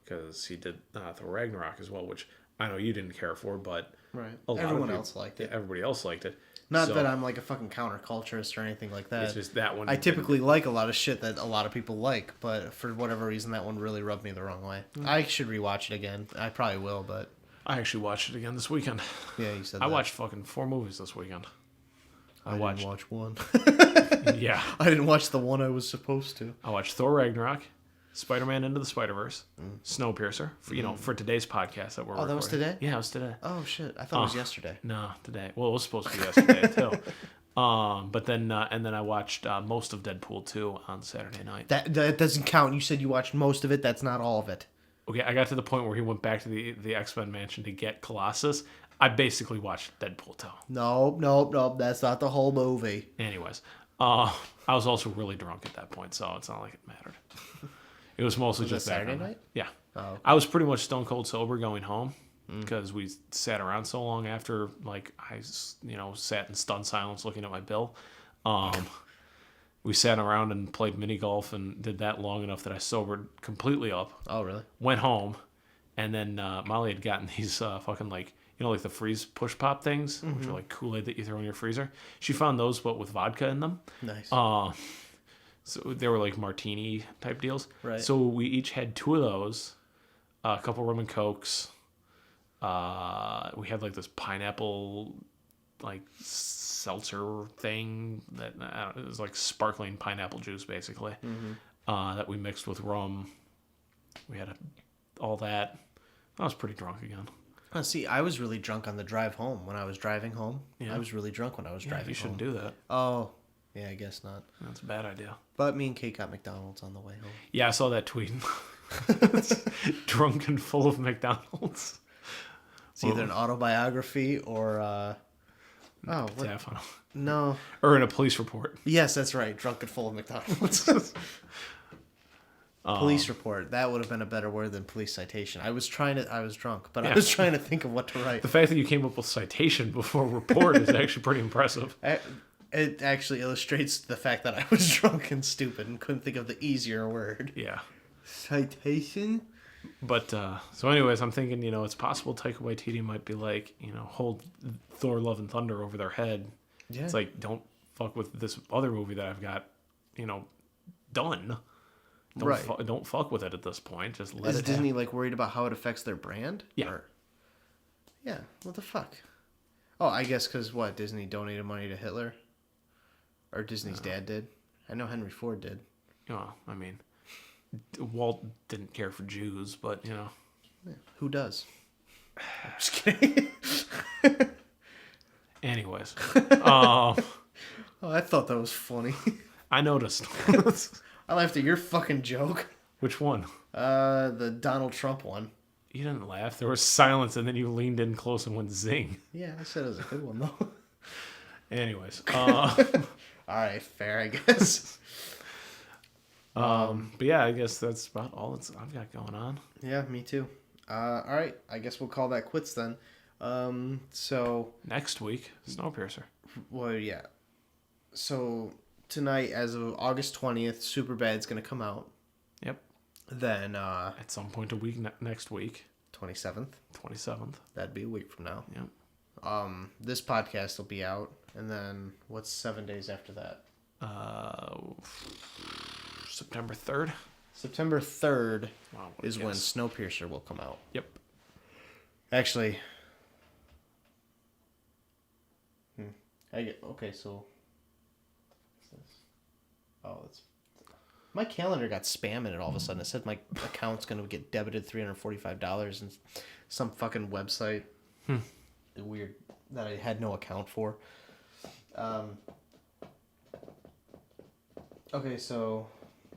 S9: because he did Thor Ragnarok as well, which I know you didn't care for, but
S8: right,
S9: everyone
S8: else liked it.
S9: Everybody else liked it.
S8: Not that I'm like a fucking counterculturist or anything like that.
S9: It's just that one.
S8: I typically like a lot of shit that a lot of people like, but for whatever reason, that one really rubbed me the wrong way. I should rewatch it again. I probably will, but
S9: I actually watched it again this weekend.
S8: Yeah, you said
S9: I
S8: that.
S9: watched fucking 4 movies this weekend.
S8: I didn't watch one.
S9: Yeah.
S8: I didn't watch the one I was supposed to.
S9: I watched Thor Ragnarok, Spider-Man Into the Spider-Verse, Snowpiercer, for today's podcast that we're recording.
S8: That was today?
S9: Yeah, it was today.
S8: Oh, shit. I thought it was yesterday.
S9: No, today. Well, it was supposed to be yesterday, too. But then, and then I watched most of Deadpool 2 on Saturday night.
S8: That doesn't count. You said you watched most of it. That's not all of it.
S9: Okay, I got to the point where he went back to the X-Men mansion to get Colossus. I basically watched Deadpool 2.
S8: No. That's not the whole movie.
S9: Anyways, I was also really drunk at that point, so it's not like it mattered. It was mostly just
S8: Saturday night?
S9: Yeah.
S8: Oh, okay.
S9: I was pretty much stone cold sober going home because we sat around so long after, like, I, sat in stunned silence looking at my bill. We sat around and played mini golf and did that long enough that I sobered completely up.
S8: Oh, really?
S9: Went home, and then Molly had gotten these fucking, like, like the freeze push pop things, which are like Kool-Aid that you throw in your freezer. She found those, but with vodka in them.
S8: Nice.
S9: So they were like martini type deals.
S8: Right.
S9: So we each had 2 of those, a couple rum and cokes. We had like this pineapple, like seltzer thing that it was like sparkling pineapple juice basically. That we mixed with rum. We had all that. I was pretty drunk again.
S8: See, I was really drunk on the drive home. When I was driving home,
S9: Yeah.
S8: I was really drunk when I was driving home.
S9: You shouldn't do that.
S8: Oh, yeah, I guess not.
S9: That's a bad idea.
S8: But me and Kate got McDonald's on the way home.
S9: Yeah, I saw that tweet. Drunk and full of McDonald's.
S8: It's either an autobiography or
S9: Definitely.
S8: No.
S9: Or in a police report.
S8: Yes, that's right. Drunk and full of McDonald's. Police report. That would have been a better word than police citation. I was drunk, but I was trying to think of what to write.
S9: The fact that you came up with citation before report is actually pretty impressive.
S8: It actually illustrates the fact that I was drunk and stupid and couldn't think of the easier word.
S9: Yeah.
S8: Citation?
S9: But, so anyways, I'm thinking, it's possible Taika Waititi might be like, hold Thor Love and Thunder over their head.
S8: Yeah.
S9: It's like, don't fuck with this other movie that I've got, done. Don't fuck with it at this point. Just let it
S8: Is Disney
S9: happen.
S8: like worried about how it affects their brand?
S9: Yeah.
S8: Yeah. What the fuck? Oh, I guess because what? Disney donated money to Hitler? Or Disney's dad did? I know Henry Ford did.
S9: Oh, I mean, Walt didn't care for Jews, but,
S8: Yeah. Who does? I'm just kidding.
S9: Anyways.
S8: Oh, I thought that was funny.
S9: I noticed.
S8: I laughed at your fucking joke.
S9: Which one?
S8: The Donald Trump one.
S9: You didn't laugh. There was silence, and then you leaned in close and went zing.
S8: Yeah, I said it was a good one, though.
S9: Anyways.
S8: All right, fair, I guess.
S9: But yeah, I guess that's about all I've got going on.
S8: Yeah, me too. All right, I guess we'll call that quits then. So...
S9: Next week, Snowpiercer.
S8: Well, yeah. So... Tonight, as of August 20th, Superbad's going to come out.
S9: Yep.
S8: Then,
S9: at some point a week next week.
S8: 27th.
S9: 27th.
S8: That'd be a week from now.
S9: Yep.
S8: This podcast will be out. And then, what's 7 days after that?
S9: September 3rd.
S8: September 3rd
S9: Wow, what a
S8: is when
S9: guess.
S8: Snowpiercer will come out.
S9: Yep.
S8: Actually, okay, so what's this? Oh, it's my calendar got spam in it all of a sudden. It said my account's going to get debited $345 and some fucking website. Weird that I had no account for. Okay, so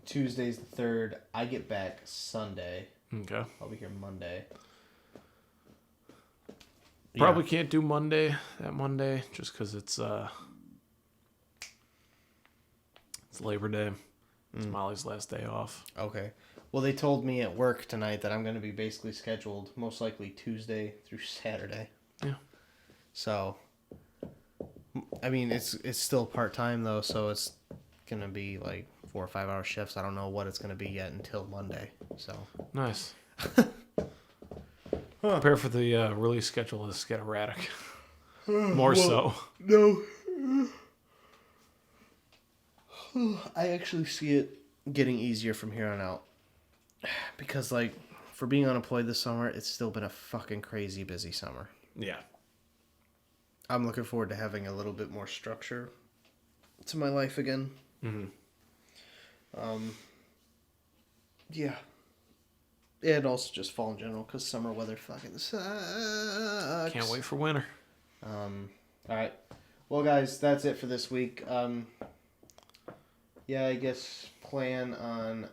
S8: Tuesday's the 3rd. I get back Sunday.
S9: Okay.
S8: I'll be here Monday.
S9: Probably can't do that Monday, just because it's Labor Day. It's Molly's last day off.
S8: Okay. Well, they told me at work tonight that I'm going to be basically scheduled most likely Tuesday through Saturday.
S9: Yeah.
S8: So, I mean, it's still part-time, though, so it's going to be like 4 or 5 hour shifts. I don't know what it's going to be yet until Monday, so.
S9: Nice. Prepare for the release schedule to get erratic. More so.
S8: No. I actually see it getting easier from here on out. Because, like, for being unemployed this summer, it's still been a fucking crazy busy summer.
S9: Yeah.
S8: I'm looking forward to having a little bit more structure to my life again. Yeah. And also just fall in general, because summer weather fucking sucks.
S9: Can't wait for winter.
S8: Alright. Well, guys, that's it for this week. Yeah, I guess plan on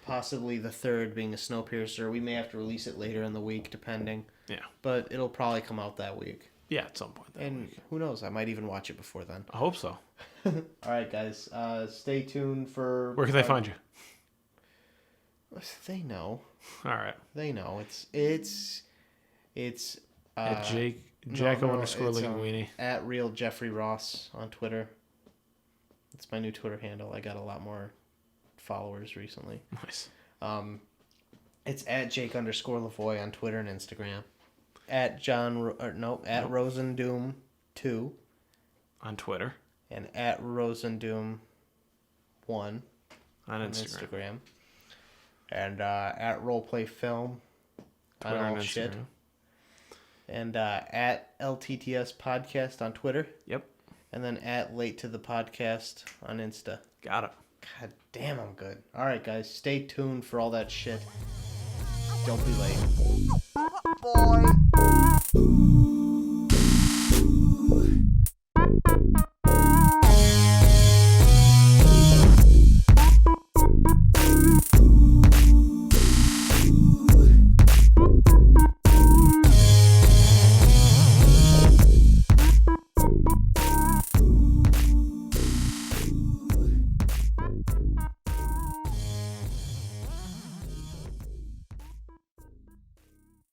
S8: possibly the 3rd being a Snowpiercer. We may have to release it later in the week, depending.
S9: Yeah.
S8: But it'll probably come out that week.
S9: Yeah, at some point.
S8: And who knows? I might even watch it before then.
S9: I hope so.
S8: Alright, guys. Stay tuned for...
S9: Where can they find you?
S8: They know.
S9: All right.
S8: They know. It's
S9: At Jacko
S8: it's,
S9: _Linguini.
S8: at Real Jeffrey Ross on Twitter. It's my new Twitter handle. I got a lot more followers recently.
S9: Nice.
S8: It's at Jake _Lavoy on Twitter and Instagram. At Rosendoom2
S9: On Twitter.
S8: and at Rosendoom1
S9: On
S8: on
S9: Instagram.
S8: Instagram. And at Roleplay Film on
S9: Twitter
S8: all
S9: and
S8: shit.
S9: Instagram.
S8: And at LTTS Podcast on Twitter.
S9: Yep.
S8: And then at Late to the Podcast on Insta.
S9: Got it.
S8: God damn, I'm good. All right, guys. Stay tuned for all that shit. Don't be late.
S5: Boy.